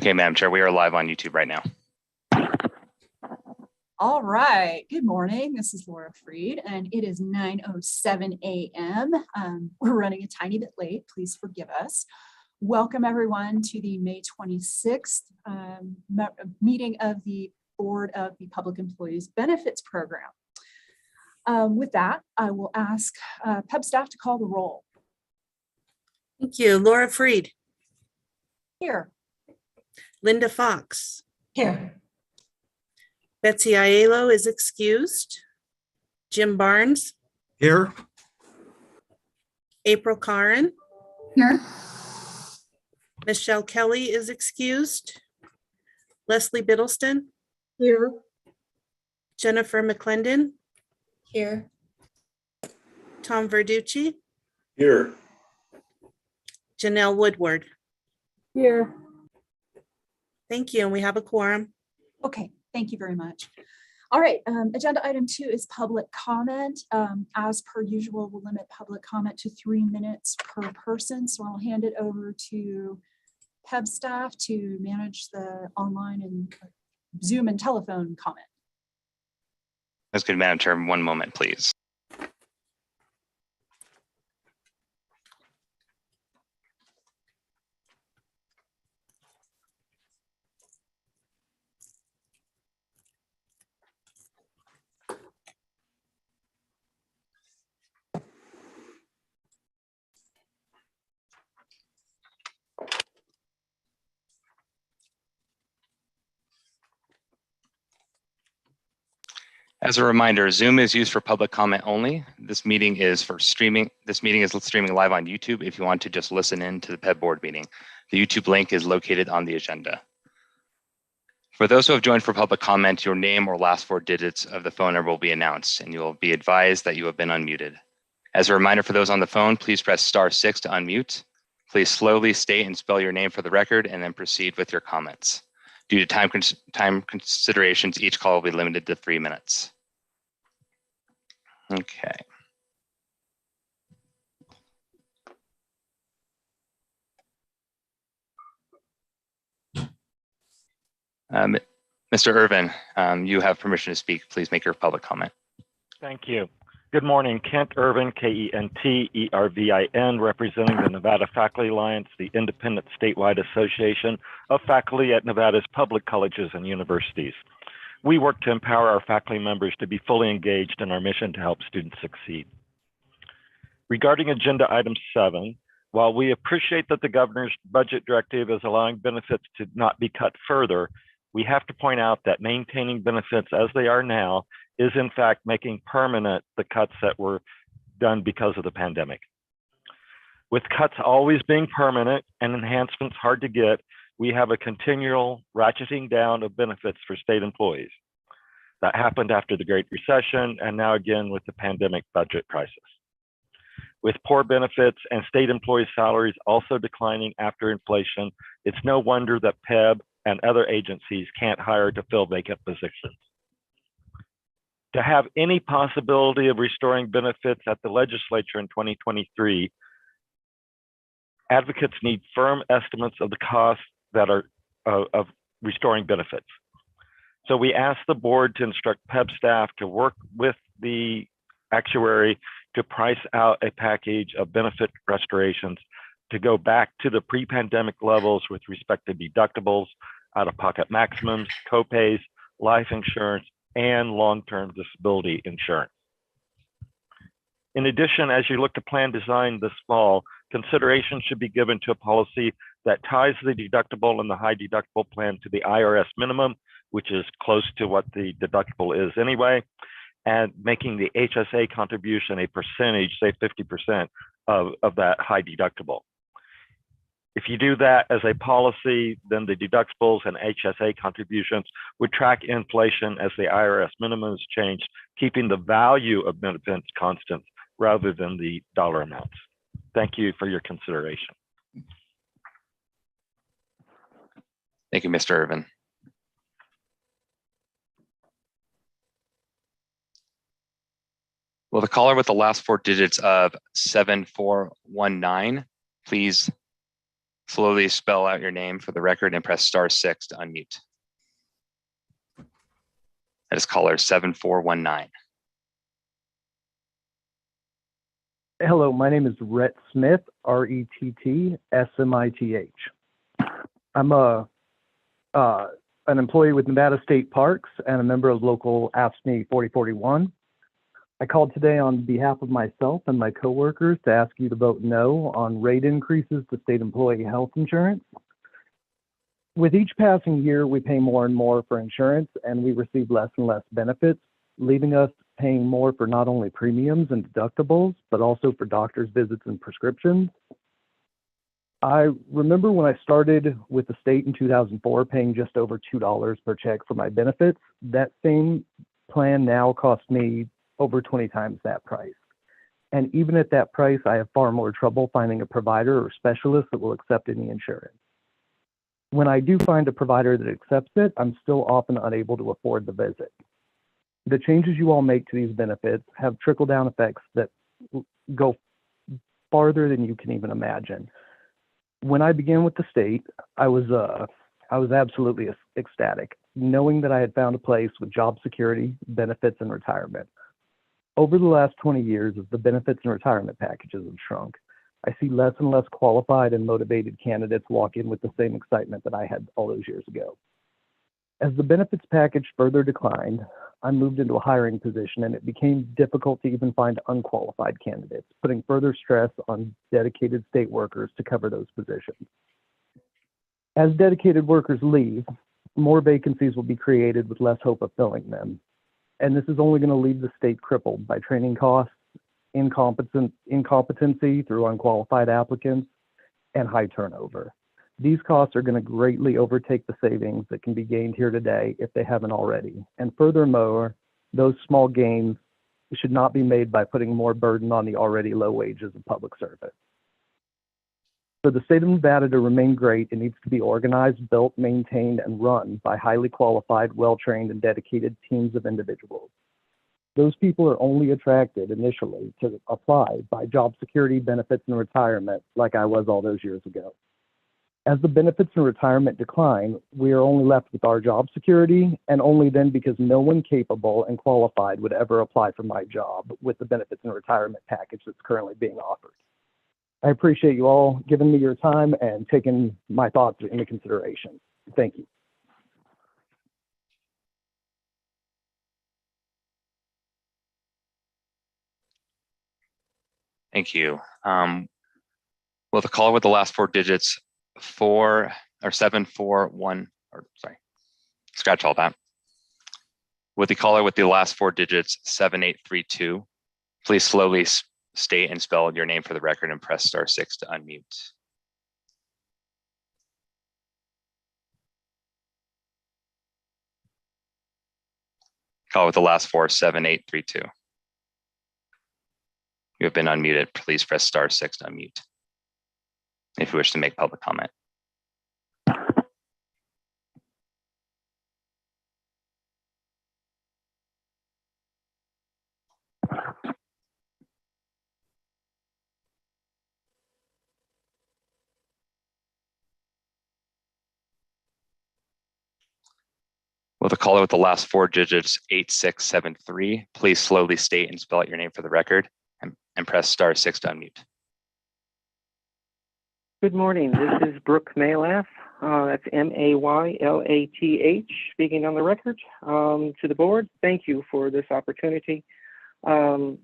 Okay, Madam Chair, we are live on YouTube right now. All right, good morning. This is Laura Freed and it is 9:07 a.m. We're running a tiny bit late, please forgive us. Welcome everyone to the May 26th meeting of the Board of the Public Employees Benefits Program. With that, I will ask PEB staff to call the roll. Thank you. Laura Freed. Here. Linda Fox. Here. Betsy Aiello is excused. Jim Barnes. Here. April Caron. Here. Michelle Kelly is excused. Leslie Biddleston. Here. Jennifer McClendon. Here. Tom Verducci. Here. Janelle Woodward. Here. Thank you. And we have a quorum. Okay, thank you very much. All right, agenda item 2 is public comment. As per usual, we'll limit public comment to 3 minutes per person. So I'll hand it over to PEB staff to manage the online and Zoom and telephone comment. That's good, Madam Chair. One moment, please. As a reminder, Zoom is used for public comment only. This meeting is for streaming. This meeting is streaming live on YouTube if you want to just listen in to the PEB board meeting. The YouTube link is located on the agenda. For those who have joined for public comment, your name or last 4 digits of the phone number will be announced and you will be advised that you have been unmuted. As a reminder for those on the phone, please press *6 to unmute. Please slowly state and spell your name for the record and then proceed with your comments. Due to time considerations, each call will be limited to 3 minutes. Okay. Mr. Irvin, you have permission to speak. Please make your public comment. Thank you. Good morning, Kent Irvin, K-E-N-T-E-R-V-I-N, representing the Nevada Faculty Alliance, the independent statewide association of faculty at Nevada's public colleges and universities. We work to empower our faculty members to be fully engaged in our mission to help students succeed. Regarding agenda item 7, while we appreciate that the governor's budget directive is allowing benefits to not be cut further, we have to point out that maintaining benefits as they are now is in fact making permanent the cuts that were done because of the pandemic. With cuts always being permanent and enhancements hard to get, we have a continual ratcheting down of benefits for state employees. That happened after the Great Recession and now again with the pandemic budget crisis. With poor benefits and state employees' salaries also declining after inflation, it's no wonder that PEB and other agencies can't hire to fill vacant positions. To have any possibility of restoring benefits at the legislature in 2023, advocates need firm estimates of the costs that are of restoring benefits. So we ask the board to instruct PEB staff to work with the actuary to price out a package of benefit restorations to go back to the pre-pandemic levels with respect to deductibles, out-of-pocket maximums, copays, life insurance, and long-term disability insurance. In addition, as you look to plan design this fall, consideration should be given to a policy that ties the deductible and the high deductible plan to the IRS minimum, which is close to what the deductible is anyway, and making the HSA contribution a percentage, say 50% of that high deductible. If you do that as a policy, then the deductibles and HSA contributions would track inflation as the IRS minimums changed, keeping the value of benefits constant rather than the dollar amounts. Thank you for your consideration. Thank you, Mr. Irvin. Will the caller with the last 4 digits of 7419 please Slowly spell out your name for the record and press *6 to unmute. That is caller 7419. Hello, my name is Rhett Smith, R-E-T-T-S-M-I-T-H. I'm an employee with Nevada State Parks and a member of local AFSCME 4041. I called today on behalf of myself and my coworkers to ask you to vote no on rate increases to state employee health insurance. With each passing year, we pay more and more for insurance and we receive less and less benefits, leaving us paying more for not only premiums and deductibles, but also for doctor's visits and prescriptions. I remember when I started with the state in 2004, paying just over $2 per check for my benefits. That same plan now costs me over 20 times that price. And even at that price, I have far more trouble finding a provider or specialist that will accept any insurance. When I do find a provider that accepts it, I'm still often unable to afford the visit. The changes you all make to these benefits have trickle-down effects that go farther than you can even imagine. When I began with the state, I was absolutely ecstatic, knowing that I had found a place with job security, benefits, and retirement. Over the last 20 years, as the benefits and retirement packages have shrunk, I see less and less qualified and motivated candidates walk in with the same excitement that I had all those years ago. As the benefits package further declined, I moved into a hiring position and it became difficult to even find unqualified candidates, putting further stress on dedicated state workers to cover those positions. As dedicated workers leave, more vacancies will be created with less hope of filling them. And this is only going to leave the state crippled by training costs, incompetency through unqualified applicants, and high turnover. These costs are going to greatly overtake the savings that can be gained here today if they haven't already. And furthermore, those small gains should not be made by putting more burden on the already low wages of public service. For the state of Nevada to remain great, it needs to be organized, built, maintained, and run by highly qualified, well-trained, and dedicated teams of individuals. Those people are only attracted initially to apply by job security, benefits, and retirement like I was all those years ago. As the benefits and retirement decline, we are only left with our job security, and only then because no one capable and qualified would ever apply for my job with the benefits and retirement package that's currently being offered. I appreciate you all giving me your time and taking my thoughts into consideration. Thank you. Thank you. Will the caller with the last four digits 741, or sorry, scratch all that. With the caller with the last four digits 7832, please slowly state and spell your name for the record and press *6 to unmute. Call with the last four 7832. You have been unmuted. Please press *6 to unmute if you wish to make public comment. Will the caller with the last four digits 8673, please slowly state and spell out your name for the record and press *6 to unmute. Good morning. This is Brooke Maylath. That's Maylath, speaking on the record. To the board, thank you for this opportunity. I'm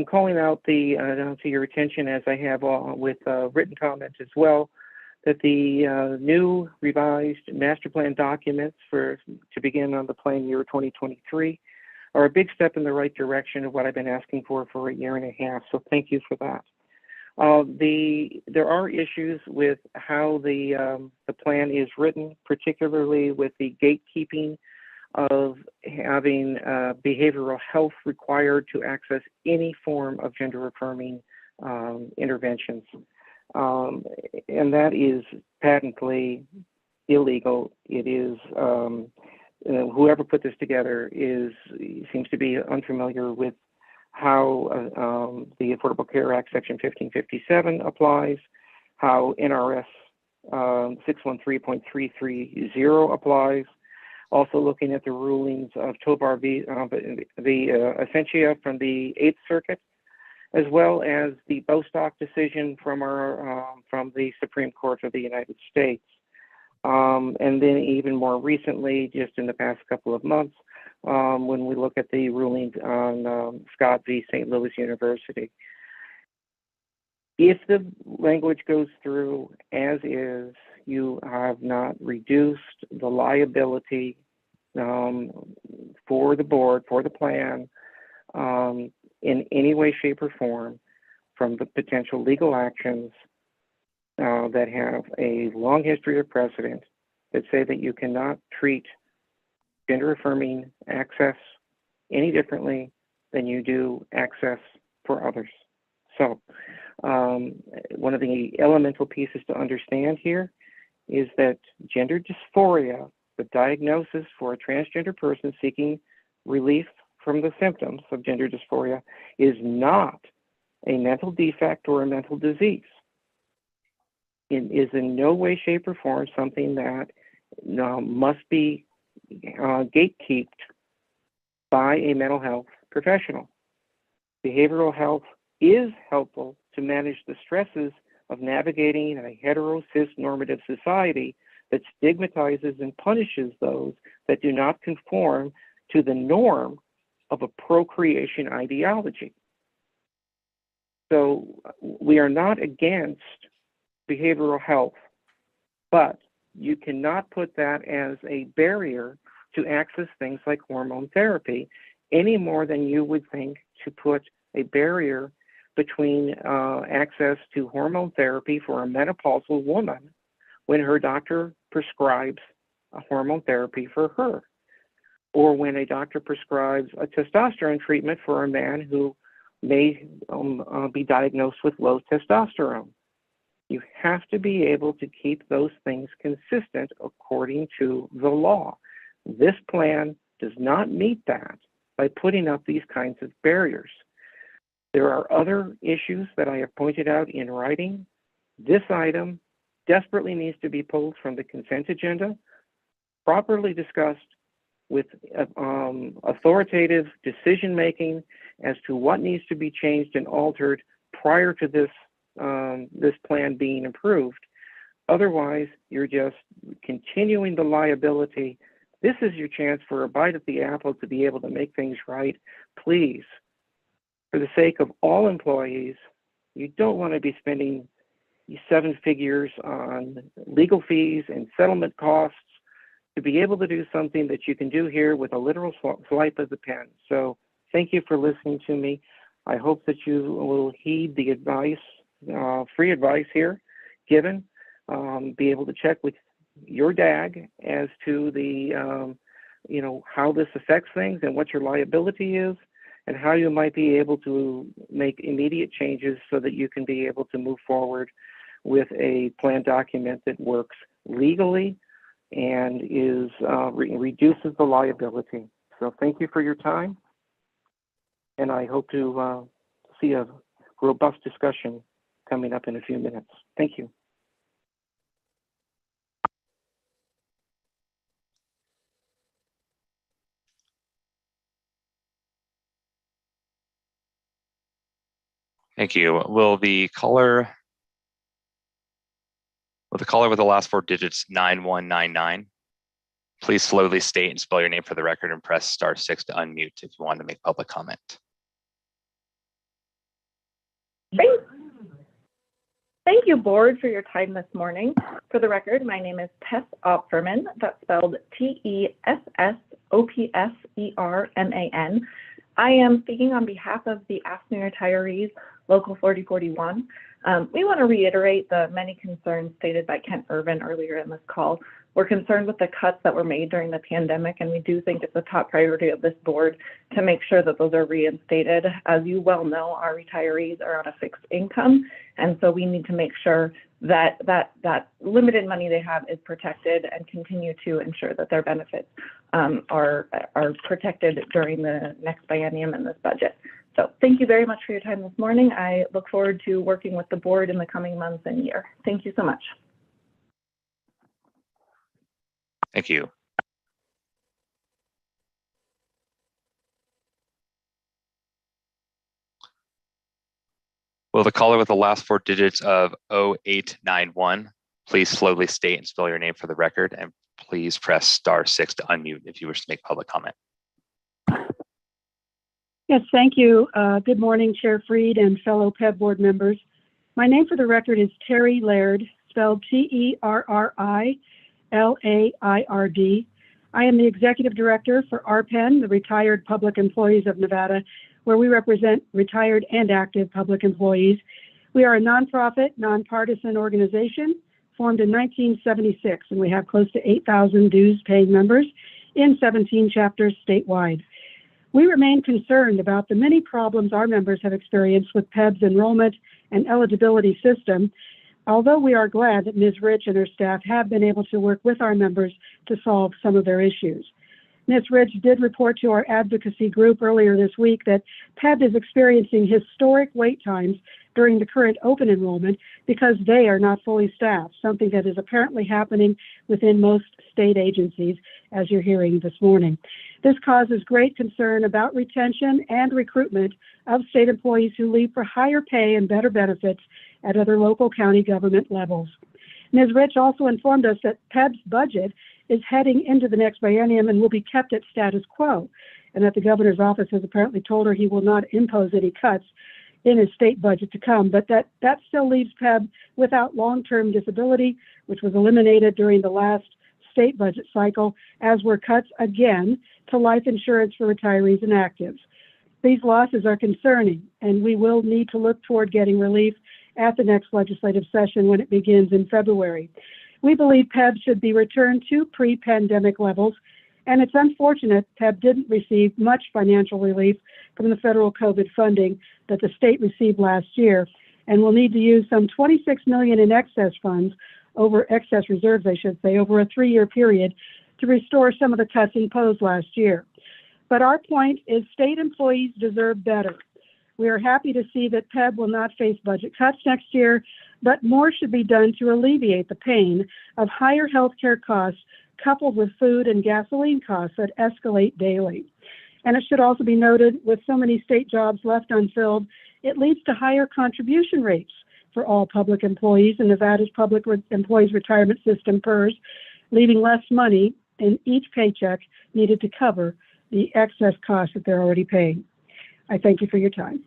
calling out to your attention, as I have with written comments as well, that the new revised master plan documents to begin on the plan year 2023 are a big step in the right direction of what I've been asking for a year and a half. So thank you for that. There are issues with how the plan is written, particularly with the gatekeeping of having behavioral health required to access any form of gender affirming interventions. And that is patently illegal. It is, whoever put this together seems to be unfamiliar with how the Affordable Care Act Section 1557 applies, how NRS 613.330 applies. Also looking at the rulings of Tobar v. Essentia from the 8th Circuit, as well as the Bostock decision from the Supreme Court of the United States. And then even more recently, just in the past couple of months, when we look at the ruling on Scott v. St. Louis University. If the language goes through as is, you have not reduced the liability for the board, for the plan, in any way, shape, or form from the potential legal actions that have a long history of precedent that say that you cannot treat gender affirming access any differently than you do access for others. So one of the elemental pieces to understand here is that gender dysphoria, the diagnosis for a transgender person seeking relief from the symptoms of gender dysphoria, is not a mental defect or a mental disease. It is in no way, shape, or form something that must be gatekept by a mental health professional. Behavioral health is helpful to manage the stresses of navigating a hetero-cis normative society that stigmatizes and punishes those that do not conform to the norm of a procreation ideology. So we are not against behavioral health, but you cannot put that as a barrier to access things like hormone therapy any more than you would think to put a barrier between access to hormone therapy for a menopausal woman when her doctor prescribes a hormone therapy for her, or when a doctor prescribes a testosterone treatment for a man who may be diagnosed with low testosterone. You have to be able to keep those things consistent according to the law. This plan does not meet that by putting up these kinds of barriers. There are other issues that I have pointed out in writing. This item desperately needs to be pulled from the consent agenda, properly discussed with authoritative decision-making as to what needs to be changed and altered prior to this plan being approved. Otherwise, you're just continuing the liability. This is your chance for a bite at the apple to be able to make things right. Please, for the sake of all employees, you don't want to be spending 7 figures on legal fees and settlement costs to be able to do something that you can do here with a literal swipe of the pen. So thank you for listening to me. I hope that you will heed the advice, free advice here given, be able to check with your DAG as to the, how this affects things and what your liability is, and how you might be able to make immediate changes so that you can be able to move forward with a plan document that works legally and is reduces the liability. So thank you for your time, and I hope to see a robust discussion coming up in a few minutes. Thank you. Thank you. Will the caller with the last 4 digits 9199, please slowly state and spell your name for the record and press *6 to unmute if you want to make public comment. Thank you, board, for your time this morning. For the record, my name is Tess Opferman. That's spelled TESSOPSERMAN. I am speaking on behalf of the AFSCME retirees, Local 4041. We want to reiterate the many concerns stated by Kent Irvin earlier in this call. We're concerned with the cuts that were made during the pandemic, and we do think it's a top priority of this board to make sure that those are reinstated. As you well know, our retirees are on a fixed income, and so we need to make sure that that limited money they have is protected and continue to ensure that their benefits are protected during the next biennium in this budget. So thank you very much for your time this morning. I look forward to working with the board in the coming months and year. Thank you so much. Thank you. Will the caller with the last 4 digits of 0891 please slowly state and spell your name for the record, and please press *6 to unmute if you wish to make public comment. Yes, thank you. Good morning, Chair Freed and fellow PEB board members. My name for the record is Terry Laird, spelled Terrilaird. I am the Executive Director for RPEN, the Retired Public Employees of Nevada, where we represent retired and active public employees. We are a nonprofit, nonpartisan organization formed in 1976, and we have close to 8,000 dues-paying members in 17 chapters statewide. We remain concerned about the many problems our members have experienced with PEB's enrollment and eligibility system, although we are glad that Ms. Rich and her staff have been able to work with our members to solve some of their issues. Ms. Rich did report to our advocacy group earlier this week that PEB is experiencing historic wait times during the current open enrollment because they are not fully staffed, something that is apparently happening within most state agencies, as you're hearing this morning. This causes great concern about retention and recruitment of state employees who leave for higher pay and better benefits at other local county government levels. Ms. Rich also informed us that PEB's budget is heading into the next biennium and will be kept at status quo, and that the governor's office has apparently told her he will not impose any cuts in his state budget to come, but that still leaves PEB without long-term disability, which was eliminated during the last state budget cycle, as were cuts again to life insurance for retirees and actives. These losses are concerning, and we will need to look toward getting relief at the next legislative session when it begins in February. We believe PEB should be returned to pre-pandemic levels, and it's unfortunate PEB didn't receive much financial relief from the federal COVID funding that the state received last year, and will need to use some $26 million in excess funds, over excess reserves, I should say, over a 3-year period to restore some of the cuts imposed last year. But our point is state employees deserve better. We are happy to see that PEB will not face budget cuts next year, but more should be done to alleviate the pain of higher healthcare costs coupled with food and gasoline costs that escalate daily. And it should also be noted, with so many state jobs left unfilled, it leads to higher contribution rates for all public employees in Nevada's Public Employees Retirement System PERS, leaving less money in each paycheck needed to cover the excess costs that they're already paying. I thank you for your time.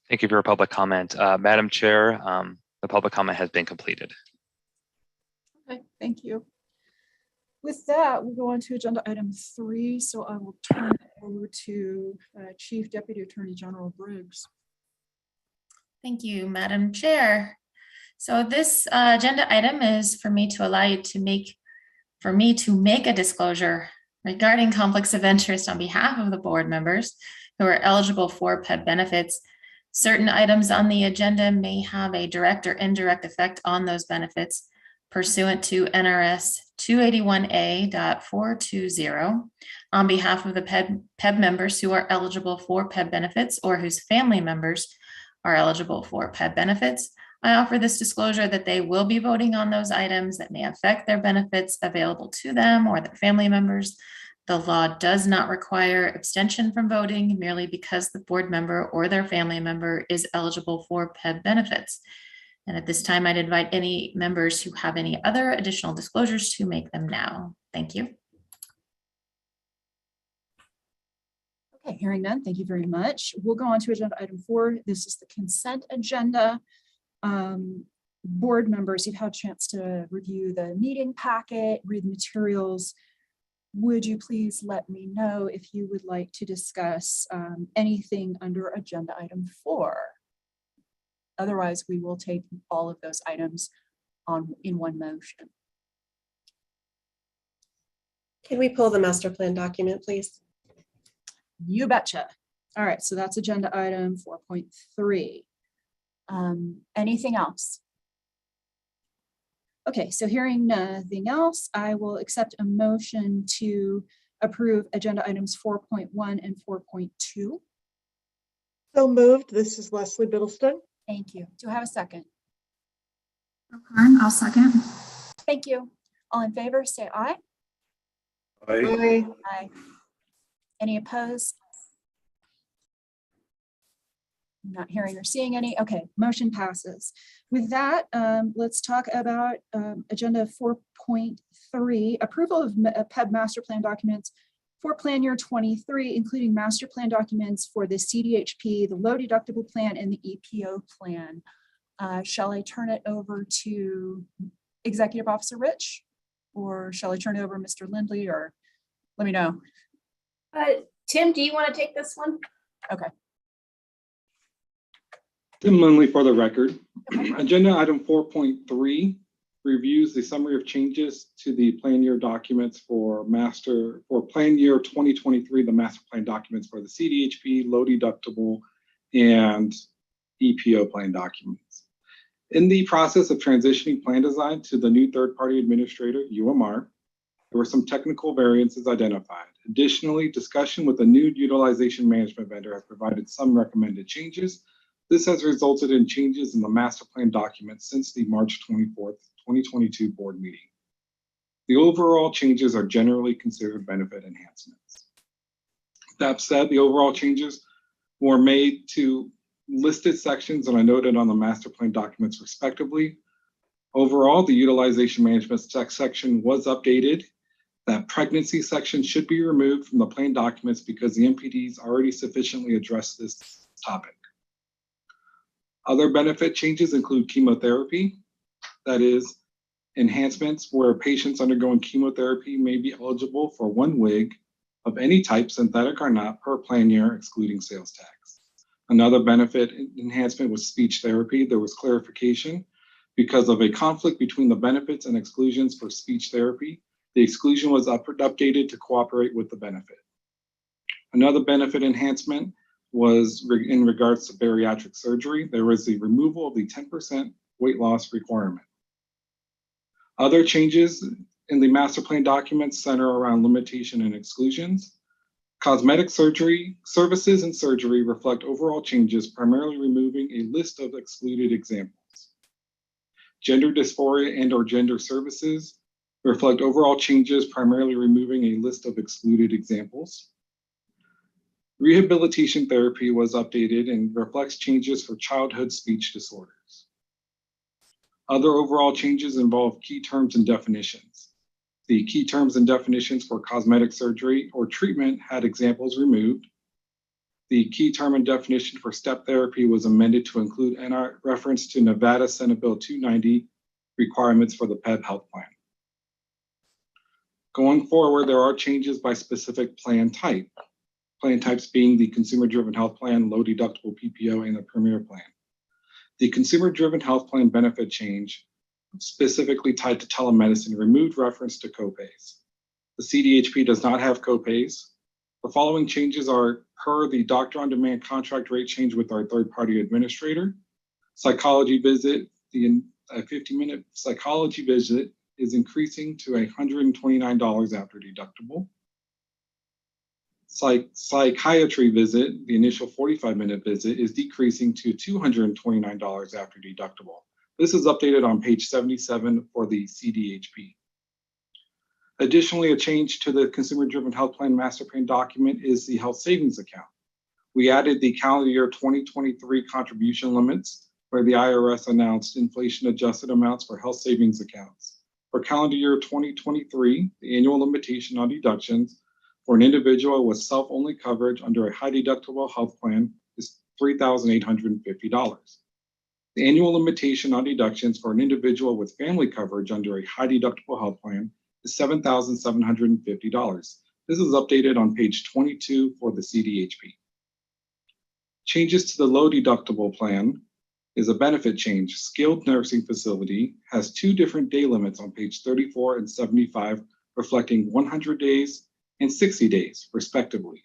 Thank you for your public comment. Madam Chair, the public comment has been completed. Okay, thank you. With that, we'll go on to agenda item 3. So I will turn it over to Chief Deputy Attorney General Briggs. Thank you, Madam Chair. So this agenda item is for me to allow you to make a disclosure regarding conflicts of interest on behalf of the board members who are eligible for PEB benefits. Certain items on the agenda may have a direct or indirect effect on those benefits pursuant to NRS 281A.420 on behalf of the PEB members who are eligible for PEB benefits or whose family members are eligible for PEB benefits. I offer this disclosure that they will be voting on those items that may affect their benefits available to them or their family members. The law does not require abstention from voting merely because the board member or their family member is eligible for PEB benefits. And at this time, I'd invite any members who have any other additional disclosures to make them now. Thank you. Okay, hearing none, thank you very much. We'll go on to agenda item 4. This is the consent agenda. Board members, you've had a chance to review the meeting packet, read the materials. Would you please let me know if you would like to discuss anything under agenda item 4? Otherwise, we will take all of those items in one motion. Can we pull the master plan document, please? You betcha. All right, so that's agenda item 4.3. Anything else? Okay, so hearing nothing else, I will accept a motion to approve agenda items 4.1 and 4.2. So moved. This is Leslie Biddleston. Thank you. Do I have a second? Kern, I'll second. Thank you. All in favor, say aye. Aye. Aye. Any opposed? Not hearing or seeing any. Okay, motion passes. With that, let's talk about agenda 4.3, approval of PEB master plan documents for plan year 23, including master plan documents for the CDHP, the low deductible plan, and the EPO plan. Shall I turn it over to Executive Officer Rich, or shall I turn it over to Mr. Lindley, or let me know? Tim, do you want to take this one? Okay. Tim Lindley for the record. Agenda item 4.3 reviews the summary of changes to the plan year documents for plan year 2023, the master plan documents for the CDHP, low deductible, and EPO plan documents. In the process of transitioning plan design to the new third-party administrator, UMR, there were some technical variances identified. Additionally, discussion with the new utilization management vendor has provided some recommended changes. This has resulted in changes in the master plan document since the March 24th, 2022 board meeting. The overall changes are generally considered benefit enhancements. That said, the overall changes were made to listed sections and are noted on the master plan documents respectively. Overall, the utilization management section was updated. That pregnancy section should be removed from the plan documents because the MPDs already sufficiently addressed this topic. Other benefit changes include chemotherapy, that is, enhancements where patients undergoing chemotherapy may be eligible for one wig of any type, synthetic or not, per plan year, excluding sales tax. Another benefit enhancement was speech therapy. There was clarification because of a conflict between the benefits and exclusions for speech therapy. The exclusion was updated to cooperate with the benefit. Another benefit enhancement was in regards to bariatric surgery. There was the removal of the 10% weight loss requirement. Other changes in the master plan documents center around limitation and exclusions. Cosmetic surgery, services and surgery reflect overall changes, primarily removing a list of excluded examples. Gender dysphoria and/or gender services reflect overall changes, primarily removing a list of excluded examples. Rehabilitation therapy was updated and reflects changes for childhood speech disorders. Other overall changes involve key terms and definitions. The key terms and definitions for cosmetic surgery or treatment had examples removed. The key term and definition for step therapy was amended to include reference to Nevada Senate Bill 290 requirements for the PEB health plan. Going forward, there are changes by specific plan type. Plan types being the consumer-driven health plan, low deductible PPO, and the premier plan. The consumer-driven health plan benefit change, specifically tied to telemedicine, removed reference to copays. The CDHP does not have copays. The following changes are per the doctor on demand contract rate change with our third-party administrator. Psychology visit, the 50-minute psychology visit is increasing to $129 after deductible. Psychiatry visit, the initial 45-minute visit, is decreasing to $229 after deductible. This is updated on page 77 for the CDHP. Additionally, a change to the consumer-driven health plan master plan document is the health savings account. We added the calendar year 2023 contribution limits, where the IRS announced inflation-adjusted amounts for health savings accounts. For calendar year 2023, the annual limitation on deductions for an individual with self-only coverage under a high deductible health plan is $3,850. The annual limitation on deductions for an individual with family coverage under a high deductible health plan is $7,750. This is updated on page 22 for the CDHP. Changes to the low deductible plan is a benefit change. Skilled nursing facility has two different day limits on page 34 and 75, reflecting 100 days and 60 days, respectively.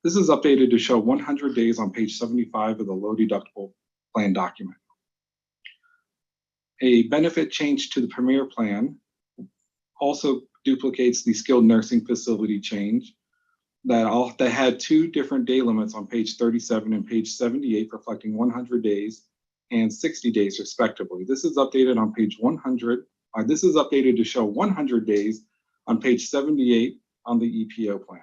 This is updated to show 100 days on page 75 of the low deductible plan document. A benefit change to the premier plan also duplicates the skilled nursing facility change that had two different day limits on page 37 and page 78, reflecting 100 days and 60 days respectively. This is updated on page 100. This is updated to show 100 days on page 78 on the EPO plan.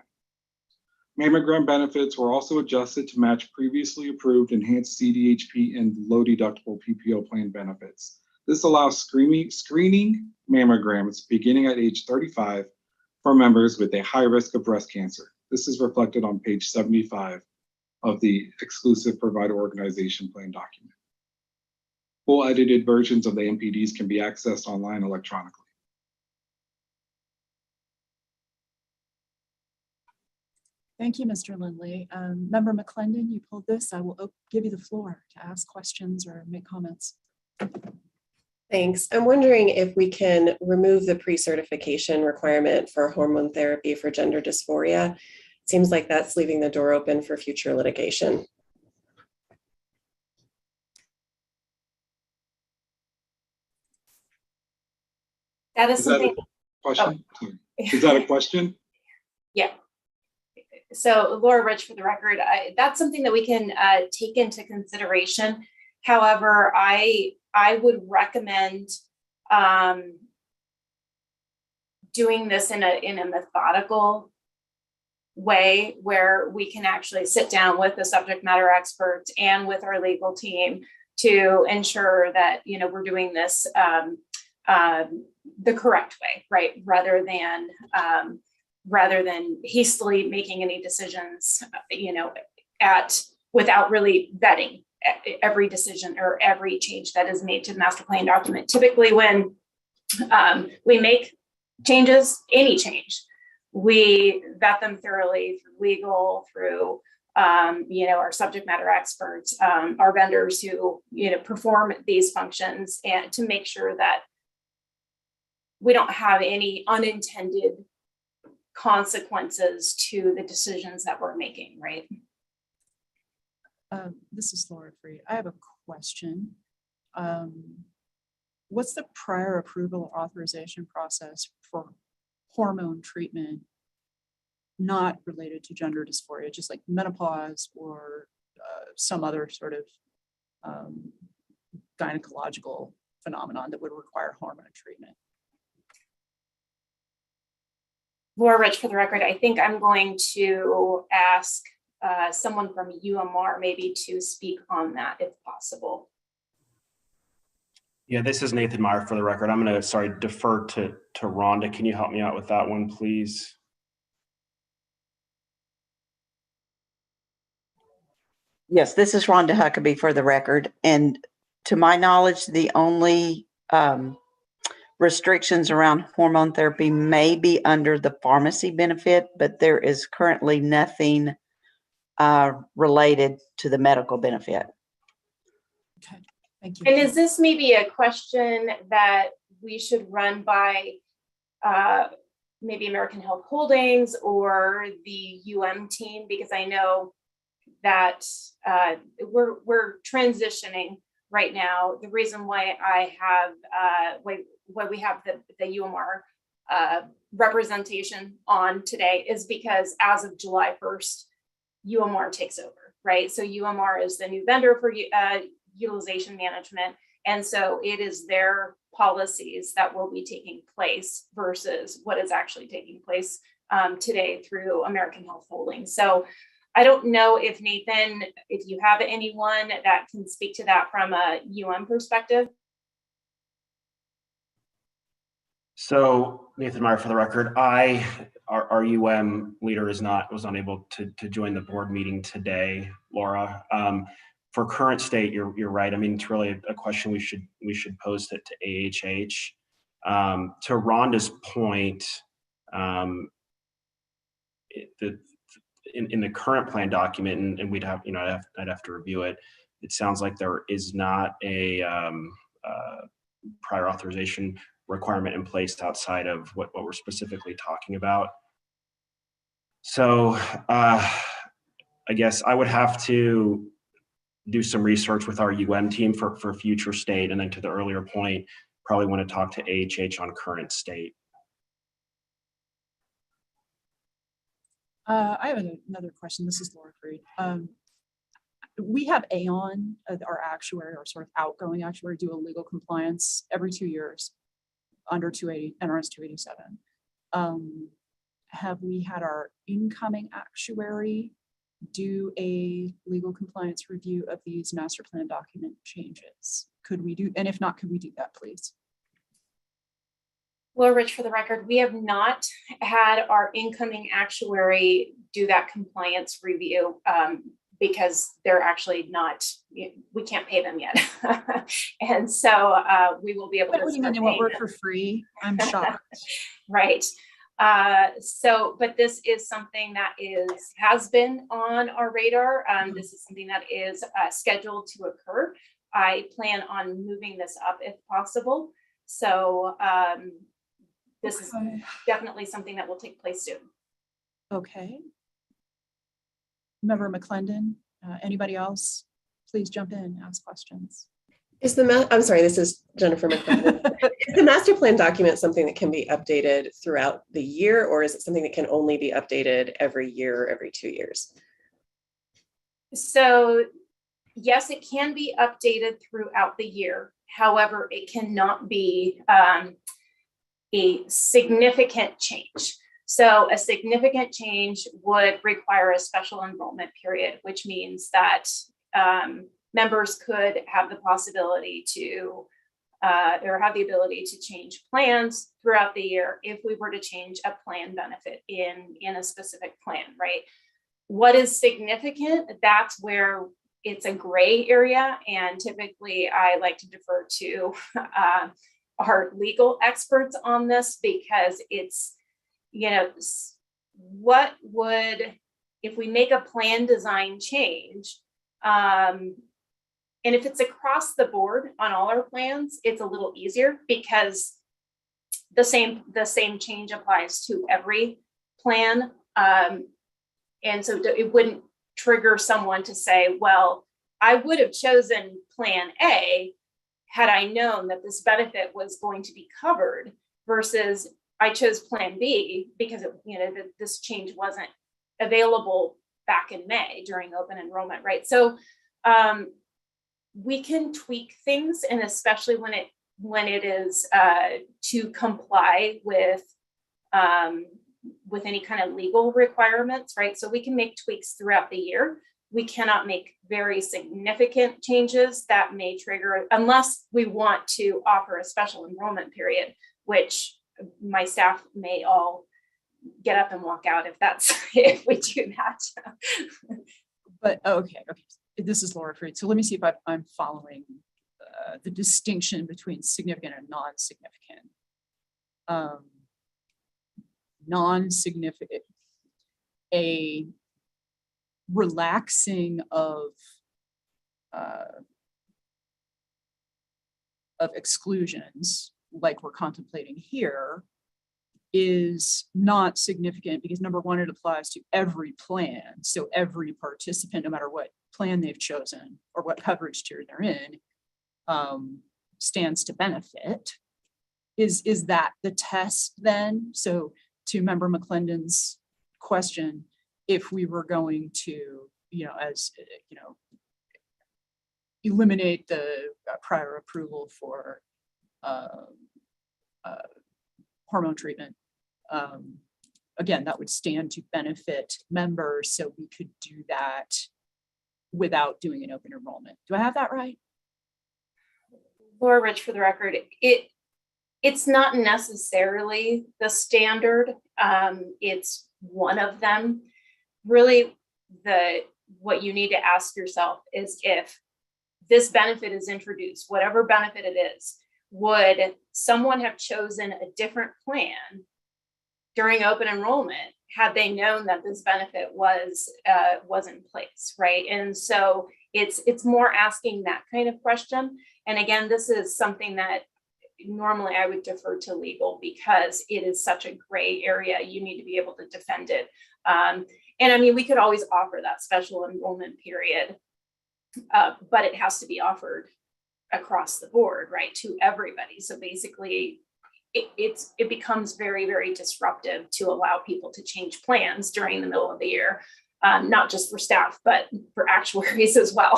Mammogram benefits were also adjusted to match previously approved enhanced CDHP and low deductible PPO plan benefits. This allows screening mammograms beginning at age 35 for members with a high risk of breast cancer. This is reflected on page 75 of the exclusive provider organization plan document. Full edited versions of the MPDs can be accessed online electronically. Thank you, Mr. Lindley. Member McClendon, you pulled this. I will give you the floor to ask questions or make comments. Thanks. I'm wondering if we can remove the pre-certification requirement for hormone therapy for gender dysphoria. Seems like that's leaving the door open for future litigation. That is something. That a question? Oh. Is that a question? Yeah. So Laura Rich, for the record, that's something that we can take into consideration. However, I would recommend doing this in a methodical way where we can actually sit down with the subject matter experts and with our legal team to ensure that, you know, we're doing this the correct way, right? Rather than hastily making any decisions, you know, without really vetting every decision or every change that is made to the master plan document. Typically when we make changes, any change, we vet them thoroughly through legal, through you know, our subject matter experts, our vendors who, you know, perform these functions, and to make sure that we don't have any unintended consequences to the decisions that we're making, right? This is Laura Freed. I have a question. What's the prior approval or authorization process for hormone treatment not related to gender dysphoria, just like menopause or some other sort of gynecological phenomenon that would require hormone treatment? Laura Rich, for the record, I think I'm going to ask someone from UMR maybe to speak on that if possible. Yeah, this is Nathan Meyer for the record. I'm going to, defer to Rhonda. Can you help me out with that one, please? Yes, this is Rhonda Huckabee for the record. And to my knowledge, the only restrictions around hormone therapy may be under the pharmacy benefit, but there is currently nothing related to the medical benefit. Okay, thank you. And is this maybe a question that we should run by maybe American Health Holdings or the team? Because I know that we're transitioning right now. The reason why I have why we have the UMR representation on today is because as of July 1st, UMR takes over, right? So UMR is the new vendor for utilization management. And so it is their policies that will be taking place versus what is actually taking place today through American Health Holdings. So I don't know if Nathan, if you have anyone that can speak to that from a perspective. So Nathan Meyer for the record, our leader was not able to join the board meeting today, Laura. For current state, you're right. I mean, it's really a question we should pose it to AHH. To Rhonda's point, in the current plan document, and we'd have, I'd have to review it. It sounds like there is not a prior authorization requirement in place outside of what we're specifically talking about. So I guess I would have to do some research with our team for future state, and then to the earlier point, probably want to talk to AHH on current state. I have another question. This is Laura Freed. we have Aon, our actuary, or sort of outgoing actuary, do a legal compliance every 2 years under 280, NRS 287. Have we had our incoming actuary do a legal compliance review of these master plan document changes? Could we do, and if not, could we do that, please? Well, Rich, for the record, we have not had our incoming actuary do that compliance review because they're actually not, we can't pay them yet. And so we will be able to. What do you mean they won't work for free? I'm shocked. Right. But this is something that has been on our radar. This is something that is scheduled to occur. I plan on moving this up if possible. So this is definitely something that will take place soon. Okay. Member McClendon, anybody else? Please jump in, ask questions. I'm sorry, this is Jennifer McClendon. Is the master plan document something that can be updated throughout the year, or is it something that can only be updated every year or every 2 years? So yes, it can be updated throughout the year. However, it cannot be a significant change. So a significant change would require a special enrollment period, which means that members could have the possibility to, or have the ability to change plans throughout the year if we were to change a plan benefit in a specific plan, right? What is significant, that's where it's a gray area. And typically I like to defer to our legal experts on this, because it's, what would, if we make a plan design change, and if it's across the board on all our plans, it's a little easier because the same change applies to every plan. And so it wouldn't trigger someone to say, well, I would have chosen plan A had I known that this benefit was going to be covered, versus I chose plan B because this change wasn't available back in May during open enrollment, right? So we can tweak things, and especially when it is to comply with any kind of legal requirements, right? So we can make tweaks throughout the year. We cannot make very significant changes that may trigger, unless we want to offer a special enrollment period, which my staff may all get up and walk out if we do that. But okay. This is Laura Freed. So let me see if I'm following the distinction between significant and non-significant. Non-significant, a relaxing of exclusions like we're contemplating here is not significant because, number one, it applies to every plan. So every participant, no matter what plan they've chosen or what coverage tier they're in, stands to benefit. Is that the test then? So to Member McClendon's question, if we were going to, eliminate the prior approval for hormone treatment, again, that would stand to benefit members. So we could do that without doing an open enrollment. Do I have that right? Laura Rich, for the record, it's not necessarily the standard. It's one of them. Really, what you need to ask yourself is, if this benefit is introduced, whatever benefit it is, would someone have chosen a different plan during open enrollment had they known that this benefit was in place, right? And so it's more asking that kind of question. And again, this is something that normally I would defer to legal because it is such a gray area. You need to be able to defend it. And I mean, we could always offer that special enrollment period, but it has to be offered across the board, right, to everybody. So basically, it becomes very, very disruptive to allow people to change plans during the middle of the year. not just for staff, but for actuaries as well.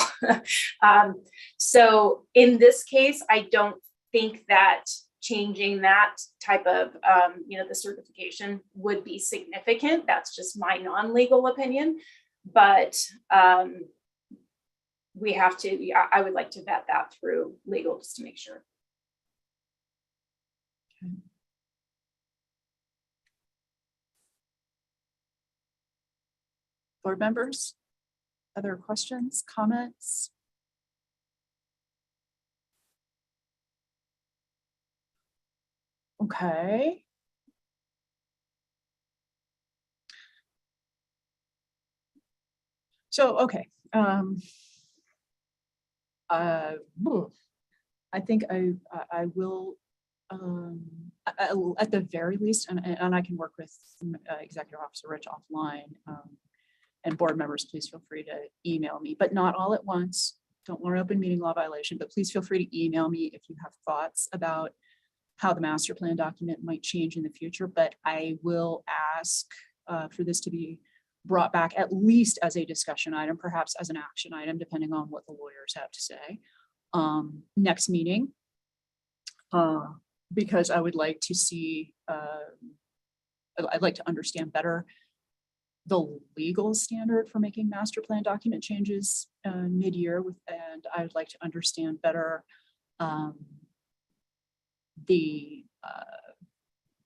So in this case, I don't think that changing that type of, the certification would be significant. That's just my non-legal opinion, but we have to, I would like to vet that through legal just to make sure. Board members, other questions, comments? Okay. So, okay. I think I will, at the very least, and I can work with Executive Officer Rich offline, and board members, please feel free to email me, but not all at once. Don't want an open meeting law violation, but please feel free to email me if you have thoughts about how the master plan document might change in the future. But I will ask for this to be brought back at least as a discussion item, perhaps as an action item, depending on what the lawyers have to say, next meeting. Because I would like to see, I'd like to understand better the legal standard for making master plan document changes mid-year, and I would like to understand better the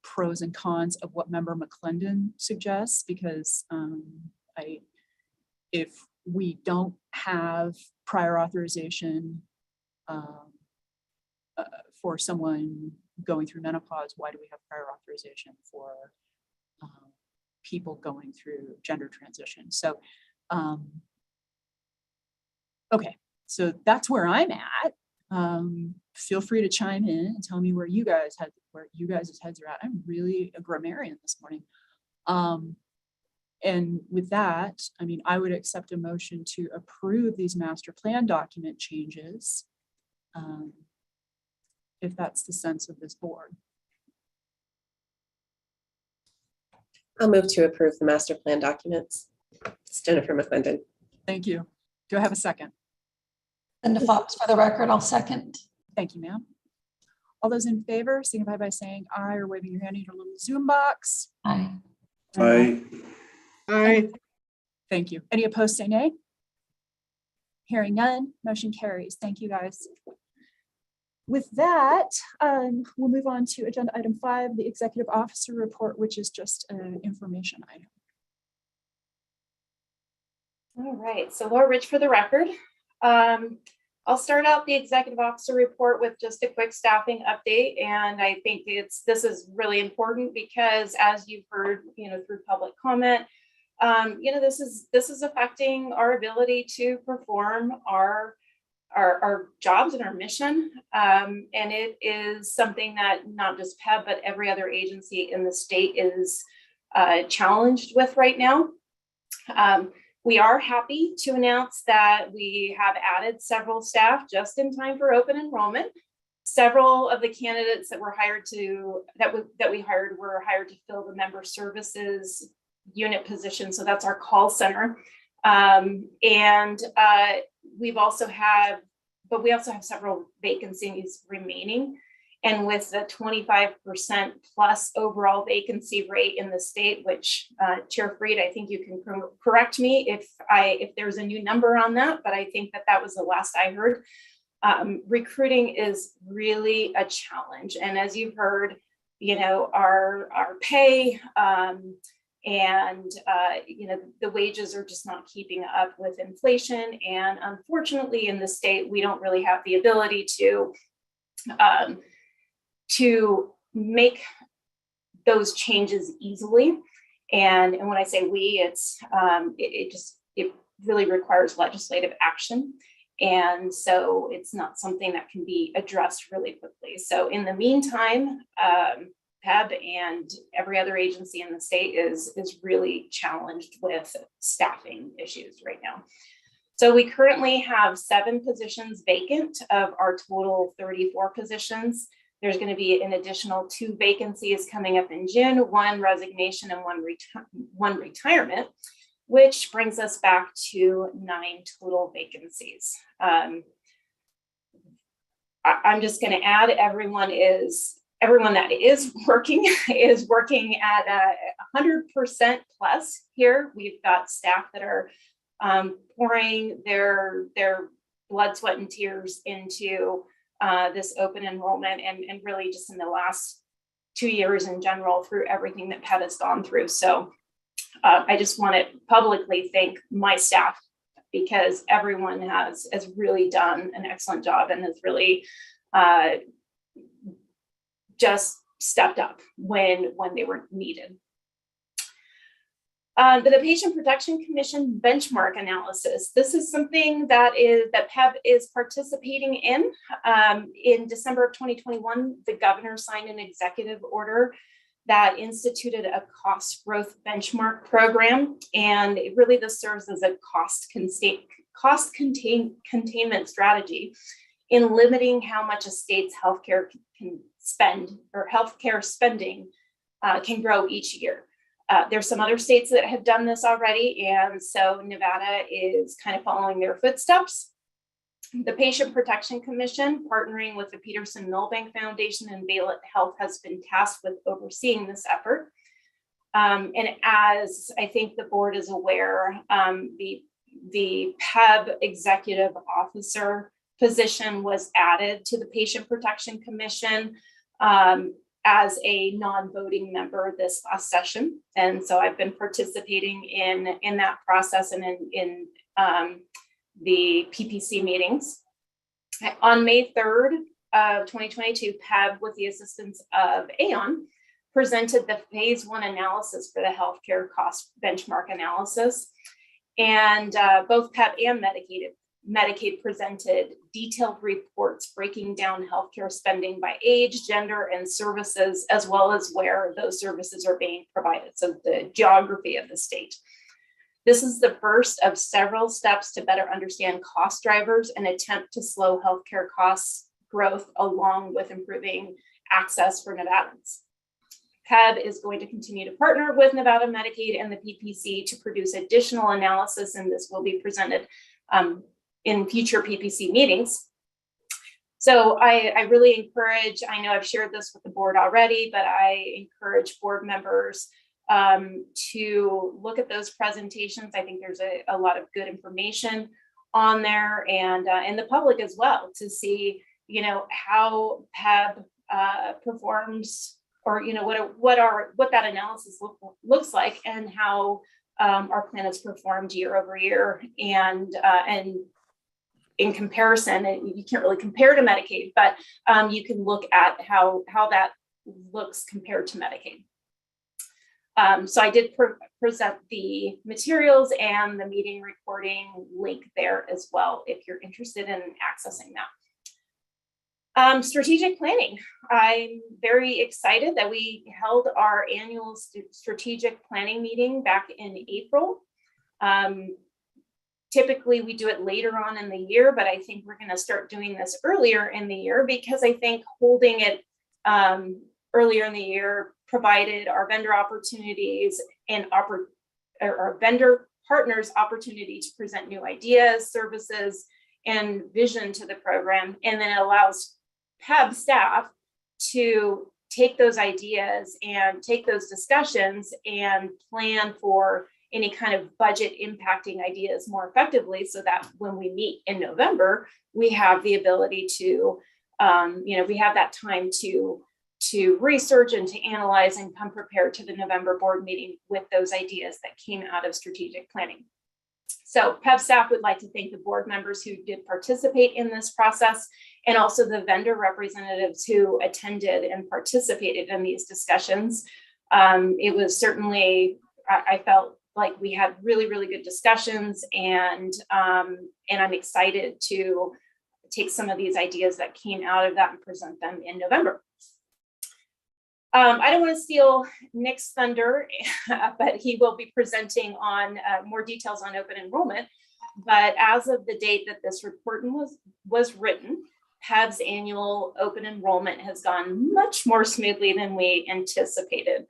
pros and cons of what Member McClendon suggests, because if we don't have prior authorization for someone going through menopause, why do we have prior authorization for people going through gender transition? So, okay, so that's where I'm at. Feel free to chime in and tell me where you guys' heads are at. I'm really a grammarian this morning. And with that, I mean, I would accept a motion to approve these master plan document changes, if that's the sense of this board. I'll move to approve the master plan documents. It's Jennifer McClendon. Thank you. Do I have a second? Linda Fox, for the record, I'll second. Thank you, ma'am. All those in favor, signify by saying aye or waving your hand in your little Zoom box. Aye. Aye. Aye. Thank you. Any opposed, say nay. Hearing none, motion carries. Thank you, guys. With that, we'll move on to agenda item 5, the executive officer report, which is just an information item. All right, so Laura Rich for the record. I'll start out the executive officer report with just a quick staffing update. And I think this is really important because, as you've heard, through public comment, this is affecting our ability to perform our jobs and our mission. And it is something that not just PEB, but every other agency in the state is challenged with right now. We are happy to announce that we have added several staff just in time for open enrollment. Several of the candidates that were hired were hired to fill the member services unit position. So that's our call center. We also have several vacancies remaining. And with the 25% plus overall vacancy rate in the state, which Chair Freed, I think you can correct me if there's a new number on that, but I think that was the last I heard. Recruiting is really a challenge. And as you've heard, our pay and the wages are just not keeping up with inflation. And unfortunately in the state, we don't really have the ability to make those changes easily. And when I say we, it really requires legislative action. And so it's not something that can be addressed really quickly. So in the meantime, PEB and every other agency in the state is really challenged with staffing issues right now. So we currently have 7 positions vacant of our total 34 positions. There's going to be an additional 2 vacancies coming up in June, 1 resignation and 1 retirement. which brings us back to 9 total vacancies. I'm just going to add everyone that is working at 100% plus here. We've got staff that are pouring their blood, sweat, and tears into this open enrollment, and really just in the last 2 years in general through everything that PEB has gone through. So I just want to publicly thank my staff, because everyone has really done an excellent job and has really just stepped up when they were needed. The Patient Protection Commission benchmark analysis. This is something that PEB is participating in. In December of 2021, the governor signed an executive order that instituted a cost growth benchmark program, and this serves as a cost containment strategy in limiting how much a state's healthcare can spend, or healthcare spending can grow each year. There's some other states that have done this already, and so Nevada is kind of following their footsteps. The Patient Protection Commission, partnering with the Peterson Milbank Foundation and Baylor Health, has been tasked with overseeing this effort. And as I think the board is aware, the PEB executive officer position was added to the Patient Protection Commission as a non-voting member this last session. And so I've been participating in that process and in the PPC meetings. On May 3rd of 2022, PEB, with the assistance of AON, presented the phase 1 analysis for the healthcare cost benchmark analysis. And both PEB and Medicaid presented detailed reports breaking down healthcare spending by age, gender, and services, as well as where those services are being provided, so the geography of the state. This is the first of several steps to better understand cost drivers and attempt to slow healthcare costs growth, along with improving access for Nevadans. PEB is going to continue to partner with Nevada Medicaid and the PPC to produce additional analysis, and this will be presented in future PPC meetings. So I really encourage, I know I've shared this with the board already, but I encourage board members to look at those presentations. I think there's a lot of good information on there, and the public as well, to see, how PEB performs, or what that analysis looks like, and how our plan has performed year over year, and in comparison. And you can't really compare to Medicaid, but you can look at how that looks compared to Medicaid. So I did present the materials and the meeting recording link there as well, if you're interested in accessing that. Strategic planning. I'm very excited that we held our annual strategic planning meeting back in April. Typically we do it later on in the year, but I think we're going to start doing this earlier in the year, because I think holding it earlier in the year provided our vendor opportunities and our vendor partners opportunity to present new ideas, services, and vision to the program. And then it allows PEB staff to take those ideas and take those discussions and plan for any kind of budget impacting ideas more effectively, so that when we meet in November, we have the ability to, we have that time to research and to analyze and come prepared to the November board meeting with those ideas that came out of strategic planning. So PEB staff would like to thank the board members who did participate in this process, and also the vendor representatives who attended and participated in these discussions. It was certainly, I felt like we had really, really good discussions, and I'm excited to take some of these ideas that came out of that and present them in November. I don't want to steal Nick's thunder, but he will be presenting on more details on open enrollment. But as of the date that this report was written, PEB's annual open enrollment has gone much more smoothly than we anticipated.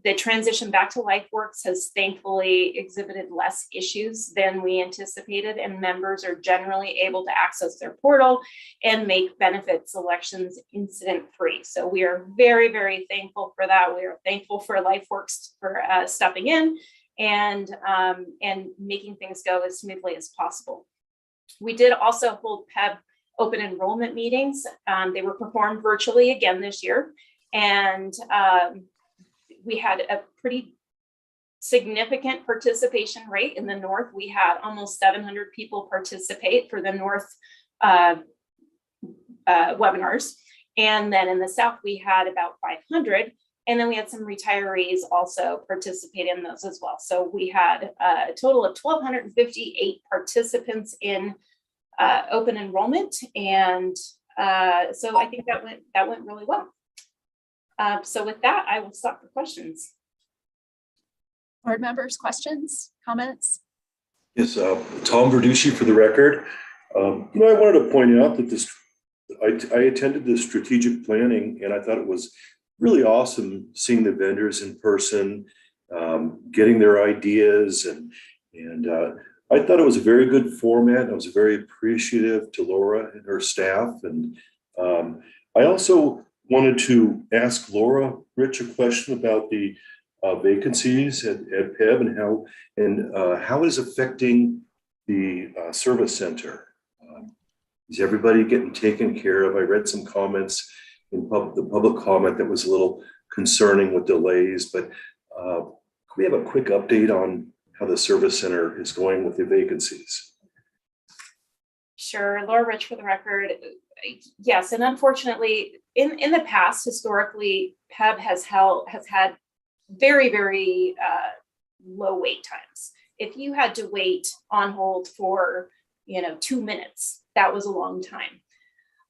The transition back to LifeWorks has thankfully exhibited less issues than we anticipated, and members are generally able to access their portal and make benefit selections incident-free. So we are very, very thankful for that. We are thankful for LifeWorks for stepping in and making things go as smoothly as possible. We did also hold PEB open enrollment meetings. They were performed virtually again this year. And we had a pretty significant participation rate in the North. We had almost 700 people participate for the North webinars. And then in the South, we had about 500. And then we had some retirees also participate in those as well. So we had a total of 1,258 participants in open enrollment. And so I think that went really well. So with that, I will stop for questions. Board members, questions, comments? Yes, Tom Verducci for the record. I wanted to point out that I attended the strategic planning, and I thought it was really awesome seeing the vendors in person, getting their ideas, and I thought it was a very good format. I was very appreciative to Laura and her staff, and I also wanted to ask Laura Rich a question about the vacancies at PEB and how it is affecting the service center. Is everybody getting taken care of? I read some comments in the public comment that was a little concerning with delays, but could we have a quick update on how the service center is going with the vacancies? Sure, Laura Rich for the record. Yes, and unfortunately, in the past, historically, PEB has had very, very low wait times. If you had to wait on hold for 2 minutes, that was a long time.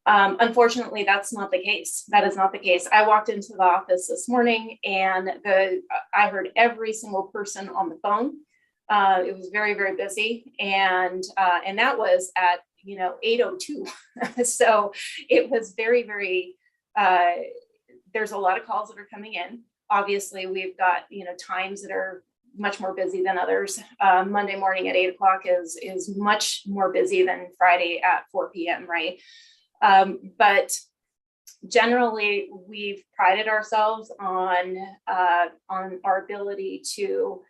Unfortunately, that's not the case. That is not the case. I walked into the office this morning and I heard every single person on the phone. It was very, very busy, and that was at 8:02. So it was very, very. There's a lot of calls that are coming in. Obviously, we've got times that are much more busy than others. Monday morning at 8 o'clock is much more busy than Friday at 4 p.m. Right? But generally, we've prided ourselves on our ability to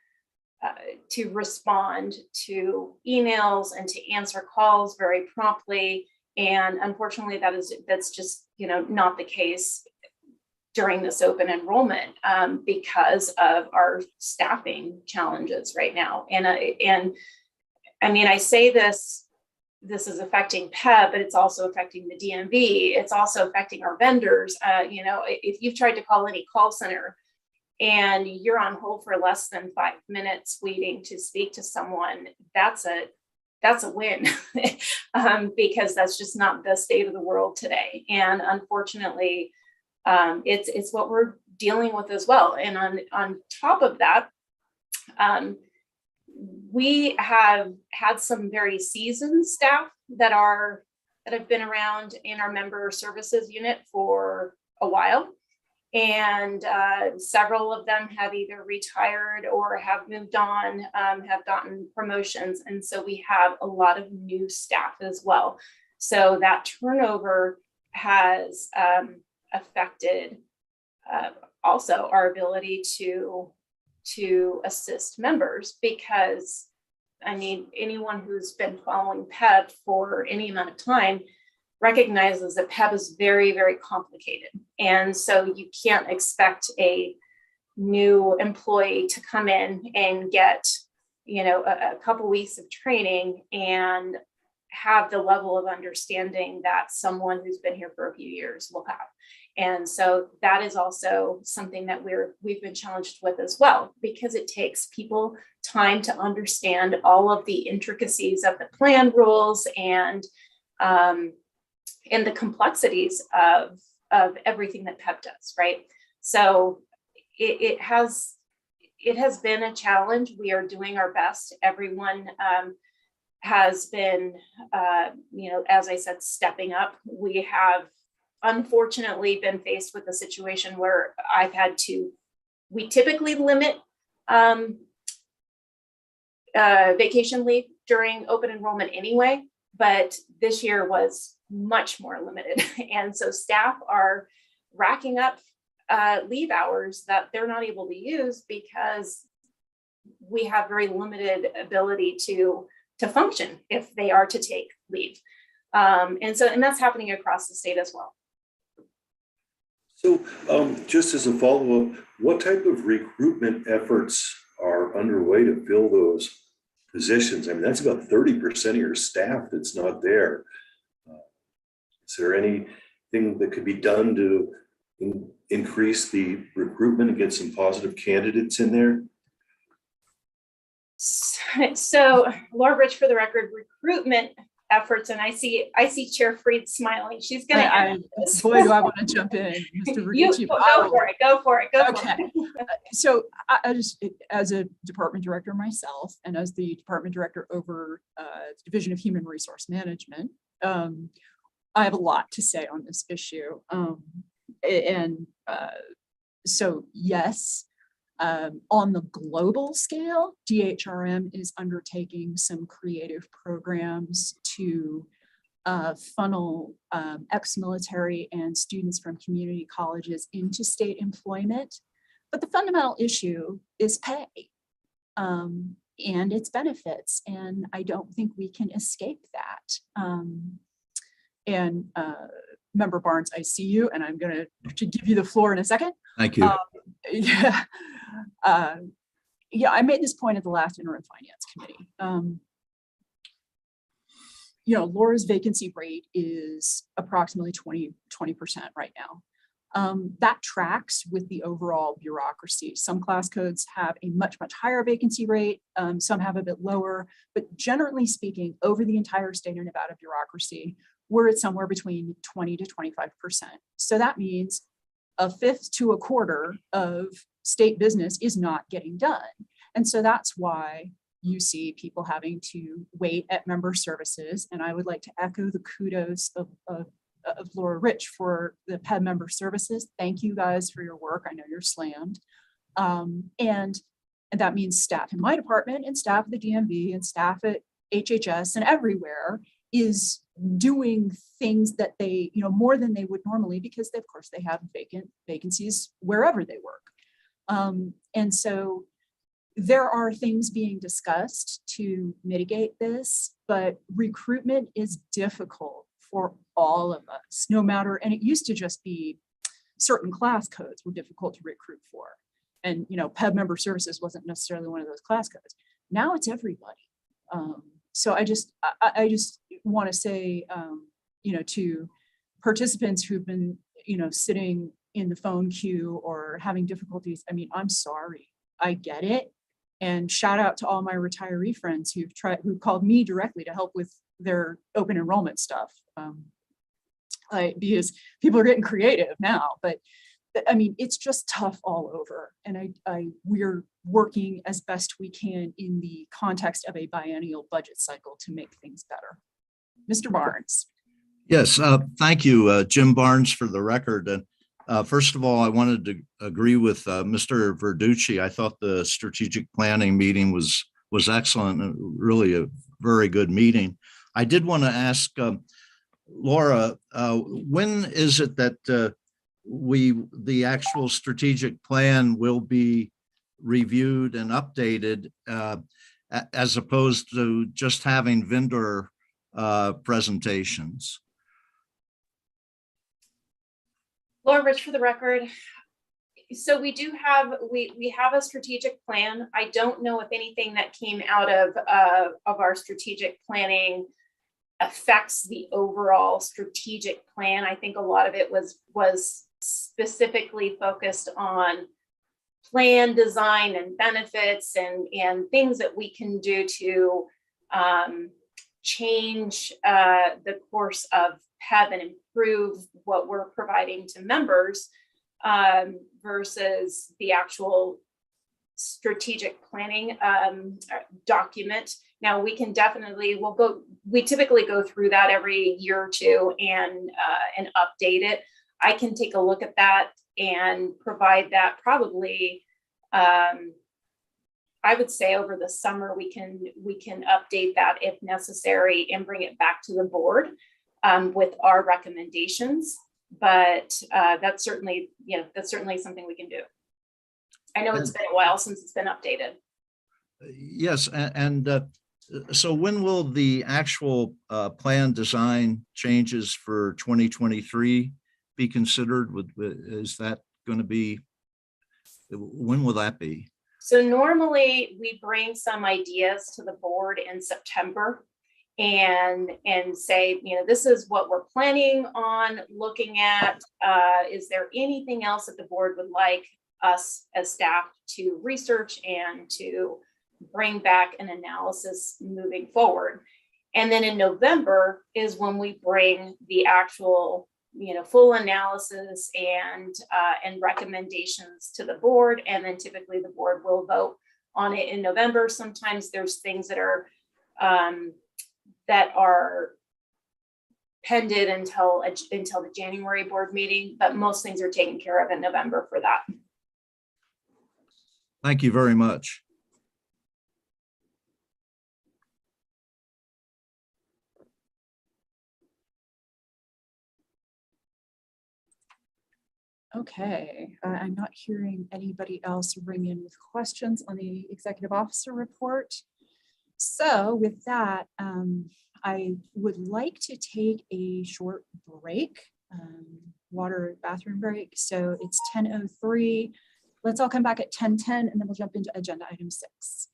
respond to emails and to answer calls very promptly. And unfortunately, that's just not the case during this open enrollment because of our staffing challenges right now. And I mean, I say this is affecting PEB, but it's also affecting the DMV. It's also affecting our vendors. If you've tried to call any call center and you're on hold for less than 5 minutes waiting to speak to someone, that's a win because that's just not the state of the world today. And unfortunately, it's what we're dealing with as well. And on top of that, we have had some very seasoned staff that have been around in our member services unit for a while. And several of them have either retired or have moved on, have gotten promotions. And so we have a lot of new staff as well. So that turnover has affected also our ability to assist members, because I mean, anyone who's been following PEB for any amount of time recognizes that PEB is very, very complicated. And so you can't expect a new employee to come in and get, a couple weeks of training and have the level of understanding that someone who's been here for a few years will have. And so that is also something that we've been challenged with as well, because it takes people time to understand all of the intricacies of the plan rules and the complexities of everything that PEB does, right? So it has been a challenge. We are doing our best. Everyone, has been, as I said, stepping up. We have unfortunately been faced with a situation where we typically limit vacation leave during open enrollment anyway, but this year was much more limited. And so staff are racking up leave hours that they're not able to use because we have very limited ability to function if they are to take leave. And that's happening across the state as well. So just as a follow-up, what type of recruitment efforts are underway to fill those positions? I mean, that's about 30% of your staff that's not there. Is there anything that could be done to increase the recruitment and get some positive candidates in there? So Laura Rich, for the record, recruitment efforts, and I see Chair Freed smiling. She's going to. Boy, do I want to jump in, Mr. Verducci. Go for it. So I just, as a department director myself, and as the department director over the Division of Human Resource Management, I have a lot to say on this issue. So yes, on the global scale, DHRM is undertaking some creative programs to funnel ex-military and students from community colleges into state employment. But the fundamental issue is pay and its benefits. And I don't think we can escape that. Member Barnes, I see you, and I'm going to give you the floor in a second. Thank you. I made this point at the last interim finance committee. Laura's vacancy rate is approximately 20% right now. That tracks with the overall bureaucracy. Some class codes have a much, much higher vacancy rate. Some have a bit lower, but generally speaking, over the entire state of Nevada bureaucracy, we're at somewhere between 20 to 25%. So that means a fifth to a quarter of state business is not getting done. And so that's why you see people having to wait at member services. And I would like to echo the kudos of Laura Rich for the PEB member services. Thank you guys for your work. I know you're slammed. And that means staff in my department and staff at the DMV and staff at HHS and everywhere is doing things that they, more than they would normally, because of course they have vacancies wherever they work. And so there are things being discussed to mitigate this, but recruitment is difficult for all of us, no matter, and it used to just be certain class codes were difficult to recruit for. And, PEB member services wasn't necessarily one of those class codes. Now it's everybody. So I just want to say, to participants who've been, sitting in the phone queue or having difficulties, I'm sorry, I get it. And shout out to all my retiree friends who called me directly to help with their open enrollment stuff. Because people are getting creative now, but it's just tough all over. And we're working as best we can in the context of a biennial budget cycle to make things better. Mr. Barnes. Yes, thank you, Jim Barnes, for the record. And first of all, I wanted to agree with Mr. Verducci. I thought the strategic planning meeting was excellent and really a very good meeting. I did want to ask Laura, when is it that the actual strategic plan will be reviewed and updated as opposed to just having vendor presentations? Laura Rich, for the record. So we have a strategic plan. I don't know if anything that came out of our strategic planning affects the overall strategic plan. I think a lot of it was specifically focused on plan design and benefits and things that we can do to change the course of PEB and improve what we're providing to members versus the actual strategic planning document. Now we can definitely, we typically go through that every year or two and update it. I can take a look at that and provide that probably, I would say over the summer, we can update that if necessary and bring it back to the board with our recommendations. But that's certainly something we can do. I know it's been a while since it's been updated. Yes, and so when will the actual plan design changes for 2023 be considered? Is that going to be, when will that be? So normally we bring some ideas to the board in September and say, this is what we're planning on looking at. Is there anything else that the board would like us as staff to research and to bring back an analysis moving forward? And then in November is when we bring the actual full analysis and recommendations to the board. And then typically the board will vote on it in November. Sometimes there's things that are pended until the January board meeting, but most things are taken care of in November for that. Thank you very much. Okay, I'm not hearing anybody else ring in with questions on the executive officer report. So with that, I would like to take a short break, water bathroom break. So it's 10:03. Let's all come back at 10:10 and then we'll jump into agenda item 6.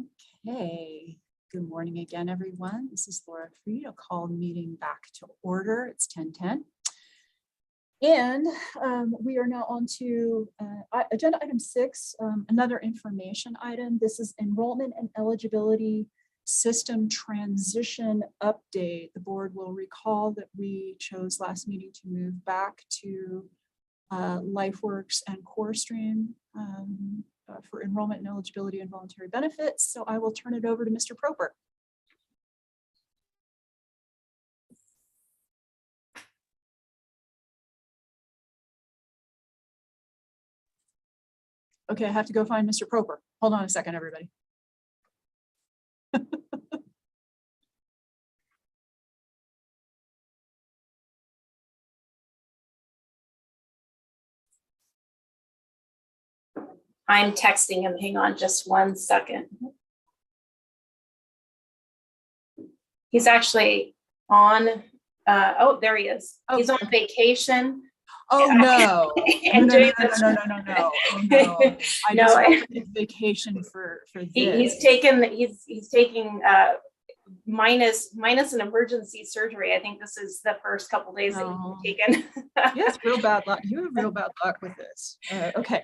Okay, good morning again, everyone. This is Laura Freed. I'll call the meeting back to order. It's 10:10. And we are now on to agenda item 6, another information item. This is enrollment and eligibility system transition update. The board will recall that we chose last meeting to move back to LifeWorks and CoreStream for enrollment and eligibility and voluntary benefits. So I will turn it over to Mr. Proper. Okay, I have to go find Mr. Proper. Hold on a second, everybody. I'm texting him. Hang on just 1 second. He's actually on, oh, there he is. He's on vacation. Oh, no. And No. doing Oh, no. I No, just went on vacation for this. he's taking minus an emergency surgery. I think this is the first couple days that he's taken. He has real bad luck. You have real bad luck with this. Okay.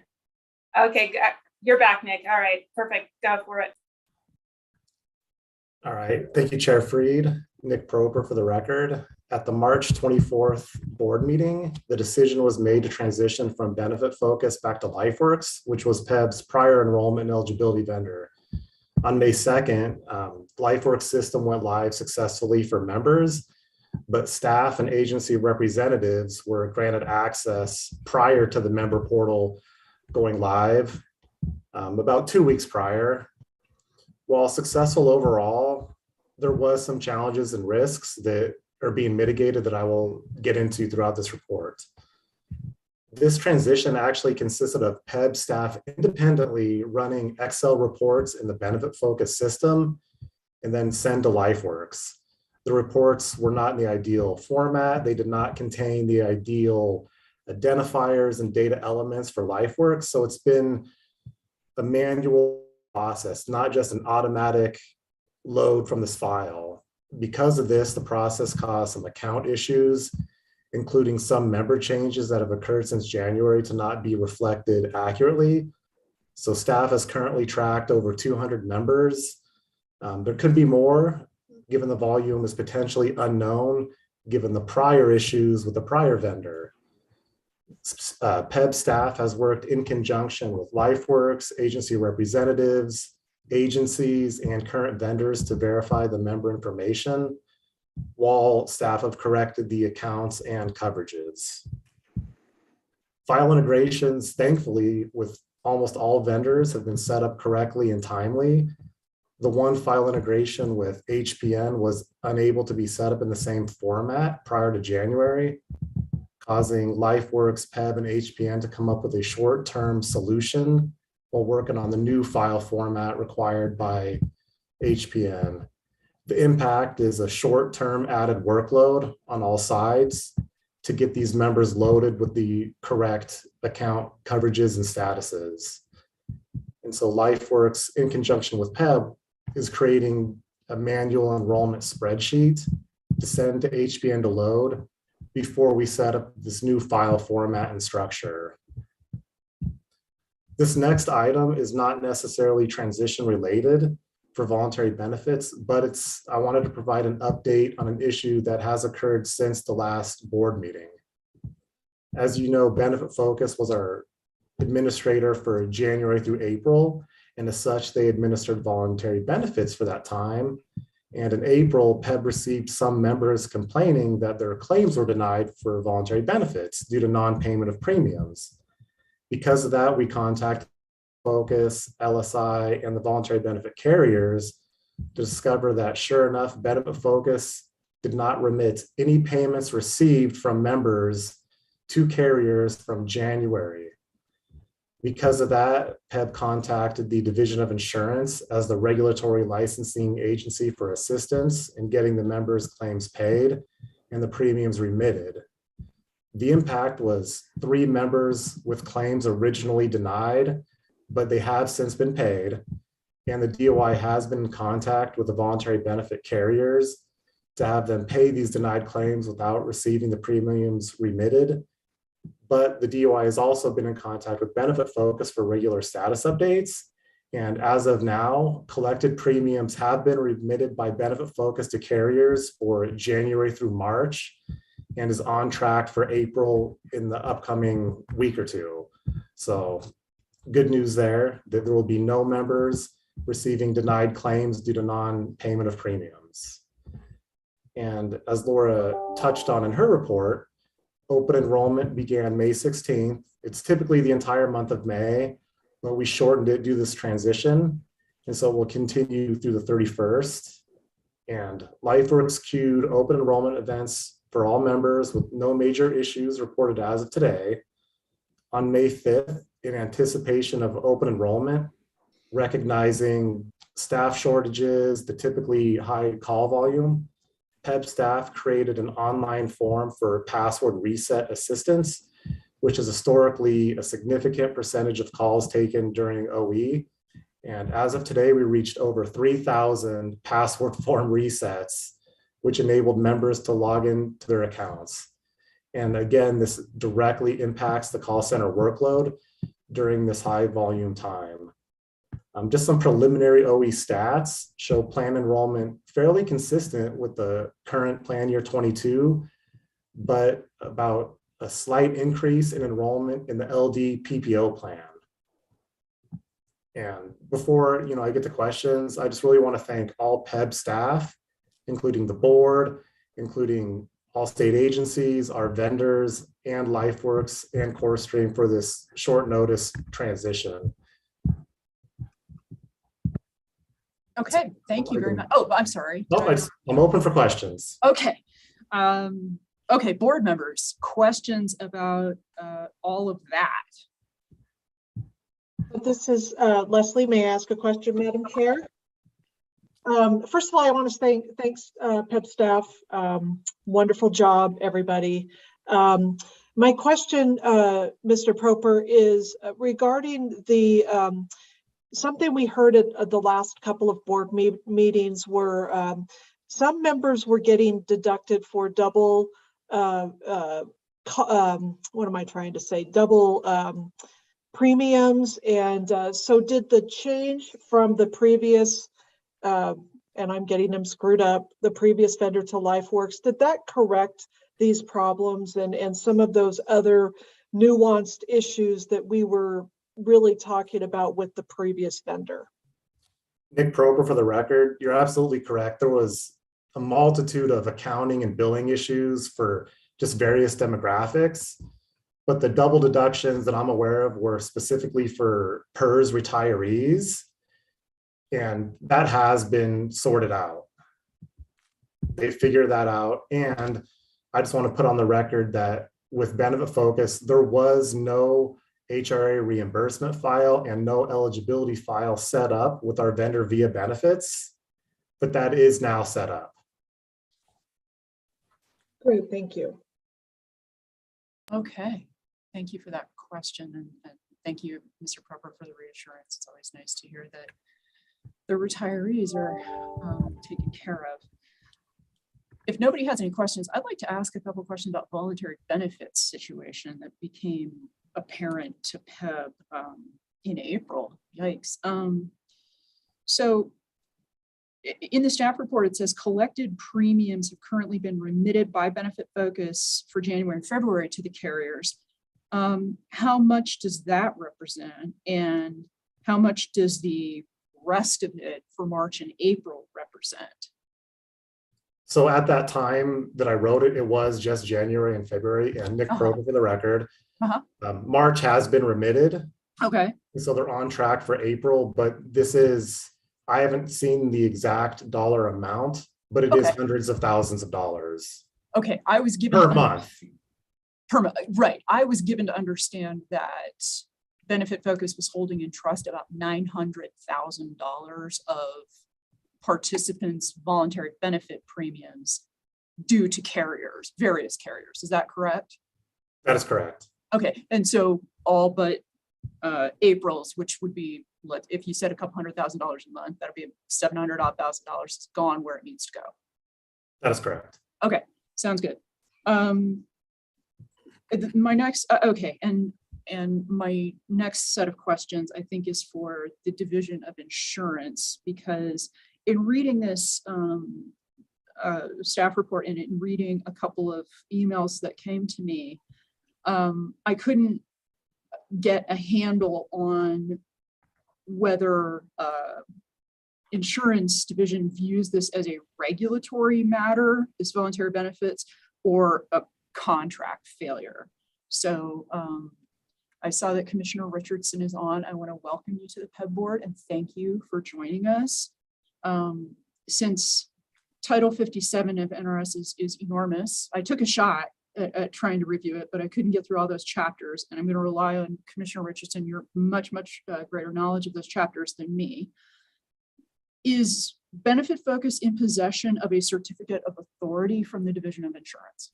Okay, you're back, Nick. All right, perfect. Go for it. All right. Thank you, Chair Freed. Nick Proper for the record. At the March 24th board meeting, the decision was made to transition from Benefit Focus back to LifeWorks, which was PEB's prior enrollment and eligibility vendor. On May 2nd, LifeWorks system went live successfully for members, but staff and agency representatives were granted access prior to the member portal going live about 2 weeks prior. While successful overall, there was some challenges and risks that are being mitigated that I will get into throughout this report. This transition actually consisted of PEB staff independently running Excel reports in the Benefit Focus system and then send to LifeWorks. The reports were not in the ideal format. They did not contain the ideal identifiers and data elements for LifeWorks. So it's been a manual process, not just an automatic load from this file. Because of this, the process caused some account issues, including some member changes that have occurred since January to not be reflected accurately. So staff has currently tracked over 200 members. There could be more, given the volume is potentially unknown, given the prior issues with the prior vendor. PEB staff has worked in conjunction with LifeWorks, agency representatives, agencies, and current vendors to verify the member information, while staff have corrected the accounts and coverages. File integrations, thankfully, with almost all vendors have been set up correctly and timely. The one file integration with HPN was unable to be set up in the same format prior to January, causing LifeWorks, PEB, and HPN to come up with a short-term solution while working on the new file format required by HPN. The impact is a short-term added workload on all sides to get these members loaded with the correct account coverages and statuses. And so LifeWorks, in conjunction with PEB, is creating a manual enrollment spreadsheet to send to HPN to load before we set up this new file format and structure. This next item is not necessarily transition related for voluntary benefits, but I wanted to provide an update on an issue that has occurred since the last board meeting. As you know, Benefit Focus was our administrator for January through April, and as such, they administered voluntary benefits for that time. And in April, PEB received some members complaining that their claims were denied for voluntary benefits due to non-payment of premiums. Because of that, we contacted Focus, LSI, and the voluntary benefit carriers to discover that, sure enough, Benefit Focus did not remit any payments received from members to carriers from January. Because of that, PEB contacted the Division of Insurance as the regulatory licensing agency for assistance in getting the members' claims paid and the premiums remitted. The impact was 3 members with claims originally denied, but they have since been paid. and the DOI has been in contact with the voluntary benefit carriers to have them pay these denied claims without receiving the premiums remitted. But the DOI has also been in contact with Benefit Focus for regular status updates. And as of now, collected premiums have been remitted by Benefit Focus to carriers for January through March and is on track for April in the upcoming week or two. So good news there that there will be no members receiving denied claims due to non-payment of premiums. And as Laura touched on in her report, open enrollment began May 16th. It's typically the entire month of May, but we shortened it due to this transition. And so we'll continue through the 31st. And LifeWorks queued open enrollment events for all members with no major issues reported as of today. On May 5th, in anticipation of open enrollment, recognizing staff shortages, the typically high call volume, PEB staff created an online form for password reset assistance, which is historically a significant percentage of calls taken during OE. And as of today, we reached over 3,000 password form resets, which enabled members to log in to their accounts. And again, this directly impacts the call center workload during this high volume time. Just some preliminary OE stats show plan enrollment fairly consistent with the current plan year 22, but about a slight increase in enrollment in the LD PPO plan. And before I get to questions, I just really want to thank all PEB staff, including the board, including all state agencies, our vendors, and LifeWorks and CoreStream for this short notice transition. Okay, thank you very much. Oh, I'm sorry. No, I'm open for questions. Okay. Okay, board members, questions about all of that? This is Leslie. May I ask a question, Madam Chair? First of all, I want to thanks PEB staff. Wonderful job, everybody. My question, Mr. Proper, is regarding the something we heard at the last couple of board meetings were some members were getting deducted for double, what am I trying to say? Double premiums. And so did the change from the previous, and I'm getting them screwed up, the previous vendor to LifeWorks, did that correct these problems and some of those other nuanced issues that we were really talking about with the previous vendor? Nick Prober for the record, you're absolutely correct. There was a multitude of accounting and billing issues for just various demographics, but the double deductions that I'm aware of were specifically for PERS retirees, and that has been sorted out. They figured that out, and I just want to put on the record that with Benefit Focus, there was no HRA reimbursement file and no eligibility file set up with our vendor via benefits, but that is now set up. Great, thank you. Okay, thank you for that question, and thank you, Mr. Proper, for the reassurance. It's always nice to hear that the retirees are taken care of. If nobody has any questions, I'd like to ask a couple of questions about voluntary benefits situation that became apparent to PEB in April. Yikes. So in the staff report, it says collected premiums have currently been remitted by Benefit Focus for January and February to the carriers. How much does that represent? And how much does the rest of it for March and April represent? So at that time that I wrote it, it was just January and February, and Nick Prober for the record. March has been remitted. Okay. So they're on track for April, but this is, I haven't seen the exact dollar amount, but it is hundreds of thousands of dollars. Okay, I was given per month. Right, I was given to understand that Benefit Focus was holding in trust about $900,000 of participants' voluntary benefit premiums due to carriers, various carriers. Is that correct? That is correct. Okay, and so all but April's, which would be if you said a couple $100,000 a month, that'll be $700,000 it's gone where it needs to go. That is correct. Okay, sounds good. My next, okay, and my next set of questions I think is for the Division of Insurance, because in reading this staff report and in reading a couple of emails that came to me, I couldn't get a handle on whether insurance division views this as a regulatory matter, this voluntary benefits, or a contract failure. So I saw that Commissioner Richardson is on. I want to welcome you to the PEB board and thank you for joining us. Since Title 57 of NRS is enormous, I took a shot at trying to review it, but I couldn't get through all those chapters. And I'm going to rely on Commissioner Richardson, your much greater knowledge of those chapters than me. Is Benefit Focus in possession of a certificate of authority from the Division of Insurance?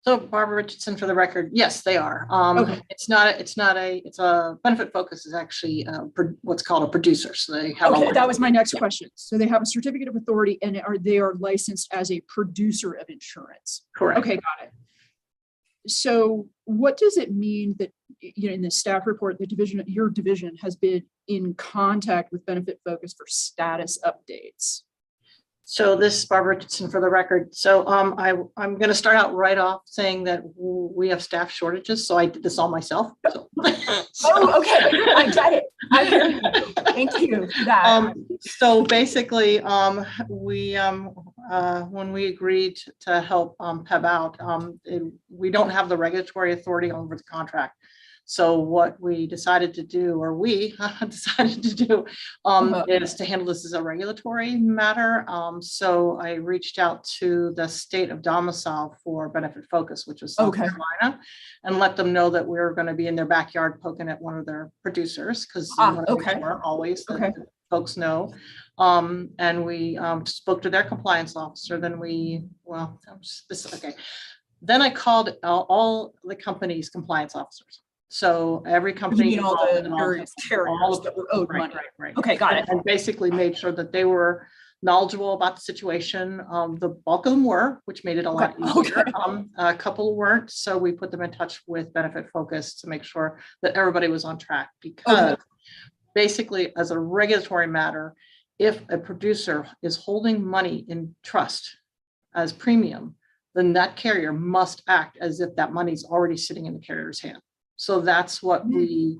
So Barbara Richardson, for the record, yes, they are. Okay. It's a Benefit Focus is actually what's called a producer. So they have. Okay, that was my next question. So they have a certificate of authority and they are licensed as a producer of insurance. Correct. Okay, got it. So what does it mean that, in the staff report, your division has been in contact with Benefit Focus for status updates? So this is Barbara Richardson, for the record. So I'm going to start out right off saying that we have staff shortages. So I did this all myself. So. Oh, okay. I get it. I hear you. Thank you for that. So basically, when we agreed to help PEB out, we don't have the regulatory authority over the contract. So what we decided to do, or we decided to do, is to handle this as a regulatory matter. So I reached out to the state of domicile for Benefit Focus, which was South Carolina, and let them know that we were going to be in their backyard poking at one of their producers, because always that folks know. And we spoke to their compliance officer. Then Then I called all the company's compliance officers. So every company, you mean all the various carriers that were owed money. Right. Okay, got it. And basically made sure that they were knowledgeable about the situation. The bulk of them were, which made it a lot easier. A couple weren't, so we put them in touch with Benefit Focus to make sure that everybody was on track. Because basically, as a regulatory matter, if a producer is holding money in trust as premium, then that carrier must act as if that money's already sitting in the carrier's hand. So that's what we,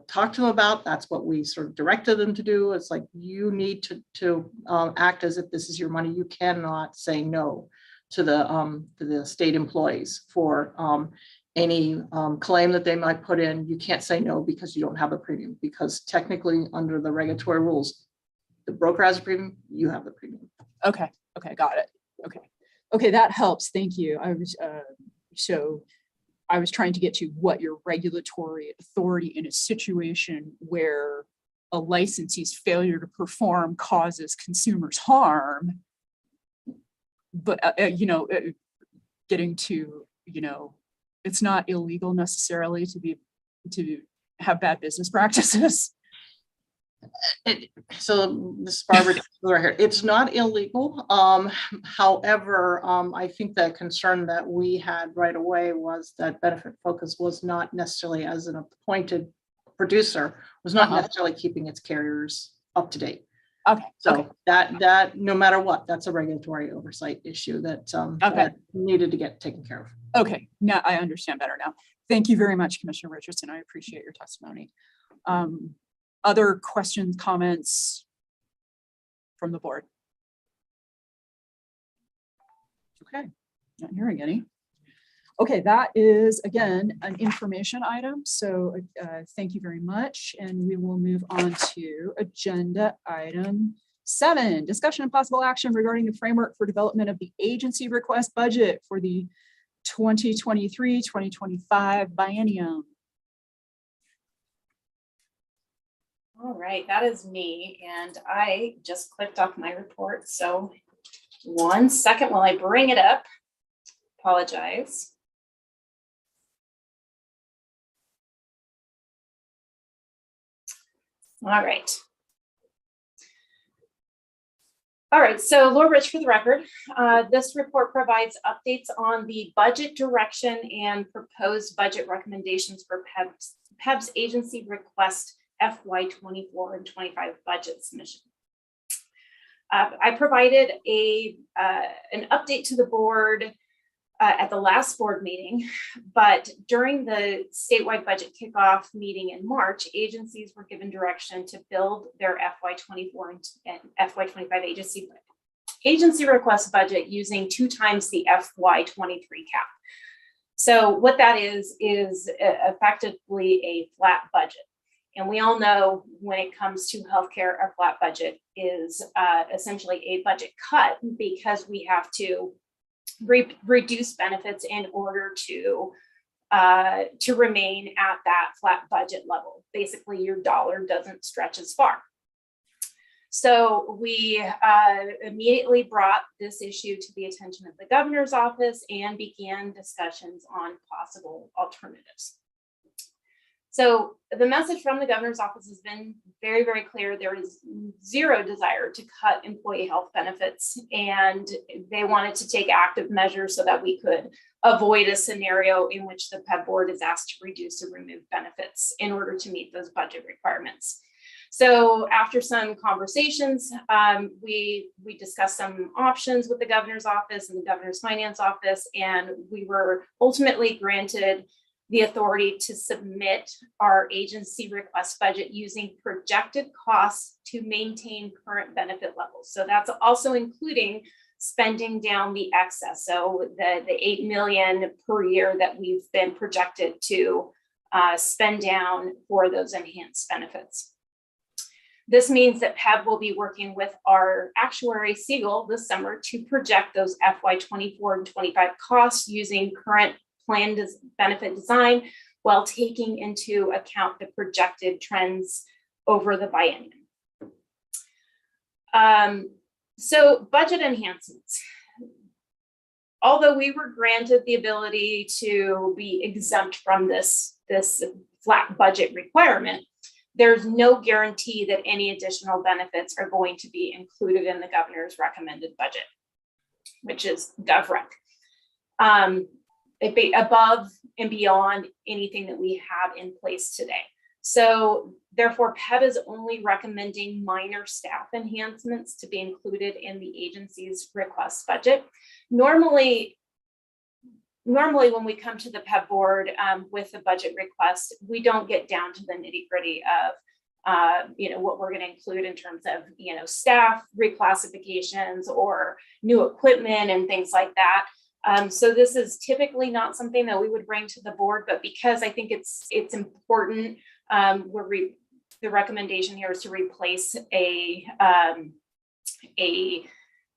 talked to them about. That's what we sort of directed them to do. It's like, you need to act as if this is your money. You cannot say no to the state employees for any claim that they might put in. You can't say no because you don't have a premium, because technically under the regulatory rules, the broker has a premium, you have the premium. Okay, got it. Okay, that helps. Thank you. I was trying to get to what your regulatory authority in a situation where a licensee's failure to perform causes consumers harm, but getting to, it's not illegal necessarily to have bad business practices. So this is Barbara right here. It's not illegal. However, I think the concern that we had right away was that Benefit Focus was not necessarily, as an appointed producer, was not necessarily keeping its carriers up to date. That no matter what, that's a regulatory oversight issue that that needed to get taken care of. Okay, now I understand better now. Thank you very much, Commissioner Richardson. I appreciate your testimony. Other questions, comments from the board? Okay, not hearing any. Okay, that is, again, an information item. So thank you very much. And we will move on to agenda item 7, discussion and possible action regarding the framework for development of the agency request budget for the 2023-2025 biennium. All right, that is me, and I just clicked off my report, so 1 second while I bring it up. Apologize. All right. All right, so Laura Rich for the record. This report provides updates on the budget direction and proposed budget recommendations for PEB's agency request FY24 and 25 budget submission. I provided an update to the board at the last board meeting, but during the statewide budget kickoff meeting in March, agencies were given direction to build their FY24 and FY25 agency request budget using 2 times the FY23 cap. So what that is effectively a flat budget. And we all know when it comes to healthcare, a flat budget is essentially a budget cut because we have to reduce benefits in order to remain at that flat budget level. Basically, your dollar doesn't stretch as far. So we immediately brought this issue to the attention of the governor's office and began discussions on possible alternatives. So the message from the governor's office has been very, very clear. There is zero desire to cut employee health benefits, and they wanted to take active measures so that we could avoid a scenario in which the PEB board is asked to reduce or remove benefits in order to meet those budget requirements. So after some conversations, we discussed some options with the governor's office and the governor's finance office, and we were ultimately granted the authority to submit our agency request budget using projected costs to maintain current benefit levels. So that's also including spending down the excess. So the $8 million per year that we've been projected to spend down for those enhanced benefits. This means that PEB will be working with our actuary Siegel this summer to project those FY24 and 25 costs using current plan benefit design while taking into account the projected trends over the biennium. So budget enhancements. Although we were granted the ability to be exempt from this flat budget requirement, there's no guarantee that any additional benefits are going to be included in the governor's recommended budget, which is GovRec. It'd be above and beyond anything that we have in place today. So therefore, PEB is only recommending minor staff enhancements to be included in the agency's request budget. Normally when we come to the PEB board with a budget request, we don't get down to the nitty-gritty of what we're going to include in terms of staff reclassifications or new equipment and things like that. So this is typically not something that we would bring to the board, but because I think it's important, the recommendation here is to replace a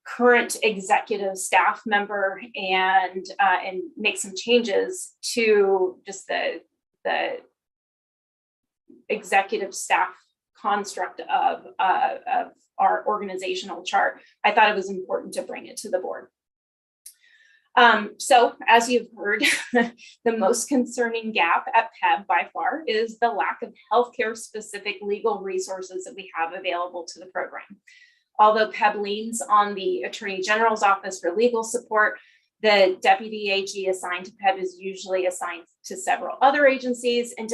current executive staff member and make some changes to just the executive staff construct of our organizational chart. I thought it was important to bring it to the board. So as you've heard, the most concerning gap at PEB by far is the lack of healthcare specific legal resources that we have available to the program. Although PEB leans on the Attorney General's office for legal support, the Deputy AG assigned to PEB is usually assigned to several other agencies and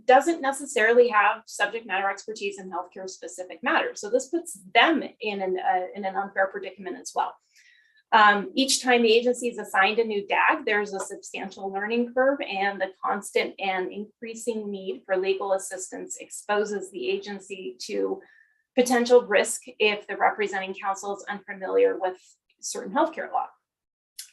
doesn't necessarily have subject matter expertise in healthcare specific matters. So this puts them in an unfair predicament as well. Each time the agency is assigned a new DAG, there's a substantial learning curve, and the constant and increasing need for legal assistance exposes the agency to potential risk if the representing counsel is unfamiliar with certain healthcare law.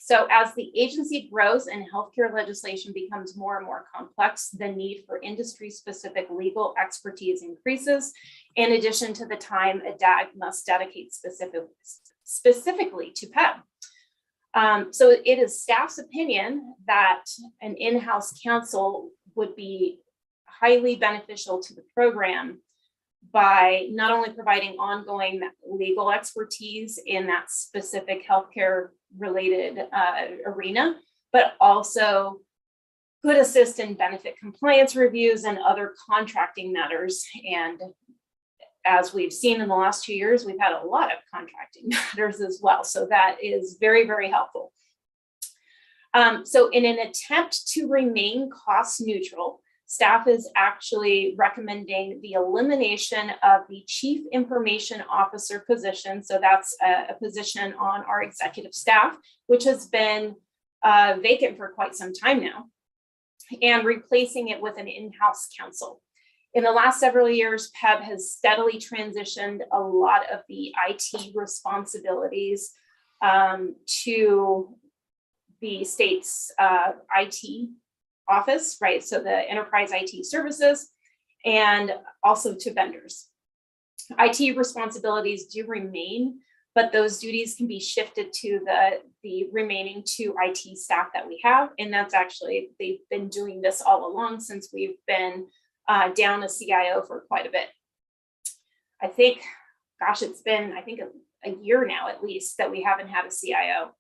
So as the agency grows and healthcare legislation becomes more and more complex, the need for industry-specific legal expertise increases, in addition to the time a DAG must dedicate specifically to PEB. So it is staff's opinion that an in-house counsel would be highly beneficial to the program by not only providing ongoing legal expertise in that specific healthcare related arena, but also could assist in benefit compliance reviews and other contracting matters and as we've seen in the last 2 years, we've had a lot of contracting matters as well. So that is very, very helpful. So in an attempt to remain cost neutral, staff is actually recommending the elimination of the Chief Information Officer position. So that's a position on our executive staff, which has been vacant for quite some time now, and replacing it with an in-house counsel. In the last several years, PEB has steadily transitioned a lot of the IT responsibilities to the state's IT office, right? So the enterprise IT services, and also to vendors. IT responsibilities do remain, but those duties can be shifted to the remaining 2 IT staff that we have. And that's actually, they've been doing this all along since we've been down a CIO for quite a bit. I think, gosh, it's been, I think a year now at least that we haven't had a CIO.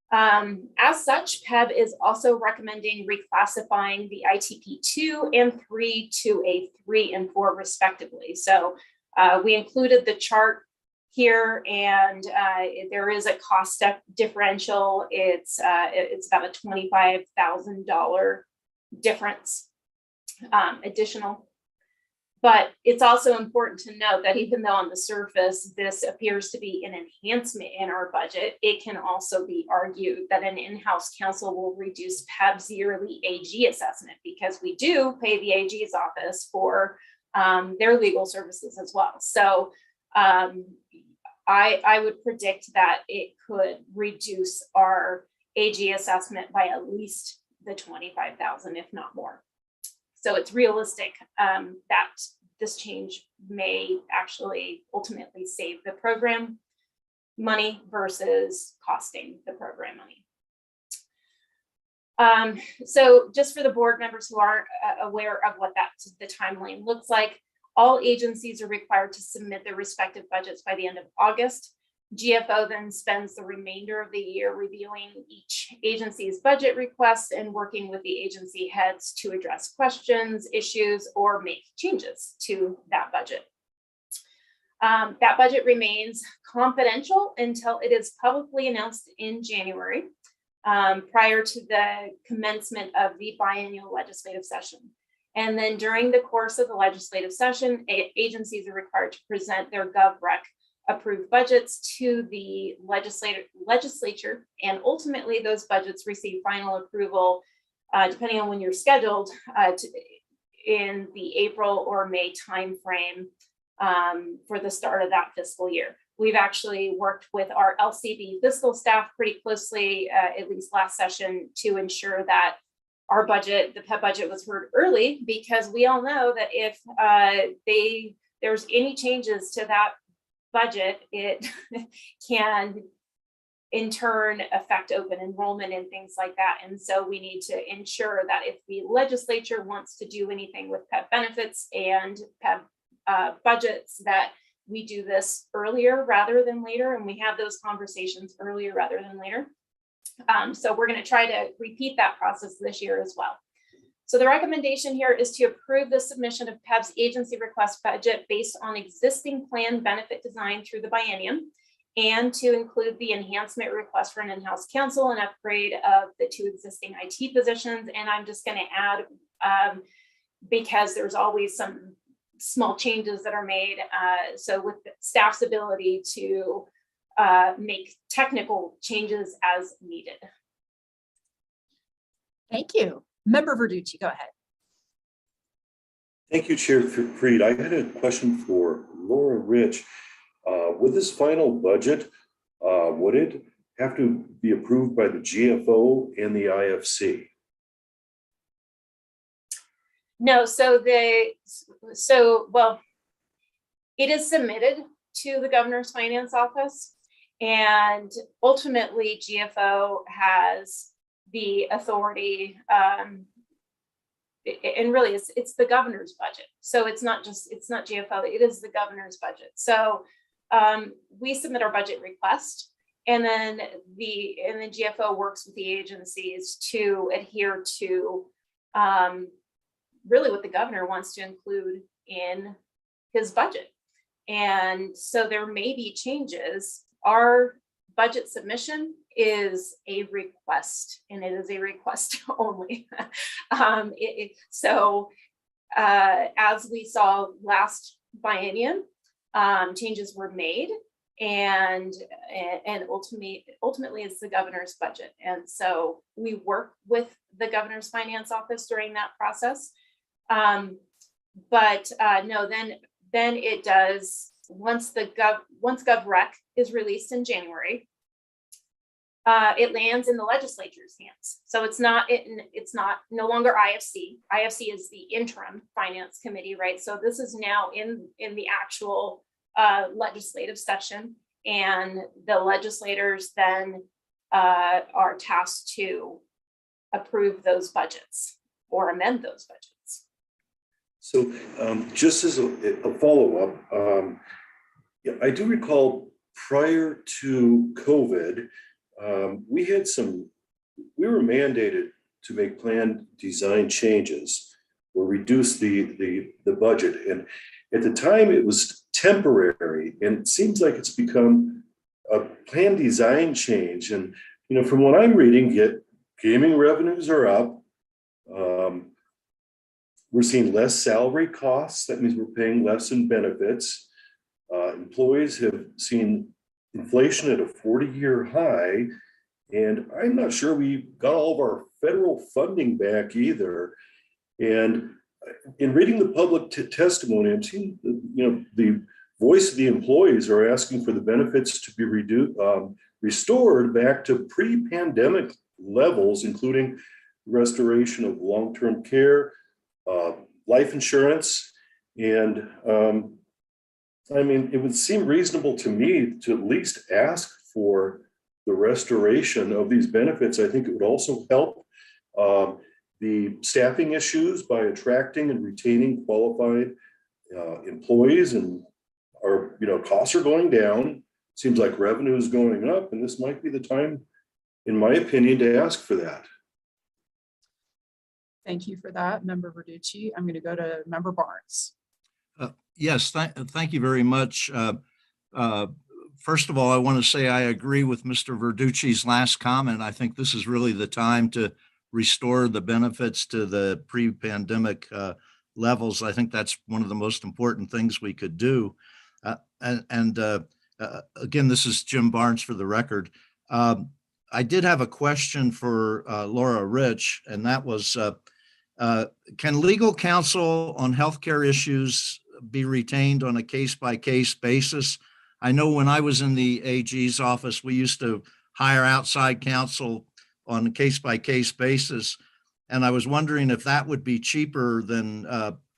As such, PEB is also recommending reclassifying the ITP 2 and 3 to a 3 and 4 respectively. So we included the chart here, and there is a cost differential. It's about a $25,000 difference additional. But it's also important to note that even though on the surface this appears to be an enhancement in our budget, it can also be argued that an in-house counsel will reduce PEB's yearly AG assessment, because we do pay the AG's office for their legal services as well. So I would predict that it could reduce our AG assessment by at least the $25,000, if not more. So it's realistic that this change may actually ultimately save the program money versus costing the program money. So just for the board members who aren't aware of what the timeline looks like, all agencies are required to submit their respective budgets by the end of August. GFO then spends the remainder of the year reviewing each agency's budget requests and working with the agency heads to address questions, issues, or make changes to that budget. That budget remains confidential until it is publicly announced in January, prior to the commencement of the biennial legislative session. And then during the course of the legislative session, agencies are required to present their GovRec approved budgets to the legislature, and ultimately those budgets receive final approval, depending on when you're scheduled, in the April or May timeframe for the start of that fiscal year. We've actually worked with our LCB fiscal staff pretty closely, at least last session, to ensure that our budget, the PEB budget, was heard early, because we all know that if there's any changes to that budget, it can in turn affect open enrollment and things like that. And so we need to ensure that if the legislature wants to do anything with PEB benefits and PEB budgets, that we do this earlier rather than later, and we have those conversations earlier rather than later. So we're going to try to repeat that process this year as well. So the recommendation here is to approve the submission of PEB's agency request budget based on existing plan benefit design through the biennium, and to include the enhancement request for an in-house counsel and upgrade of the 2 existing IT positions. And I'm just going to add, because there's always some small changes that are made, so with the staff's ability to make technical changes as needed. Thank you. Member Verducci, go ahead. Thank you, Chair Freed. I had a question for Laura Rich. With this final budget, would it have to be approved by the GFO and the IFC? No, well, it is submitted to the governor's finance office, and ultimately GFO has the authority, and really it's the governor's budget. So it's not GFO, it is the governor's budget. So we submit our budget request, and then GFO works with the agencies to adhere to really what the governor wants to include in his budget. And so there may be changes. Our budget submission is a request, and it is a request only. As we saw last biennium, changes were made, and ultimately it's the governor's budget. And so we work with the governor's finance office during that process. No, then it does, once GovRec is released in January, it lands in the legislature's hands. So it's not no longer IFC. IFC is the interim finance committee, right? So this is now in the actual legislative session, and the legislators then are tasked to approve those budgets or amend those budgets. So just as a follow-up, I do recall prior to COVID, we were mandated to make plan design changes or reduce the budget. And at the time it was temporary, and it seems like it's become a plan design change. And, from what I'm reading, gaming revenues are up. We're seeing less salary costs. That means we're paying less in benefits. Employees have seen inflation at a 40-year high, and I'm not sure we got all of our federal funding back either. And in reading the public testimony, I'm seeing the voice of the employees are asking for the benefits to be restored back to pre-pandemic levels, including restoration of long-term care, life insurance, and it would seem reasonable to me to at least ask for the restoration of these benefits. I think it would also help the staffing issues by attracting and retaining qualified employees, and our costs are going down. Seems like revenue is going up, and this might be the time, in my opinion, to ask for that. Thank you for that, Member Verducci. I'm going to go to Member Barnes. Yes, thank you very much. First of all, I want to say I agree with Mr. Verducci's last comment. I think this is really the time to restore the benefits to the pre-pandemic levels. I think that's one of the most important things we could do. Again, this is Jim Barnes for the record. I did have a question for Laura Rich, and that was, can legal counsel on healthcare issues be retained on a case-by-case basis? I know when I was in the AG's office, we used to hire outside counsel on a case-by-case basis. And I was wondering if that would be cheaper than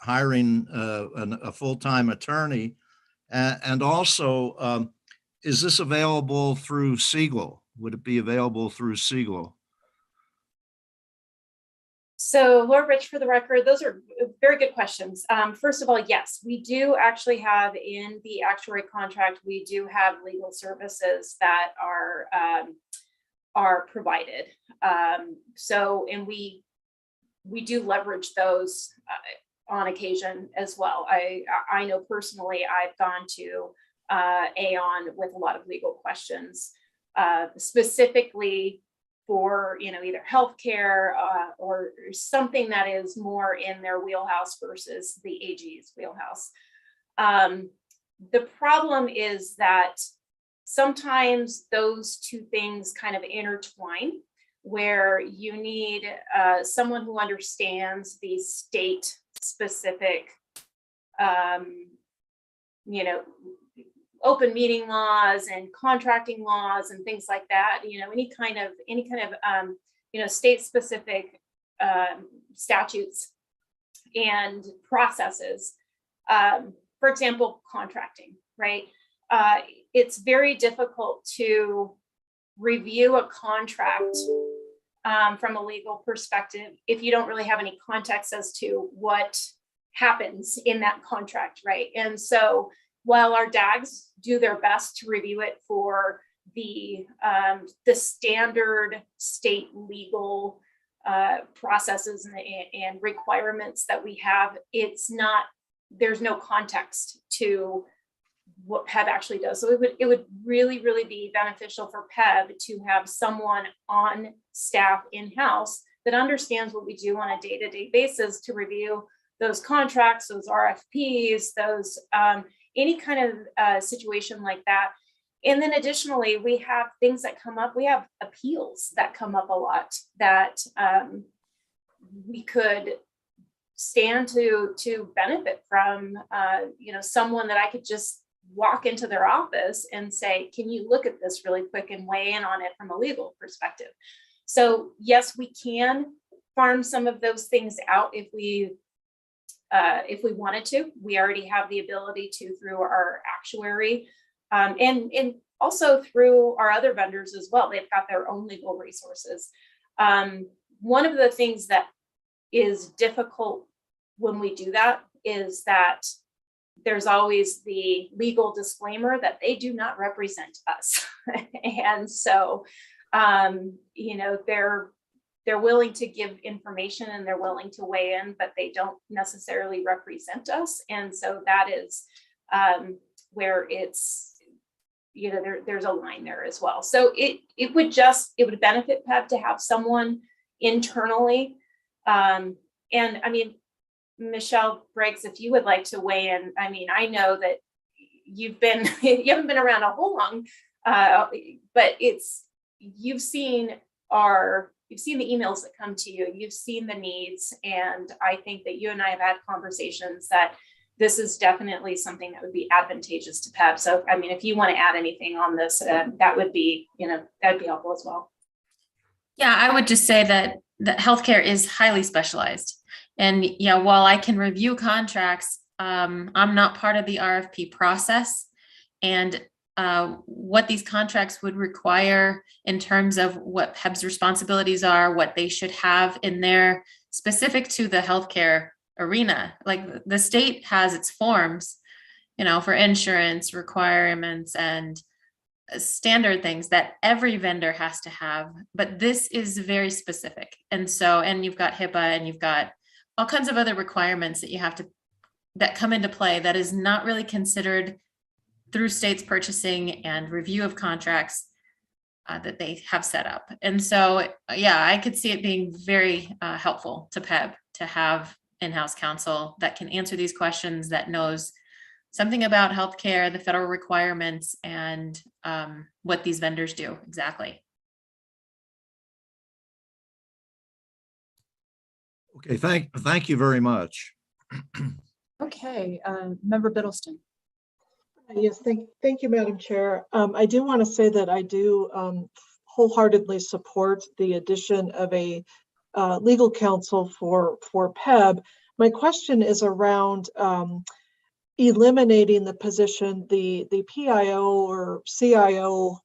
hiring a full-time attorney. And also, is this available through Siegel? Would it be available through Siegel? So Laura Rich, for the record, those are very good questions. First of all, yes, we do actually have in the actuary contract, we do have legal services that are provided. And we do leverage those on occasion as well. I know personally, I've gone to Aon with a lot of legal questions, specifically for either healthcare or something that is more in their wheelhouse versus the AG's wheelhouse. The problem is that sometimes those two things kind of intertwine, where you need someone who understands the state specific open meeting laws and contracting laws and things like that, any kind of state specific statutes and processes. For example, contracting, right? It's very difficult to review a contract from a legal perspective if you don't really have any context as to what happens in that contract, right? And so while our DAGs do their best to review it for the standard state legal processes and requirements that we have, there's no context to what PEB actually does. So it would really, really be beneficial for PEB to have someone on staff in-house that understands what we do on a day-to-day basis to review those contracts, those RFPs, those any kind of situation like that. And then additionally, we have things that come up. We have appeals that come up a lot that we could stand to benefit from, someone that I could just walk into their office and say, can you look at this really quick and weigh in on it from a legal perspective? So yes, we can farm some of those things out if we wanted to. We already have the ability to through our actuary and also through our other vendors as well. They've got their own legal resources. One of the things that is difficult when we do that is that there's always the legal disclaimer that they do not represent us. And so, they're willing to give information and they're willing to weigh in, but they don't necessarily represent us. And so that is where it's, there's a line there as well. So it would benefit PEB to have someone internally. And I mean, Michelle Briggs, if you would like to weigh in, I mean, I know that you haven't been around a whole long, but you've seen the emails that come to you, you've seen the needs. And I think that you and I have had conversations that this is definitely something that would be advantageous to PEB. So, I mean, if you want to add anything on this, that would be, that'd be helpful as well. Yeah, I would just say that healthcare is highly specialized. And while I can review contracts, I'm not part of the RFP process. And what these contracts would require in terms of what PEB's responsibilities are, what they should have in there specific to the healthcare arena. Like the state has its forms, for insurance requirements and standard things that every vendor has to have, but this is very specific. And you've got HIPAA and you've got all kinds of other requirements that come into play that is not really considered through states purchasing and review of contracts that they have set up. And so, I could see it being very helpful to PEB to have in-house counsel that can answer these questions, that knows something about healthcare, the federal requirements, and what these vendors do exactly. Okay, thank you very much. Okay, Member Biddleston. Yes, thank you, Madam Chair. I do want to say that I do wholeheartedly support the addition of a legal counsel for PEB. My question is around eliminating the position, the PIO or CIO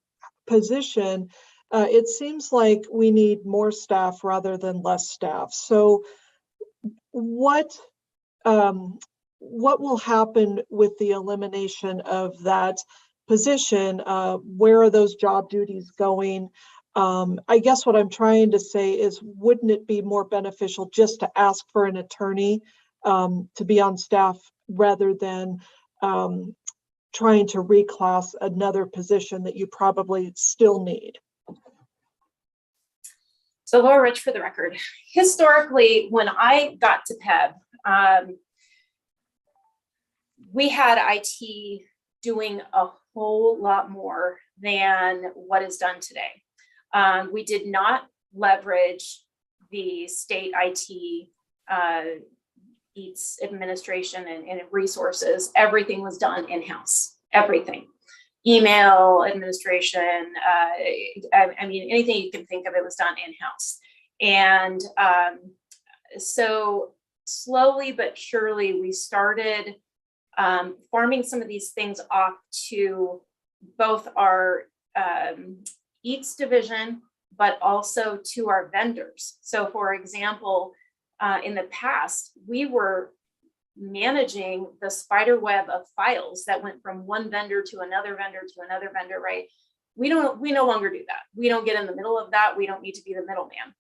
position. It seems like we need more staff rather than less staff. So what will happen with the elimination of that position? Where are those job duties going? I guess what I'm trying to say is, wouldn't it be more beneficial just to ask for an attorney to be on staff rather than trying to reclass another position that you probably still need? So Laura Rich for the record. Historically, when I got to PEB, we had IT doing a whole lot more than what is done today. We did not leverage the state IT EATS administration and resources. Everything was done in-house, everything. Email administration, I mean, anything you can think of, it was done in-house. And so slowly but surely we started farming some of these things off to both our EATS division, but also to our vendors. So for example, in the past, we were managing the spider web of files that went from one vendor to another vendor to another vendor, right? We no longer do that. We don't get in the middle of that. We don't need to be the middleman.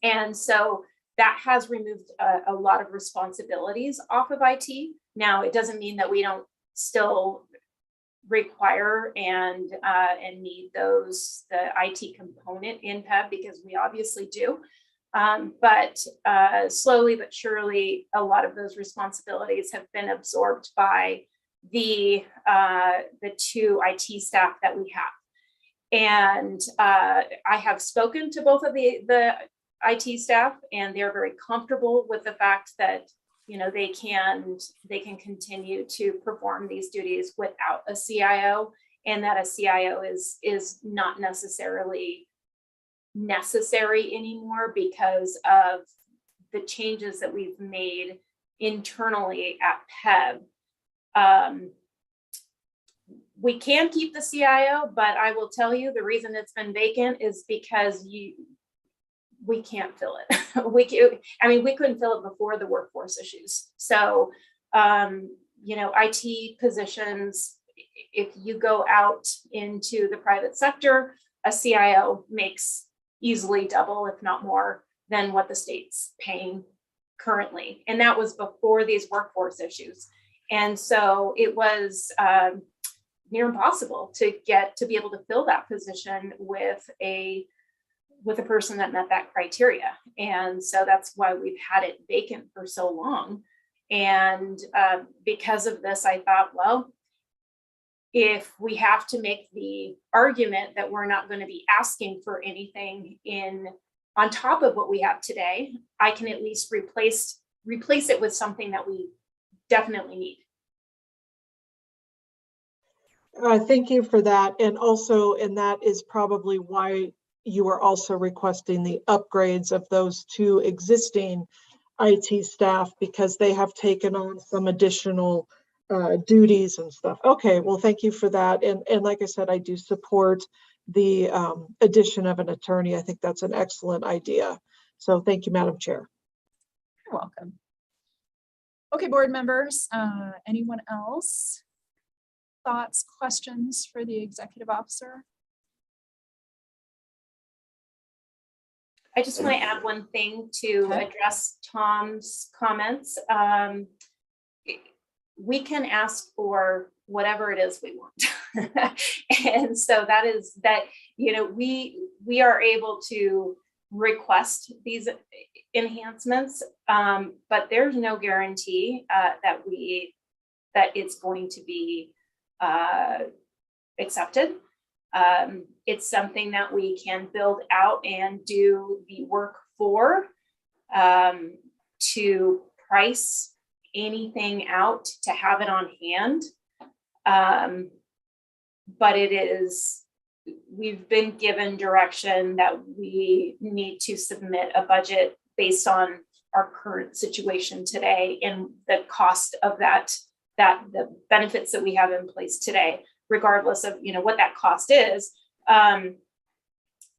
And so that has removed a lot of responsibilities off of IT. Now, it doesn't mean that we don't still require and need the IT component in PEB, because we obviously do. But slowly but surely, a lot of those responsibilities have been absorbed by the 2 IT staff that we have. And I have spoken to both of the IT staff, and they're very comfortable with the fact that, you know, they can continue to perform these duties without a CIO, and that a CIO is not necessarily necessary anymore because of the changes that we've made internally at PEB. We can keep the CIO, but I will tell you the reason it's been vacant is because we can't fill it. We couldn't fill it before the workforce issues. So, you know, IT positions, if you go out into the private sector, a CIO makes easily double, if not more, than what the state's paying currently. And that was before these workforce issues. And so it was near impossible to be able to fill that position with a person that met that criteria. And so that's why we've had it vacant for so long. And because of this, I thought, well, if we have to make the argument that we're not going to be asking for anything on top of what we have today, I can at least replace it with something that we definitely need. Thank you for that. And that is probably why you are also requesting the upgrades of those 2 existing IT staff, because they have taken on some additional duties and stuff. Okay, well, thank you for that. And like I said, I do support the addition of an attorney. I think that's an excellent idea. So thank you, Madam Chair. You're welcome. Okay, board members, anyone else? Thoughts, questions for the executive officer? I just want to add one thing to address Tom's comments. We can ask for whatever it is we want. And so you know, we are able to request these enhancements, but there's no guarantee that it's going to be accepted. It's something that we can build out and do the work for, to price anything out, to have it on hand. But we've been given direction that we need to submit a budget based on our current situation today and the cost of the benefits that we have in place today, regardless of, you know, what that cost is.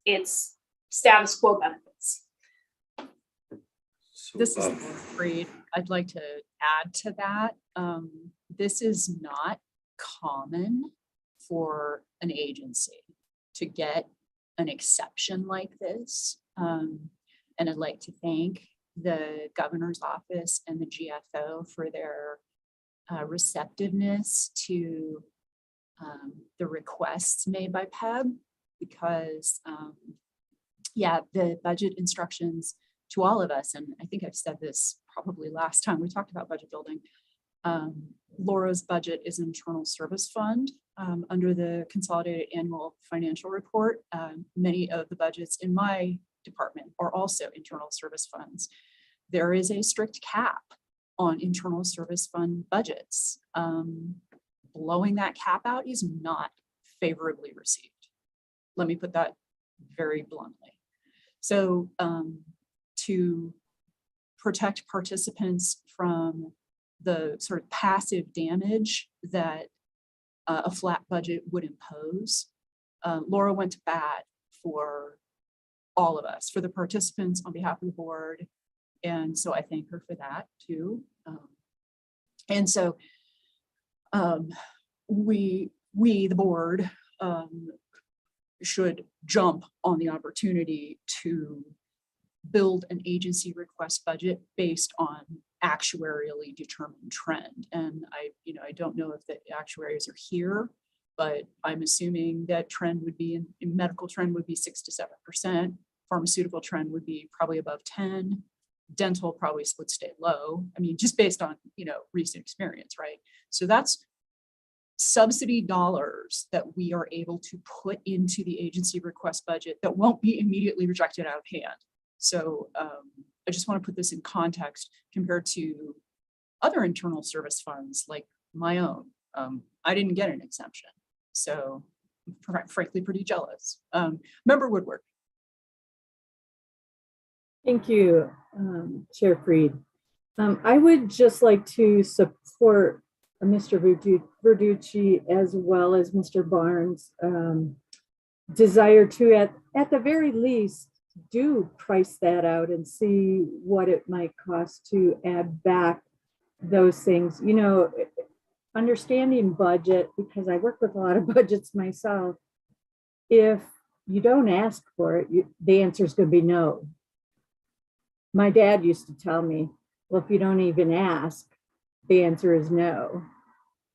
It's status quo benefits. This is Freed. I'd like to add to that. This is not common for an agency to get an exception like this. And I'd like to thank the governor's office and the GFO for their receptiveness to the requests made by PEB, because yeah, the budget instructions to all of us, and I think I've said this probably last time we talked about budget building, Laura's budget is an internal service fund under the consolidated annual financial report. Many of the budgets in my department are also internal service funds. There is a strict cap on internal service fund budgets. Blowing that cap out is not favorably received. Let me put that very bluntly. So to protect participants from the sort of passive damage that a flat budget would impose, Laura went to bat for all of us, for the participants on behalf of the board. And so I thank her for that too. And so we, the board, should jump on the opportunity to build an agency request budget based on actuarially determined trend. And I don't know if the actuaries are here but I'm assuming that trend would be in medical trend would be 6 to 7%. Pharmaceutical trend would be probably above 10. Dental probably would stay low. I mean, just based on, recent experience, right? So that's subsidy dollars that we are able to put into the agency request budget that won't be immediately rejected out of hand. So I just want to put this in context compared to other internal service funds like my own. I didn't get an exemption. So I'm frankly pretty jealous. Member Woodward. Thank you, Chair Fried. I would just like to support Mr. Verducci as well as Mr. Barnes' desire to, at the very least, do price that out and see what it might cost to add back those things. Understanding budget, because I work with a lot of budgets myself, if you don't ask for it, the answer is going to be no. My dad used to tell me, well, if you don't even ask, the answer is no.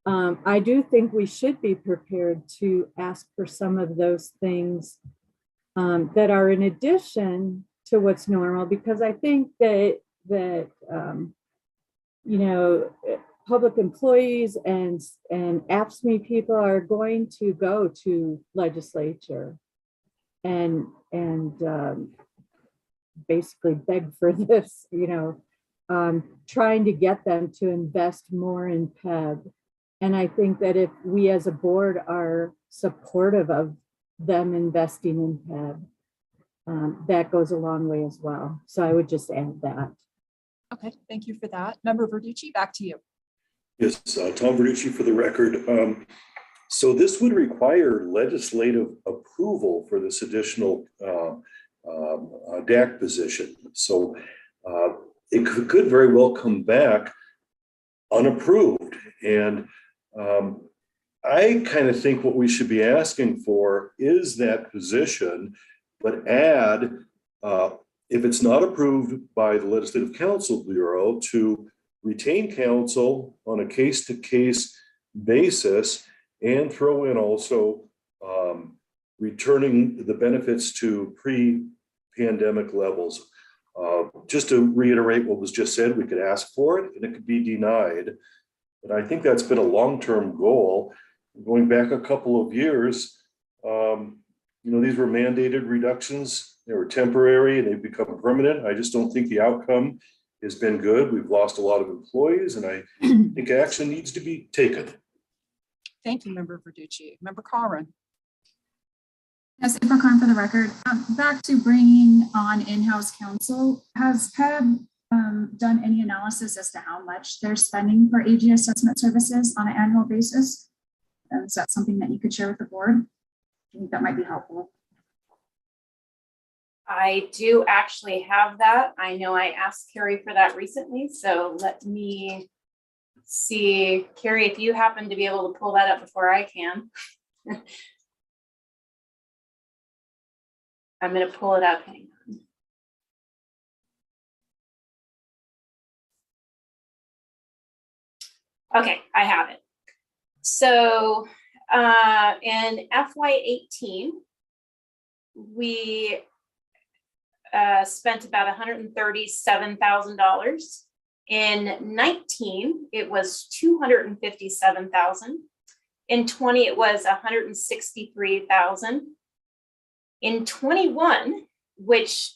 I do think we should be prepared to ask for some of those things that are in addition to what's normal, because I think that public employees and AFSCME people are going to go to legislature and basically beg for this, trying to get them to invest more in PEB. And I think that if we as a board are supportive of them investing in PEB, that goes a long way as well. So I would just add that. Okay, thank you for that. Member Verducci, back to you. Yes, Tom Verducci for the record. So this would require legislative approval for this additional DAC position. So it could very well come back unapproved. And I kind of think what we should be asking for is that position, but add, if it's not approved by the Legislative Counsel Bureau, to retain counsel on a case-to-case basis and throw in also returning the benefits to pre-pandemic levels. Just to reiterate what was just said, we could ask for it and it could be denied. And I think that's been a long-term goal. Going back a couple of years, these were mandated reductions. They were temporary and they've become permanent. I just don't think the outcome has been good. We've lost a lot of employees and I think action needs to be taken. Thank you, Member Verducci. Member Conran. Yes, April Khan for the record. Back to bringing on in-house counsel. Has PEB done any analysis as to how much they're spending for AG assessment services on an annual basis? Is that something that you could share with the board? I think that might be helpful. I do actually have that. I know I asked Carrie for that recently, so let me see. Carrie, if you happen to be able to pull that up before I can. I'm going to pull it up. Hang on. Okay, I have it. So in FY18, we spent about $137,000. In 19, it was $257,000. In 20, it was $163,000. In 21, which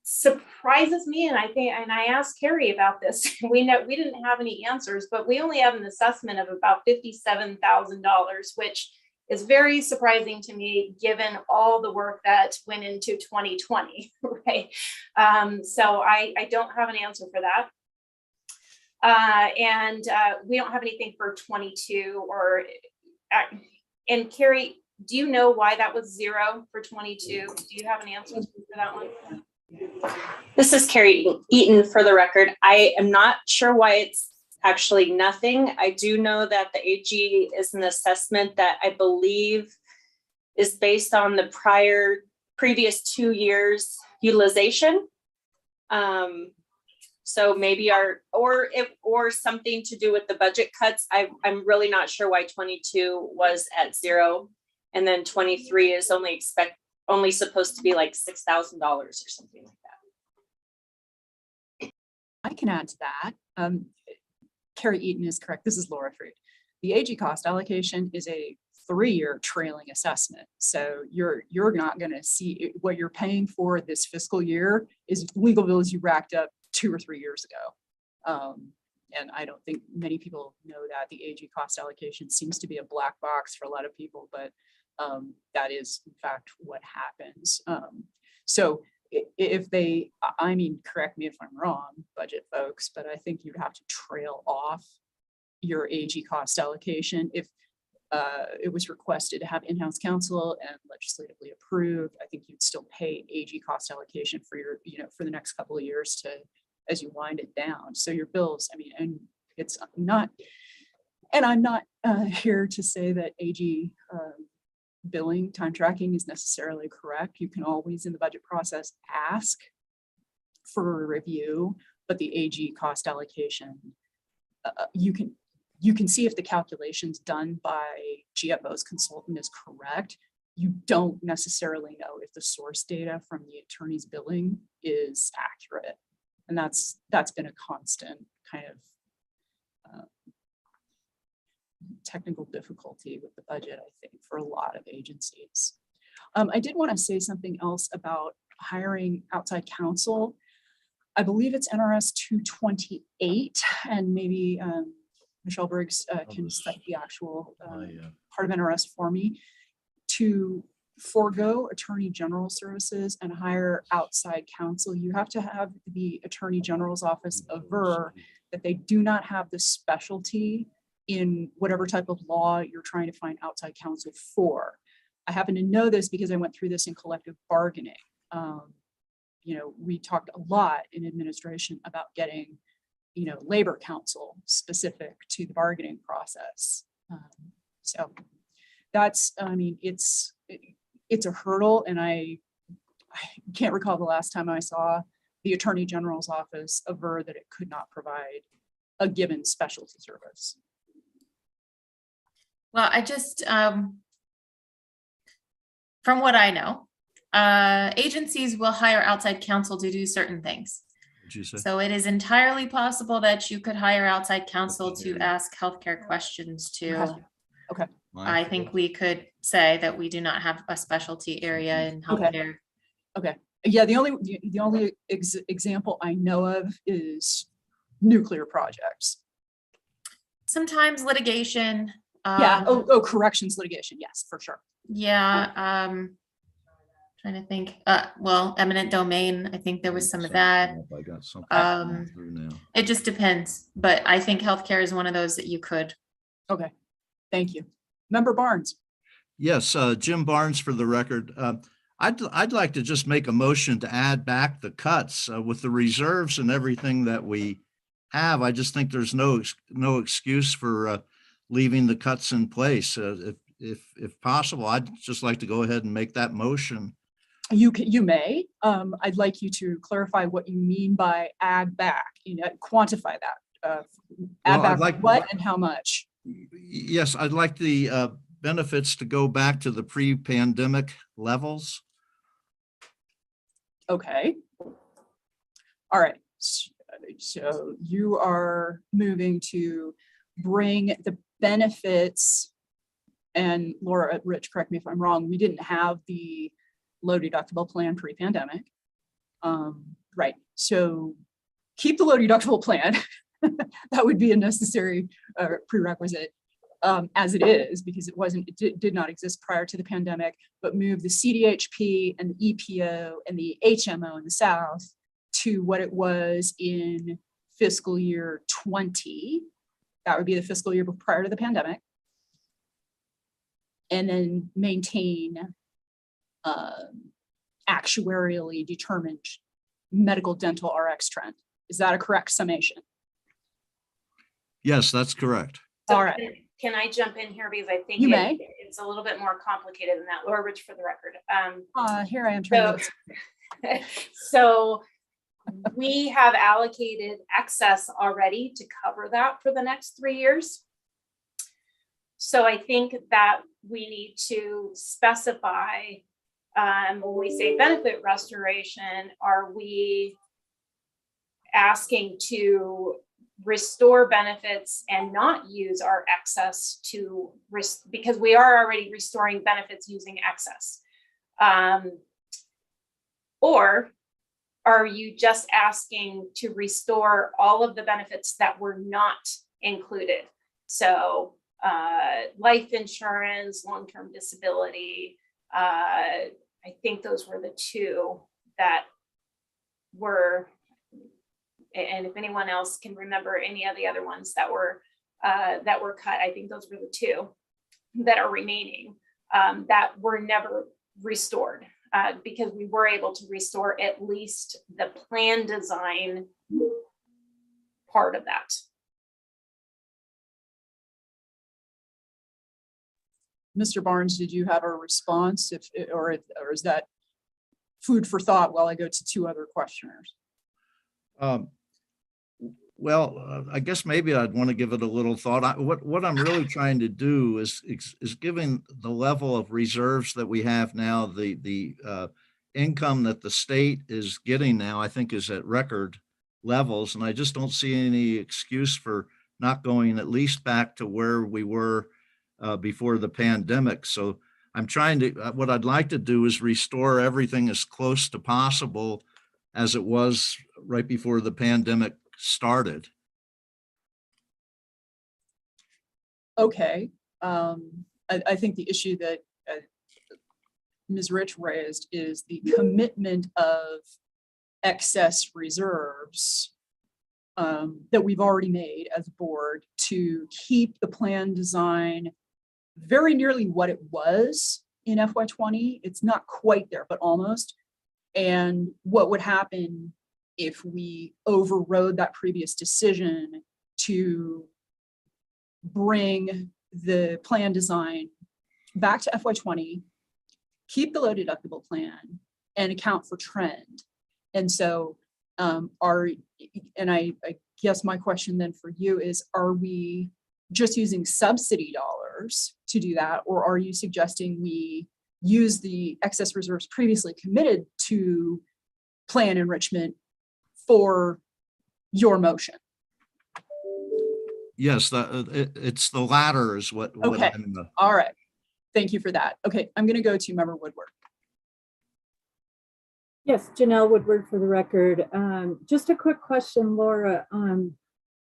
surprises me, and I asked Carrie about this. We didn't have any answers, but we only had an assessment of about $57,000, which is very surprising to me given all the work that went into 2020, right? So I don't have an answer for that. And we don't have anything for 22 and Carrie, do you know why that was 0 for 22? Do you have an answer for that one? This is Carrie Eaton for the record. I am not sure why it's actually nothing. I do know that the AG is an assessment that I believe is based on the previous 2 years utilization. So maybe or something to do with the budget cuts. I'm really not sure why 22 was at 0. And then 23 is only supposed to be like $6,000 or something like that. I can add to that. Carrie Eaton is correct. This is Laura Freed. The AG cost allocation is a 3-year trailing assessment. So you're not going to see what you're paying for this fiscal year is legal bills you racked up 2 or 3 years ago. And I don't think many people know that the AG cost allocation seems to be a black box for a lot of people, but that is in fact what happens. So if they, I mean, correct me if I'm wrong, budget folks, but I think you'd have to trail off your AG cost allocation. If it was requested to have in-house counsel and legislatively approved, I think you'd still pay AG cost allocation for your, for the next couple of years to, as you wind it down. So your bills, I mean, and it's not, and I'm not here to say that AG billing time tracking is necessarily correct. You can always in the budget process ask for a review, but the AG cost allocation, you can see if the calculations done by GFO's consultant is correct. You don't necessarily know if the source data from the attorney's billing is accurate. And that's been a constant kind of technical difficulty with the budget, I think, for a lot of agencies. I did want to say something else about hiring outside counsel. I believe it's NRS 228, and maybe Michelle Briggs can cite the actual part of NRS for me, to forego Attorney General services and hire outside counsel. You have to have the Attorney General's office aver that they do not have the specialty in whatever type of law you're trying to find outside counsel for. I happen to know this because I went through this in collective bargaining. We talked a lot in administration about getting, labor counsel specific to the bargaining process. So that's, I mean, it's a hurdle, and I can't recall the last time I saw the Attorney General's office aver that it could not provide a given specialty service. Well, I just, from what I know, agencies will hire outside counsel to do certain things. So it is entirely possible that you could hire outside counsel to ask healthcare questions too. Okay. I think we could say that we do not have a specialty area in healthcare. Okay. Yeah, the only example I know of is nuclear projects. Sometimes litigation. Yeah. Corrections litigation. Yes, for sure. Yeah. Trying to think. Well, eminent domain. I think there was some of that. I got something through now. It just depends, but I think healthcare is one of those that you could. Okay. Thank you. Member Barnes. Yes, Jim Barnes for the record. I'd like to just make a motion to add back the cuts with the reserves and everything that we have. I just think there's no excuse for leaving the cuts in place. If possible, I'd just like to go ahead and make that motion. You may. I'd like you to clarify what you mean by add back. Quantify that. Add back like what and how much? Yes, I'd like the benefits to go back to the pre-pandemic levels. Okay. All right. So you are moving to bring the benefits, and Laura, Rich, correct me if I'm wrong, we didn't have the low deductible plan pre-pandemic. Right. So keep the low deductible plan. That would be a necessary prerequisite as it is, because it did not exist prior to the pandemic, but move the CDHP and the EPO and the HMO in the South to what it was in fiscal year 20. That would be the fiscal year prior to the pandemic. And then maintain actuarially determined medical dental RX trend. Is that a correct summation? Yes, that's correct. All right. Can I jump in here, because I think it's a little bit more complicated than that. Laura Rich for the record. Here I am trying so We have allocated excess already to cover that for the next 3 years. So I think that we need to specify, when we say benefit restoration, are we asking to restore benefits and not use our excess to because we are already restoring benefits using excess, or are you just asking to restore all of the benefits that were not included? So life insurance, long-term disability, I think those were the two that were, and if anyone else can remember any of the other ones that were cut, I think those were the two that are remaining, that were never restored, because we were able to restore at least the plan design part of that. Mr. Barnes, did you have a response, or is that food for thought while I go to two other questioners? Well, I guess maybe I'd want to give it a little thought. What I'm really trying to do is given the level of reserves that we have now, the income that the state is getting now, I think is at record levels, and I just don't see any excuse for not going at least back to where we were before the pandemic. So I'm trying to, what I'd like to do is restore everything as close to possible as it was right before the pandemic started. Okay. I think the issue that Ms. Rich raised is the commitment of excess reserves that we've already made as a board to keep the plan design very nearly what it was in FY20. It's not quite there, but almost. And what would happen if we overrode that previous decision to bring the plan design back to FY20, keep the low deductible plan, and account for trend. And so I guess my question then for you is, are we just using subsidy dollars to do that? Or are you suggesting we use the excess reserves previously committed to plan enrichment for your motion? Yes, it's the latter is what Okay. I'm All right. Thank you for that. Okay, I'm going to go to Member Woodward. Yes, Janelle Woodward for the record. Just a quick question, Laura.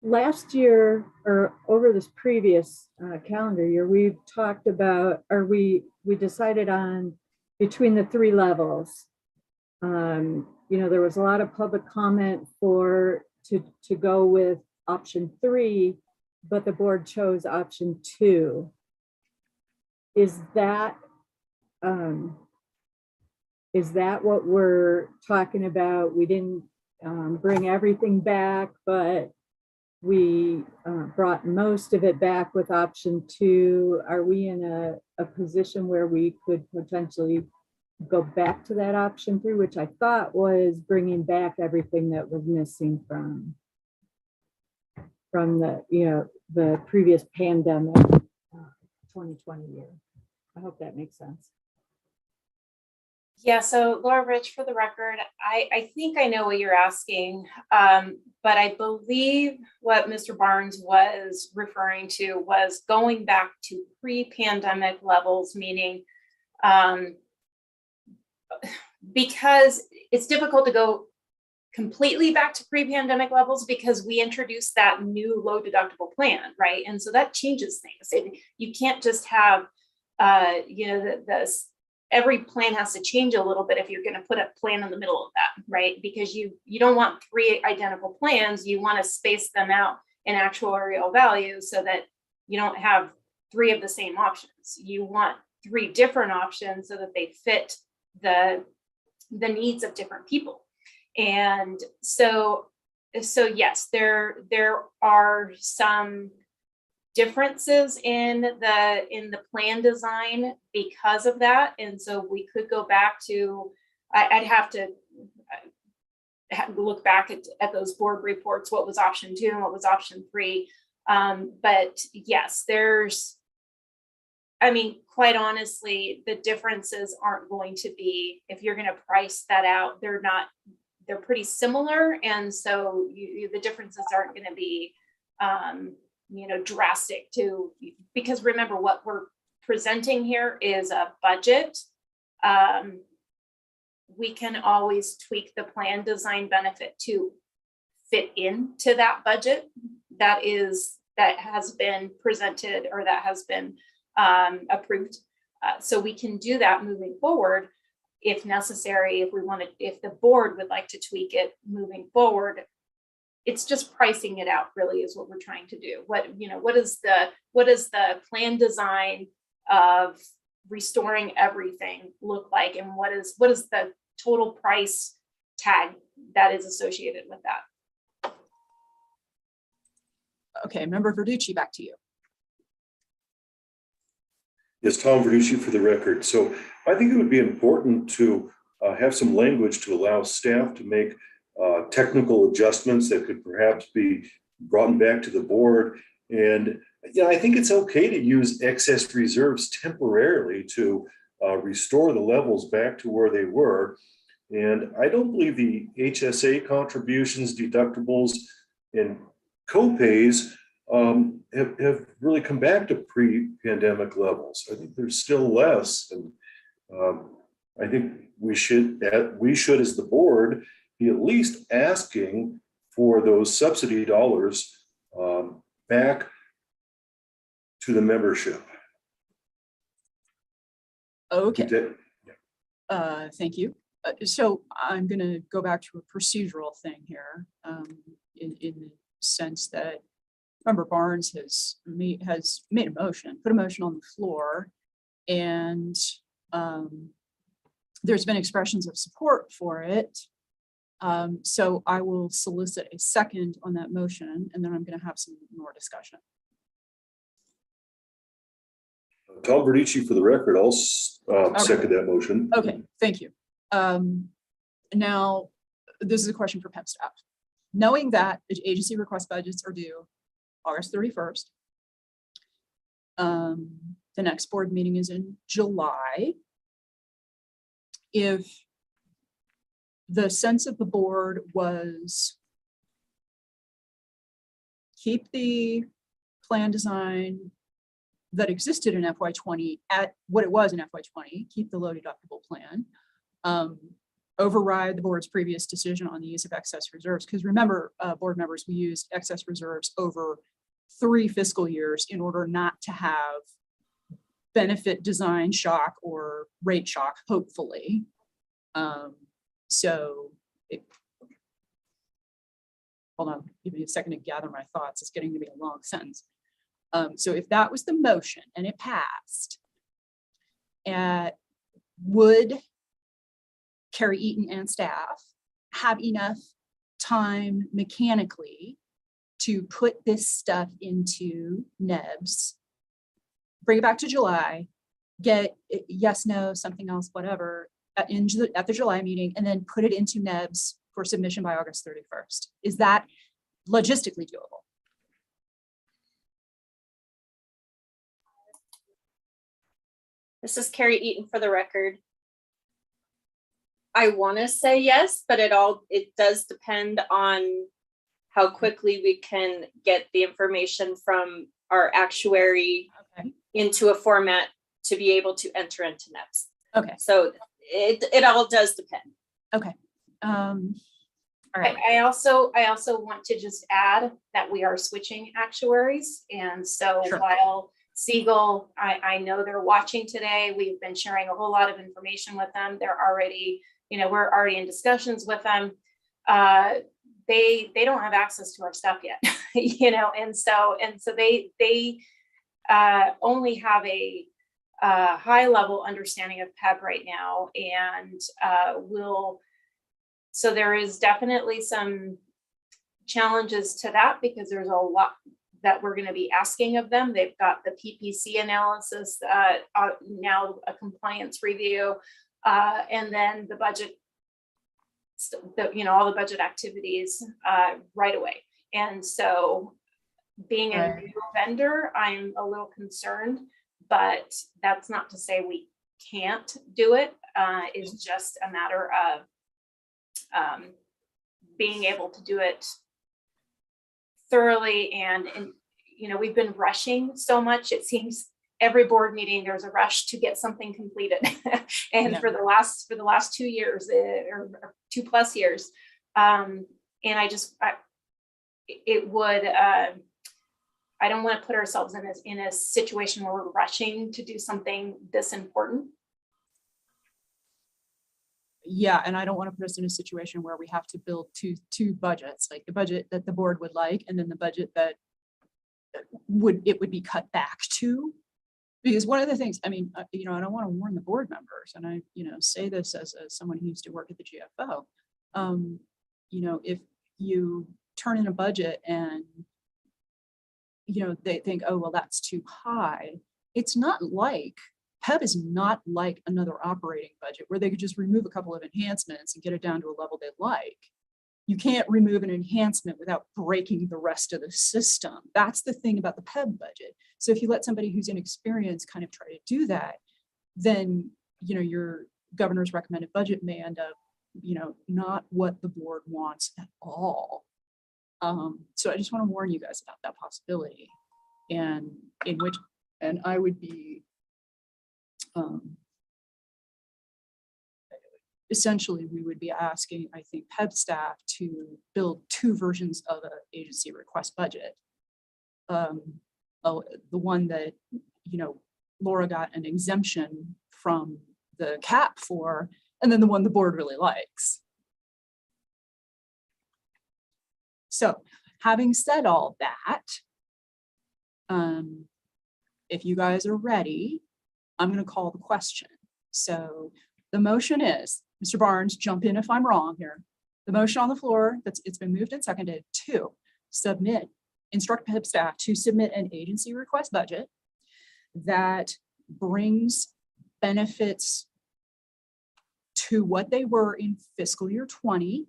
Last year, or over this previous calendar year, we talked about, or we decided on between the three levels. There was a lot of public comment to go with option 3, but the board chose option 2. Is that what we're talking about? We didn't bring everything back, but we brought most of it back with option 2. Are we in a position where we could potentially go back to that option 3, which I thought was bringing back everything that was missing from the previous pandemic 2020 year? I hope that makes sense. Yeah, so Laura Rich, for the record, I think I know what you're asking, but I believe what Mr. Barnes was referring to was going back to pre-pandemic levels, meaning because it's difficult to go completely back to pre-pandemic levels because we introduced that new low deductible plan, right? And so that changes things. You can't just have, every plan has to change a little bit if you're going to put a plan in the middle of that, right? Because you don't want 3 identical plans. You want to space them out in actuarial value so that you don't have 3 of the same options. You want 3 different options so that they fit the needs of different people. And so yes, there are some differences in the plan design because of that. And so we could go back to, I'd have to look back at those board reports, what was option 2 and what was option 3. But yes, quite honestly, the differences aren't going to be, if you're going to price that out, they're pretty similar. And so the differences aren't going to be, drastic because remember what we're presenting here is a budget. We can always tweak the plan design benefit to fit into that budget that has been presented or that has been approved. So we can do that moving forward if necessary, if the board would like to tweak it moving forward. It's just pricing it out really is what we're trying to do. What is the plan design of restoring everything look like, and what is the total price tag that is associated with that? Okay, Member Verducci, back to you. Yes, Tom Verducci for the record. So I think it would be important to have some language to allow staff to make technical adjustments that could perhaps be brought back to the board. And I think it's okay to use excess reserves temporarily to restore the levels back to where they were. And I don't believe the HSA contributions, deductibles, and co-pays have really come back to pre-pandemic levels. I think there's still less, and I think we should, as the board, be at least asking for those subsidy dollars back to the membership. Okay. Thank you. So I'm going to go back to a procedural thing here, in the sense that Member Barnes has made a motion, put a motion on the floor, and there's been expressions of support for it. So I will solicit a second on that motion, and then I'm going to have some more discussion. Tom Verducci for the record, I'll second that motion. Okay, thank you. Now, this is a question for PEP staff. Knowing that agency request budgets are due August 31st, the next board meeting is in July. If the sense of the board was keep the plan design that existed in FY20 at what it was in FY20, keep the low deductible plan, override the board's previous decision on the use of excess reserves. Because remember, board members, we used excess reserves over 3 fiscal years in order not to have benefit design shock or rate shock, hopefully. Hold on, give me a second to gather my thoughts. It's getting to be a long sentence. So if that was the motion and it passed, would Carrie Eaton and staff have enough time mechanically to put this stuff into NEBS, bring it back to July, get yes, no, something else, whatever, at the July meeting, and then put it into NEBS for submission by August 31st? Is that logistically doable? This is Carrie Eaton for the record. I want to say yes, but it does depend on how quickly we can get the information from our actuary into a format to be able to enter into NEBS. Okay. So it all does depend. Okay. All right. I also want to just add that we are switching actuaries. And so while Siegel, I know they're watching today, we've been sharing a whole lot of information with them. They're already, we're already in discussions with them. They don't have access to our stuff yet, and so they only have a high level understanding of PEB right now, and so there is definitely some challenges to that because there's a lot that we're going to be asking of them. They've got the PPC analysis, now a compliance review, and then the budget all the budget activities right away. And so being a new vendor, I'm a little concerned, but that's not to say we can't do it. It's just a matter of being able to do it thoroughly. And we've been rushing so much. It seems every board meeting there's a rush to get something completed. And for the last 2 years or 2+ years, and I don't want to put ourselves in a situation where we're rushing to do something this important. Yeah, and I don't want to put us in a situation where we have to build two budgets, like the budget that the board would like, and then the budget that would be cut back to. Because one of the things, I mean, I don't want to warn the board members, and I, say this as someone who used to work at the GFO. If you turn in a budget and they think, oh, well, that's too high. It's not like PEB is not like another operating budget where they could just remove a couple of enhancements and get it down to a level they like. You can't remove an enhancement without breaking the rest of the system. That's the thing about the PEB budget. So if you let somebody who's inexperienced kind of try to do that, then, your governor's recommended budget may end up, not what the board wants at all. So I just want to warn you guys about that possibility, and I would be essentially we would be asking, I think, PEB staff to build 2 versions of an agency request budget. The one that Laura got an exemption from the cap for, and then the one the board really likes. So having said all that, if you guys are ready, I'm going to call the question. So the motion is, Mr. Barnes, jump in if I'm wrong here. The motion on the floor, it's been moved and seconded to instruct PEB staff to submit an agency request budget that brings benefits to what they were in fiscal year 20,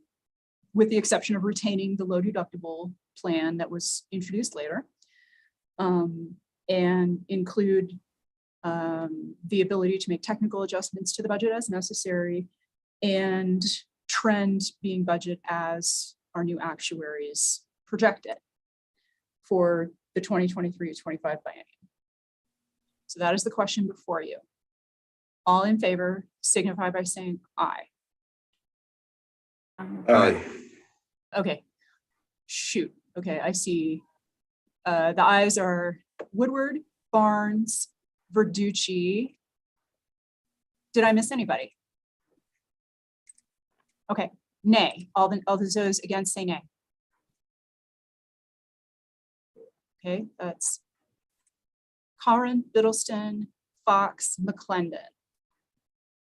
with the exception of retaining the low deductible plan that was introduced later, and include the ability to make technical adjustments to the budget as necessary, and trend being budget as our new actuaries projected for the 2023-25 biennium. So that is the question before you. All in favor signify by saying aye. Aye. Okay, shoot. Okay, I see. The ayes are Woodward, Barnes, Verducci. Did I miss anybody? Okay, nay. All those against say nay. Okay, that's Curran, Biddleston, Fox, McClendon,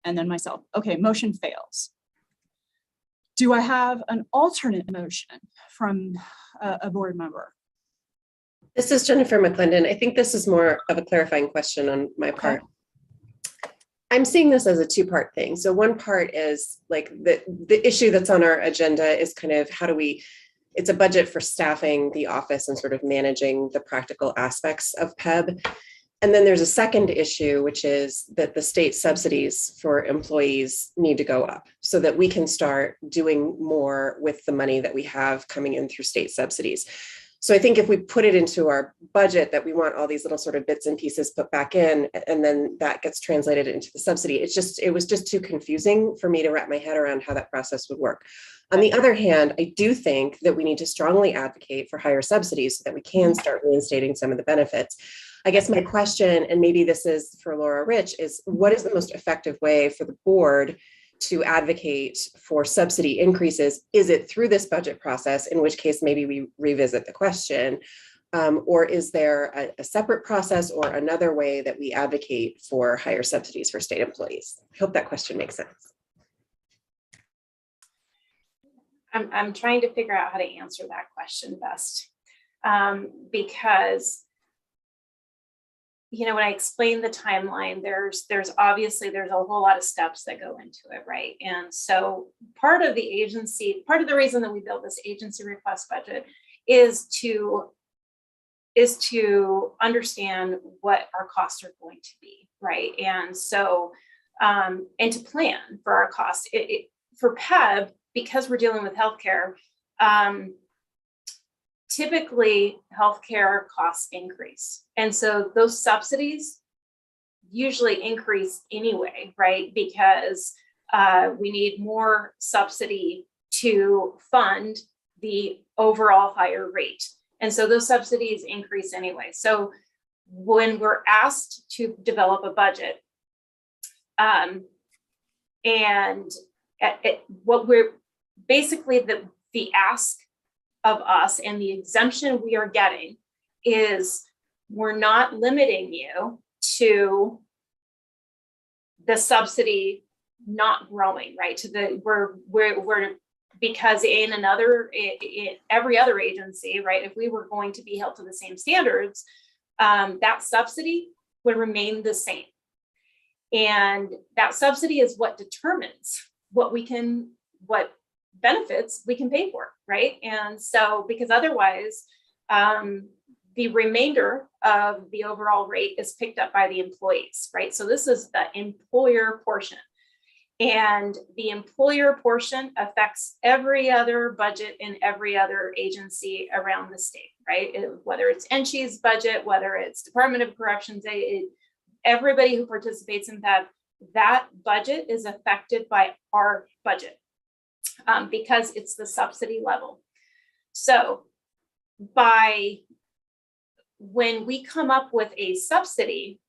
and then myself. Okay, motion fails. Do I have an alternate motion from a board member? This is Jennifer McClendon. I think this is more of a clarifying question on my part. I'm seeing this as a 2-part thing. So one part is like the issue that's on our agenda is kind of it's a budget for staffing the office and sort of managing the practical aspects of PEB. And then there's a second issue, which is that the state subsidies for employees need to go up so that we can start doing more with the money that we have coming in through state subsidies. So I think if we put it into our budget that we want all these little sort of bits and pieces put back in, and then that gets translated into the subsidy, it was just too confusing for me to wrap my head around how that process would work. On the other hand, I do think that we need to strongly advocate for higher subsidies so that we can start reinstating some of the benefits. I guess my question, and maybe this is for Laura Rich, is what is the most effective way for the board to advocate for subsidy increases? Is it through this budget process, in which case maybe we revisit the question, or is there a separate process or another way that we advocate for higher subsidies for state employees? I hope that question makes sense. I'm trying to figure out how to answer that question best, because when I explain the timeline, there's obviously a whole lot of steps that go into it, right? And so part of the reason that we built this agency request budget is to understand what our costs are going to be, right? And so and to plan for our costs. For PEB, because we're dealing with healthcare, typically healthcare costs increase. And so those subsidies usually increase anyway, right? Because we need more subsidy to fund the overall higher rate. And so those subsidies increase anyway. So when we're asked to develop a budget, and what we're basically the ask of us and the exemption we are getting is we're not limiting you to the subsidy not growing, right? To the we're because in every other agency, right, if we were going to be held to the same standards, that subsidy would remain the same. And that subsidy is what determines what benefits we can pay for, right? And so, because otherwise, the remainder of the overall rate is picked up by the employees, right? So this is the employer portion. And the employer portion affects every other budget in every other agency around the state, right? Whether it's NCHI's budget, whether it's Department of Corrections, everybody who participates in that budget is affected by our budget because it's the subsidy level. So when we come up with a subsidy,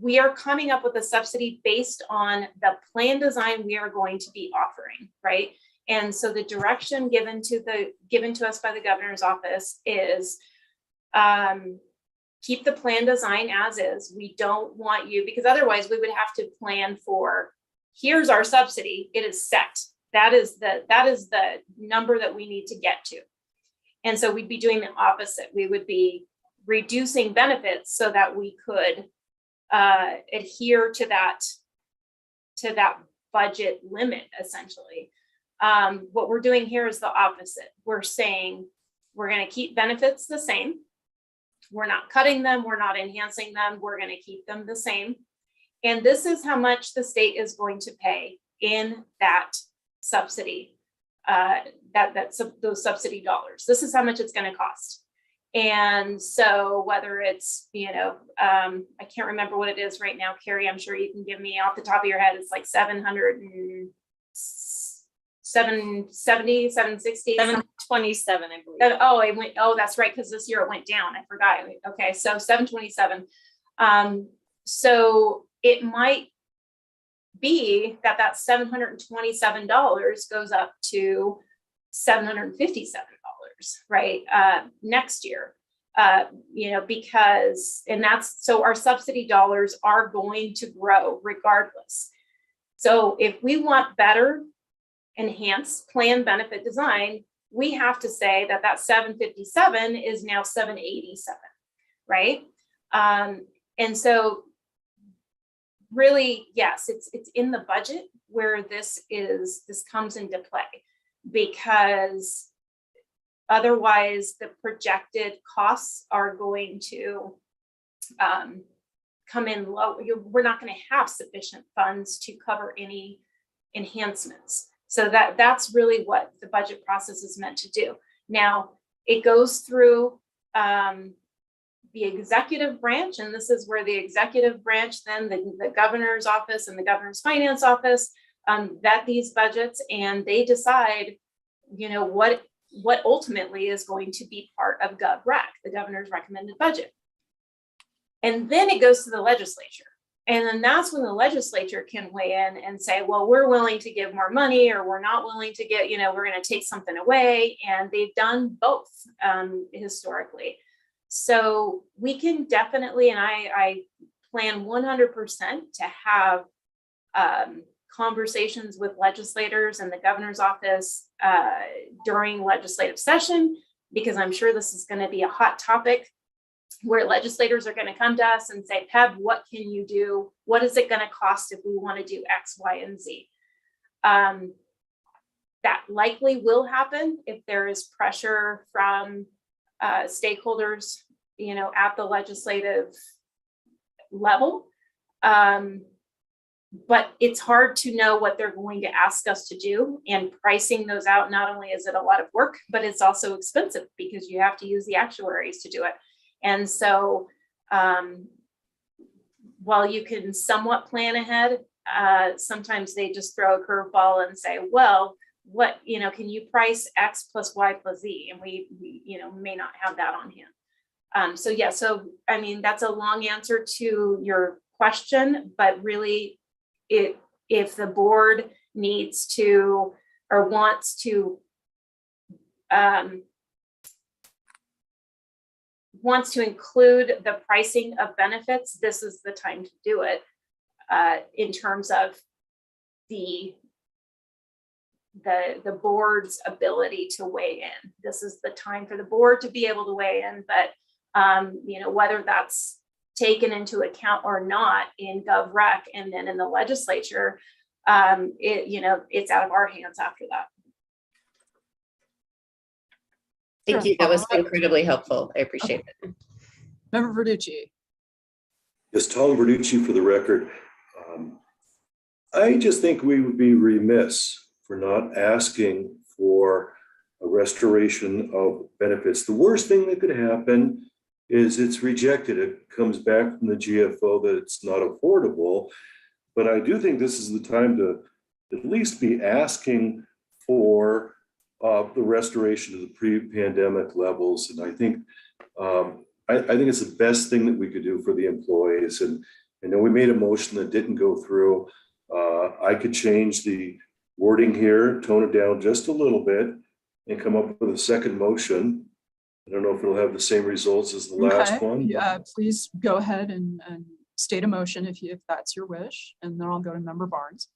we are coming up with a subsidy based on the plan design we are going to be offering, right? And so the direction given to us by the governor's office is keep the plan design as is. We don't want you, because otherwise we would have to plan for, here's our subsidy, it is set. That is the number that we need to get to. And so we'd be doing the opposite. We would be reducing benefits so that we could adhere to that budget limit, essentially. What we're doing here is the opposite. We're saying we're going to keep benefits the same. We're not cutting them. We're not enhancing them. We're going to keep them the same. And this is how much the state is going to pay in that subsidy, those subsidy dollars. This is how much it's going to cost. And so whether it's, I can't remember what it is right now, Carrie, I'm sure you can give me off the top of your head, it's like 770, 760, 727, I believe. Oh, that's right, because this year it went down. I forgot. Okay, so 727. So it might be that $727 goes up to $757, right, next year, because, and that's, so our subsidy dollars are going to grow regardless. So if we want better enhanced plan benefit design, we have to say that 757 is now 787, right? And so really, yes, it's in the budget where this comes into play, because otherwise the projected costs are going to come in low. We're not going to have sufficient funds to cover any enhancements. So that's really what the budget process is meant to do. Now, it goes through the executive branch, and this is where the executive branch, then the governor's office and the governor's finance office vet these budgets, and they decide, what ultimately is going to be part of GovRec, the governor's recommended budget. And then it goes to the legislature. And then that's when the legislature can weigh in and say, well, we're willing to give more money, or we're not willing to get, we're going to take something away. And they've done both historically. So we can definitely, and I plan 100% to have conversations with legislators and the governor's office during legislative session, because I'm sure this is going to be a hot topic where legislators are going to come to us and say, PEB, what can you do? What is it going to cost if we want to do X, Y, and Z? That likely will happen if there is pressure from stakeholders, you know, at the legislative level. But it's hard to know what they're going to ask us to do, and pricing those out. Not only is it a lot of work, but it's also expensive because you have to use the actuaries to do it. And so while you can somewhat plan ahead, sometimes they just throw a curveball and say, well, what, you know, can you price X plus Y plus Z? And we you know, may not have that on hand. So yeah, so I mean, that's a long answer to your question, but really, if the board needs to or wants to include the pricing of benefits, this is the time to do it in terms of the board's ability to weigh in. This is the time for the board to be able to weigh in, but you know, whether that's taken into account or not in GovRec and then in the legislature, you know, it's out of our hands after that. Thank you. That was incredibly helpful. I appreciate it. Member Verducci. Yes, Tom Verducci for the record. I just think we would be remiss for not asking for a restoration of benefits. The worst thing that could happen is it's rejected. It comes back from the GFO that it's not affordable. But I do think this is the time to at least be asking for the restoration of the pre-pandemic levels. And I think it's the best thing that we could do for the employees. And I know we made a motion that didn't go through. I could change the wording here, tone it down just a little bit, and come up with a second motion. I don't know if it'll have the same results as the last one. Yeah, please go ahead and state a motion if that's your wish, and then I'll go to Member Barnes.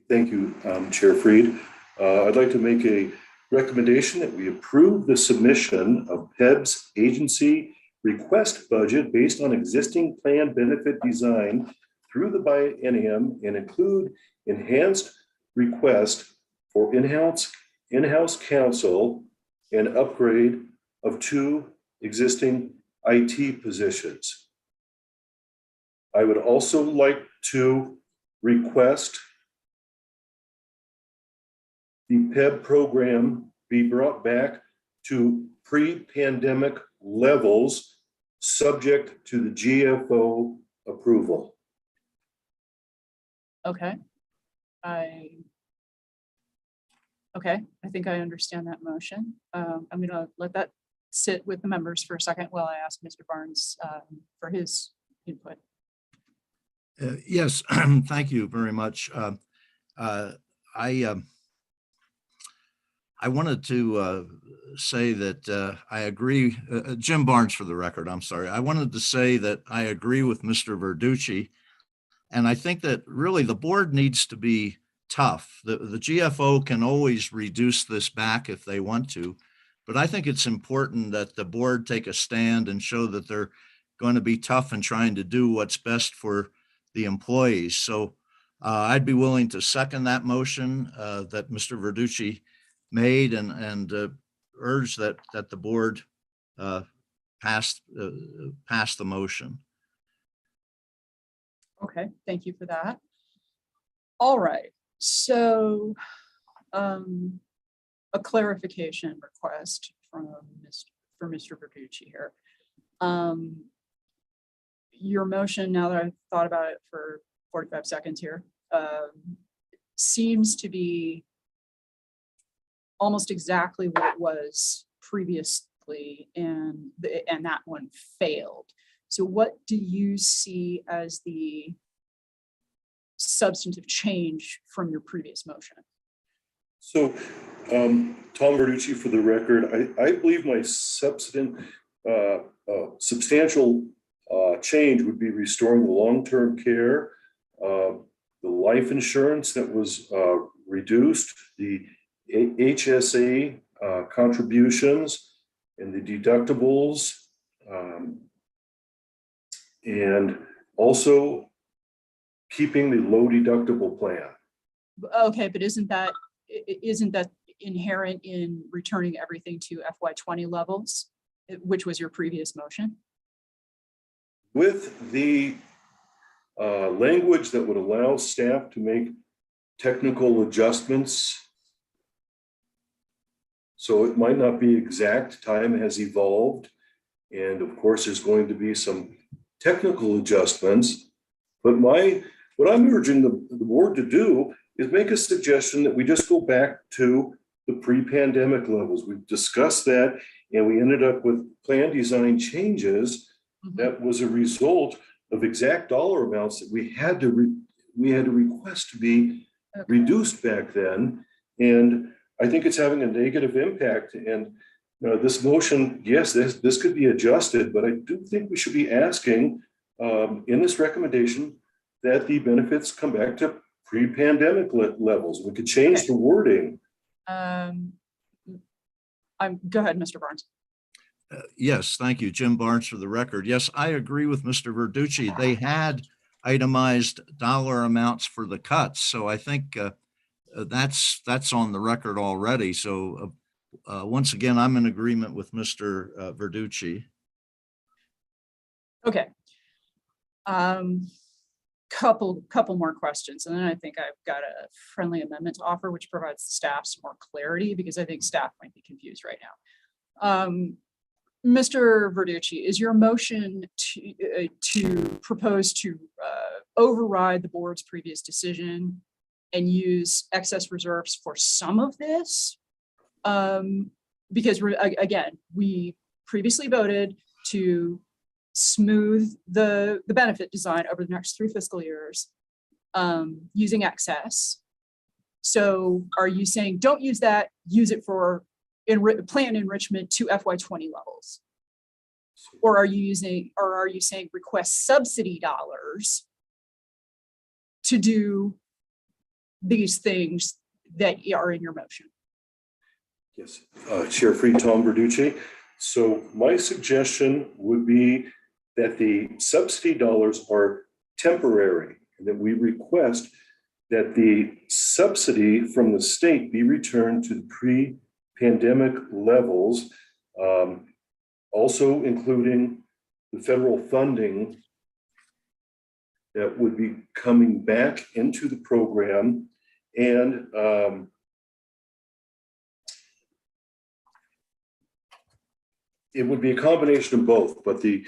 Thank you, Chair Fried. I'd like to make a recommendation that we approve the submission of PEB's agency request budget based on existing plan benefit design through the biennium and include enhanced request for in-house counsel and upgrade of 2 existing IT positions. I would also like to request the PEB program be brought back to pre-pandemic levels subject to the GFO approval. Okay. I think I understand that motion. I'm going to let that sit with the members for a second while I ask Mr. Barnes for his input. Yes, thank you very much. I wanted to say that I agree, Jim Barnes for the record, I'm sorry. I wanted to say that I agree with Mr. Verducci, and I think that really the board needs to be tough. The GFO can always reduce this back if they want to, but I think it's important that the board take a stand and show that they're going to be tough in trying to do what's best for the employees. So I'd be willing to second that motion that Mr. Verducci made and urge that the board pass the motion. Okay, thank you for that. All right, so a clarification request for Mr. Verducci here. Your motion, now that I've thought about it for 45 seconds here, seems to be almost exactly what it was previously, and that one failed. So what do you see as the substantive change from your previous motion? So Tom Verducci for the record, I believe my substantial change would be restoring the long-term care, the life insurance that was reduced, the HSA contributions, and the deductibles And also keeping the low deductible plan. Okay, but isn't that inherent in returning everything to FY20 levels, which was your previous motion? With the language that would allow staff to make technical adjustments. So it might not be exact, time has evolved. And of course, there's going to be some technical adjustments. But what I'm urging the board to do is make a suggestion that we just go back to the pre-pandemic levels. We've discussed that, and we ended up with plan design changes that was a result of exact dollar amounts that we had to request to be reduced back then. And I think it's having a negative impact. And this motion, yes, this could be adjusted, but I do think we should be asking in this recommendation that the benefits come back to pre-pandemic levels. We could change the wording. Go ahead, Mr. Barnes. Yes, thank you. Jim Barnes for the record. Yes, I agree with Mr. Verducci. They had itemized dollar amounts for the cuts. So I think that's on the record already. So once again, I'm in agreement with Mr. Verducci. Okay. Couple more questions, and then I think I've got a friendly amendment to offer, which provides staff some more clarity, because I think staff might be confused right now. Mr. Verducci, is your motion to propose to override the board's previous decision and use excess reserves for some of this? Because again, we previously voted to smooth the benefit design over the next 3 fiscal years using excess. So are you saying don't use that, use it for plan enrichment to FY20 levels? Or are you saying request subsidy dollars to do these things that are in your motion? Yes, Chair Free, Tom Verducci. So my suggestion would be that the subsidy dollars are temporary, and that we request that the subsidy from the state be returned to the pre-pandemic levels, also including the federal funding that would be coming back into the program, and it would be a combination of both, but the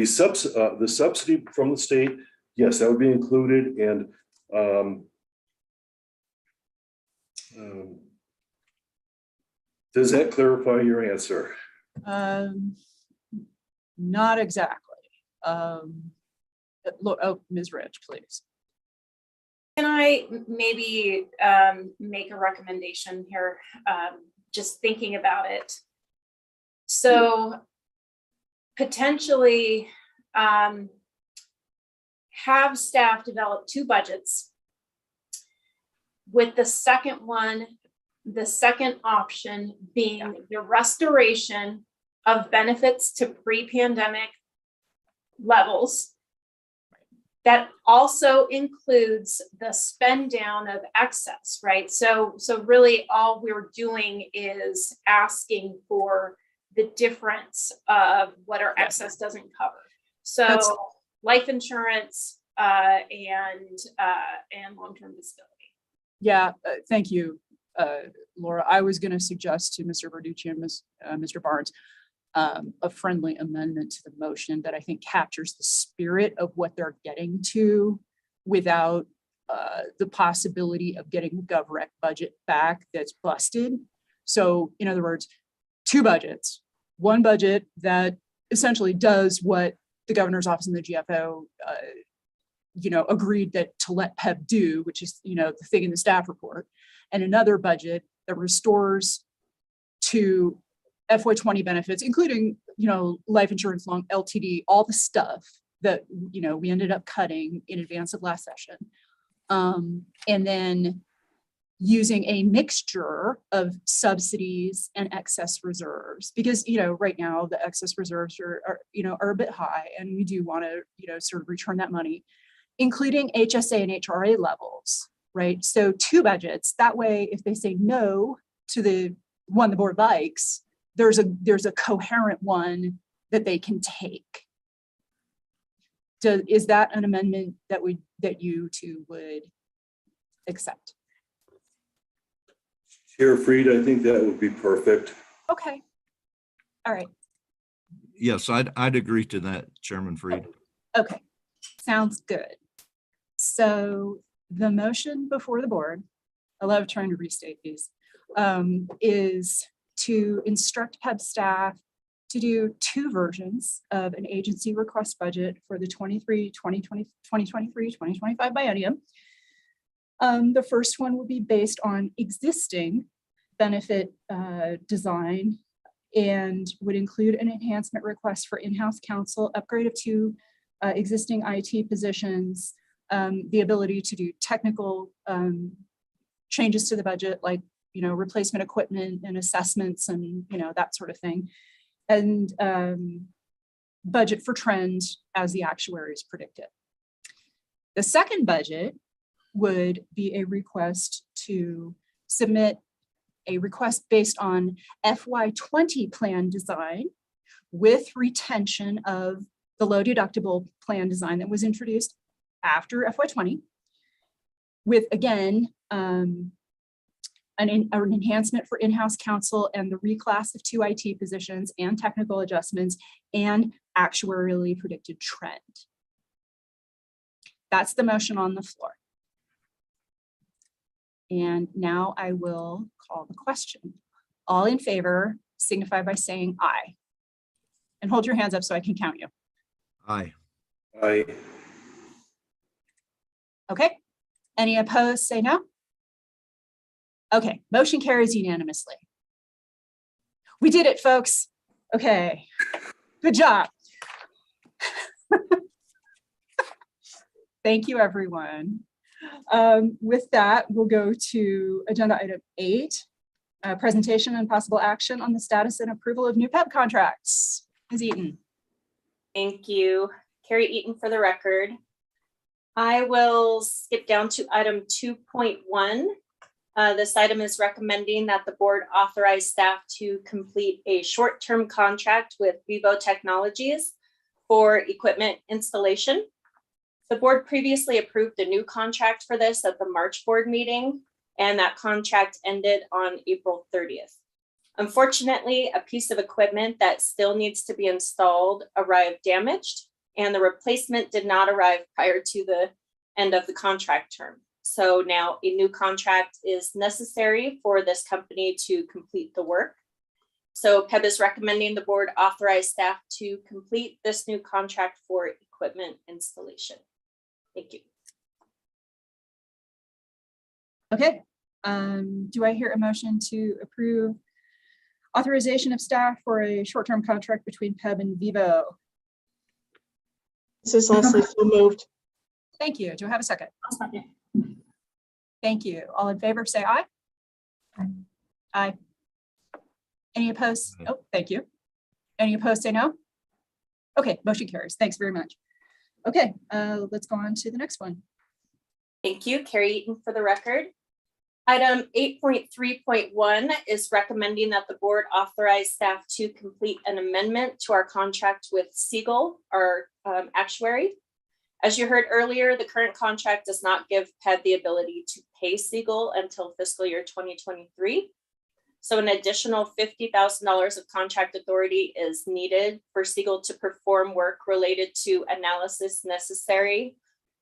subsidy from the state, yes, that would be included. And does that clarify your answer? Not exactly. Look, Ms. Rich, please. Can I maybe make a recommendation here, just thinking about it? So potentially have staff develop 2 budgets, with the second option being the restoration of benefits to pre-pandemic levels. That also includes the spend down of excess, right? So really all we're doing is asking for the difference of what our excess doesn't cover. So life insurance and long-term disability. Yeah, thank you, Laura. I was going to suggest to Mr. Verducci and Mr. Barnes a friendly amendment to the motion that I think captures the spirit of what they're getting to without the possibility of getting the GovRec budget back that's busted. So in other words, 2 budgets, 1 budget that essentially does what the governor's office and the GFO agreed to let PEB do, which is, the thing in the staff report, and another budget that restores to FY20 benefits, including, life insurance, long LTD, all the stuff that, we ended up cutting in advance of last session. And then using a mixture of subsidies and excess reserves, because, right now the excess reserves are a bit high, and we do want to, sort of return that money, including HSA and HRA levels, right? So 2 budgets. That way, if they say no to the one the board likes, there's a coherent one that they can take. Is that an amendment that you two would accept? Chair Fried, I think that would be perfect. Okay. All right. Yes, I'd agree to that, Chairman Fried. Okay. Sounds good. So the motion before the board, I love trying to restate these, is to instruct PEB staff to do 2 versions of an agency request budget for the 2023-2025 biennium. The first one will be based on existing benefit design and would include an enhancement request for in-house counsel, upgrade of 2 existing IT positions, the ability to do technical changes to the budget, like, replacement equipment and assessments and, that sort of thing. And budget for trend as the actuaries predicted. The second budget would be a request to submit a request based on FY20 plan design with retention of the low deductible plan design that was introduced after FY20, with, again, an enhancement for in-house counsel and the reclass of 2 IT positions and technical adjustments and actuarially predicted trend. That's the motion on the floor. And now I will call the question. All in favor signify by saying aye. And hold your hands up so I can count you. Aye. Aye. Okay. Any opposed, say no. Okay, motion carries unanimously. We did it, folks. Okay, good job. Thank you, everyone. With that, we'll go to agenda item 8, presentation and possible action on the status and approval of new PEB contracts. Ms. Eaton. Thank you. Carrie Eaton for the record. I will skip down to item 2.1. This item is recommending that the board authorize staff to complete a short-term contract with Vivo Technologies for equipment installation. The board previously approved a new contract for this at the March board meeting, and that contract ended on April 30th. Unfortunately, a piece of equipment that still needs to be installed arrived damaged, and the replacement did not arrive prior to the end of the contract term. So now a new contract is necessary for this company to complete the work. So PEB is recommending the board authorize staff to complete this new contract for equipment installation. Thank you. Okay, do I hear a motion to approve authorization of staff for a short-term contract between PEB and Vivo? This is Leslie, so moved. Thank you. Do I have a second? I'll second. Thank you. All in favor, say aye. Aye. Aye. Any opposed? Oh, thank you. Any opposed, say no. Okay, motion carries. Thanks very much. Okay, let's go on to the next one. Thank you, Carrie Eaton for the record. Item 8.3.1 is recommending that the board authorize staff to complete an amendment to our contract with Siegel, our actuary. As you heard earlier, the current contract does not give PEB the ability to pay Siegel until fiscal year 2023. So an additional $50,000 of contract authority is needed for Siegel to perform work related to analysis necessary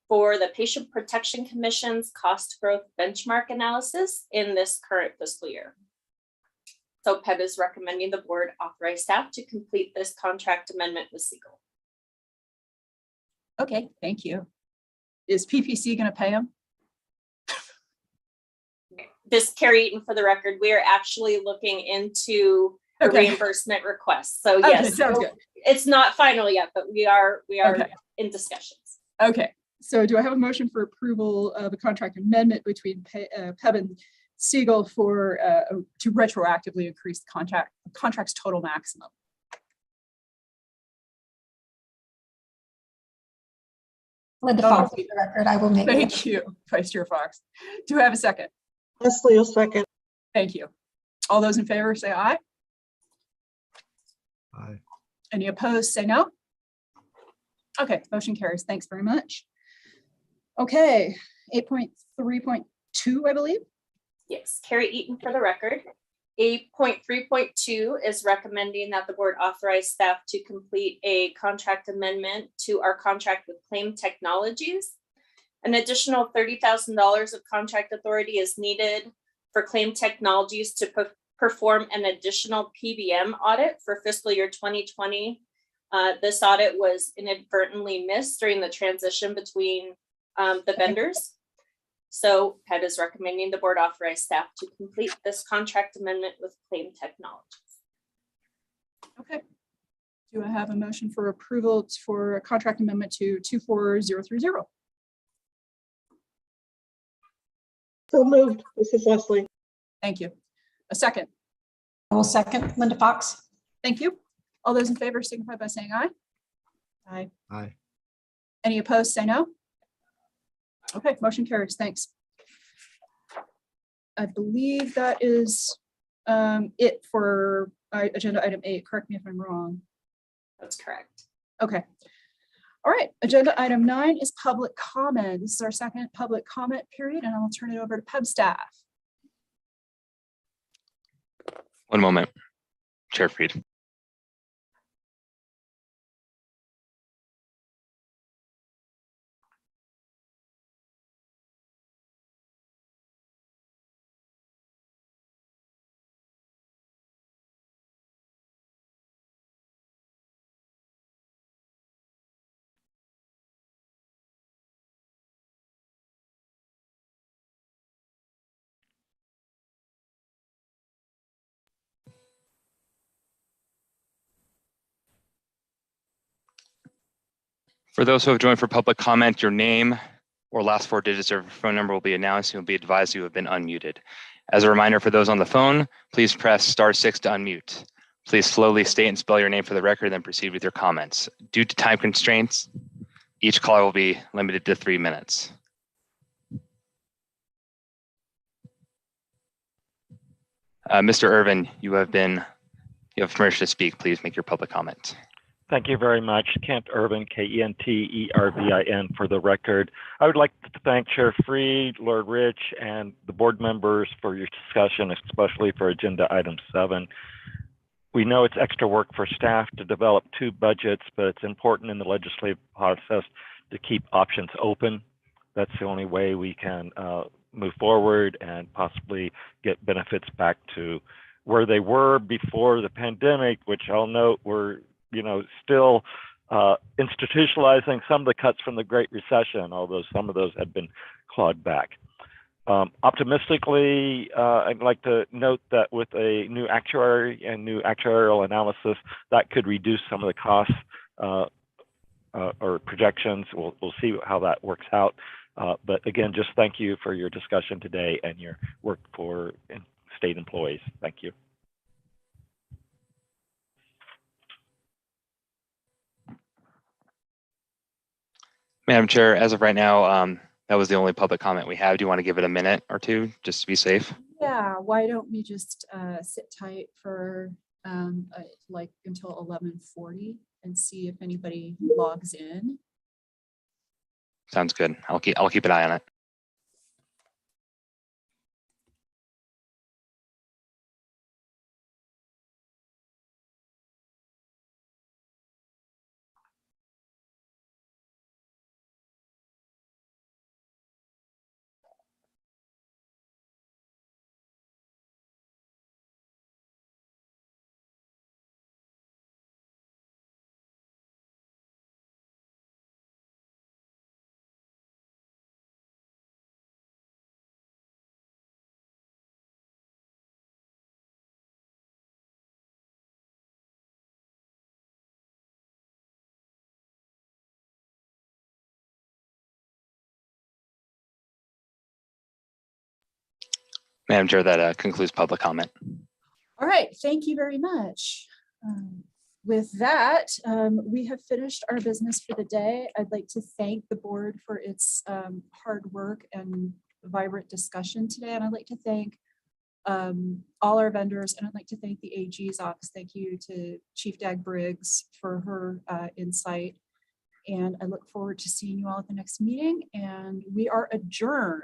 for the Patient Protection Commission's cost growth benchmark analysis in this current fiscal year. So PEB is recommending the board authorize staff to complete this contract amendment with Siegel. Okay, thank you. Is PPC going to pay them? This Carrie Eaton for the record, we are actually looking into a reimbursement request. So yes, sounds good. It's not final yet, but we are in discussions. Okay, so do I have a motion for approval of a contract amendment between PEB and Siegel for, to retroactively increase the contract's total maximum. Linda Fox, for the record, I will make. Thank you, Vice Chair Fox. Do I have a second? Leslie will second. Thank you. All those in favor say aye. Aye. Any opposed, say no. Okay, motion carries. Thanks very much. Okay, 8.3.2, I believe. Yes, Carrie Eaton for the record. 8.3.2 is recommending that the board authorize staff to complete a contract amendment to our contract with Claim Technologies. An additional $30,000 of contract authority is needed for Claim Technologies to perform an additional PBM audit for fiscal year 2020. This audit was inadvertently missed during the transition between the vendors. So PED is recommending the board authorize staff to complete this contract amendment with Claim Technologies. Okay. Do I have a motion for approval for a contract amendment to 24030? So moved. This is Leslie. Thank you. A second. I will second. Linda Fox. Thank you. All those in favor signify by saying aye. Aye. Aye. Any opposed, say no. Okay, motion carries. Thanks. I believe that is it for agenda item 8. Correct me if I'm wrong. That's correct. Okay. All right. Agenda item 9 is public comment. This is our second public comment period, and I'll turn it over to PEB staff. One moment, Chair Fried. For those who have joined for public comment, your name or last 4 digits of your phone number will be announced and you'll be advised you have been unmuted. As a reminder for those on the phone, please press *6 to unmute. Please slowly state and spell your name for the record, then proceed with your comments. Due to time constraints, each caller will be limited to 3 minutes. Mr. Irvin, you have permission to speak. Please make your public comment. Thank you very much. Kent Irvin, Kentervin for the record. I would like to thank Chair Fried, Lord Rich, and the board members for your discussion, especially for agenda item 7. We know it's extra work for staff to develop 2 budgets, but it's important in the legislative process to keep options open. That's the only way we can move forward and possibly get benefits back to where they were before the pandemic, which I'll note were still institutionalizing some of the cuts from the Great Recession, although some of those had been clawed back. Optimistically, I'd like to note that with a new actuary and new actuarial analysis, that could reduce some of the costs or projections. We'll see how that works out. But again, just thank you for your discussion today and your work for state employees. Thank you. Madam Chair, as of right now, that was the only public comment we have. Do you want to give it a minute or two just to be safe? Yeah, why don't we just sit tight for like until 11:40 and see if anybody logs in. Sounds good. I'll keep an eye on it. Madam Chair, that concludes public comment. All right, thank you very much. With that, we have finished our business for the day. I'd like to thank the board for its hard work and vibrant discussion today. And I'd like to thank all our vendors, and I'd like to thank the AG's office. Thank you to Chief Dag Briggs for her insight. And I look forward to seeing you all at the next meeting, and we are adjourned.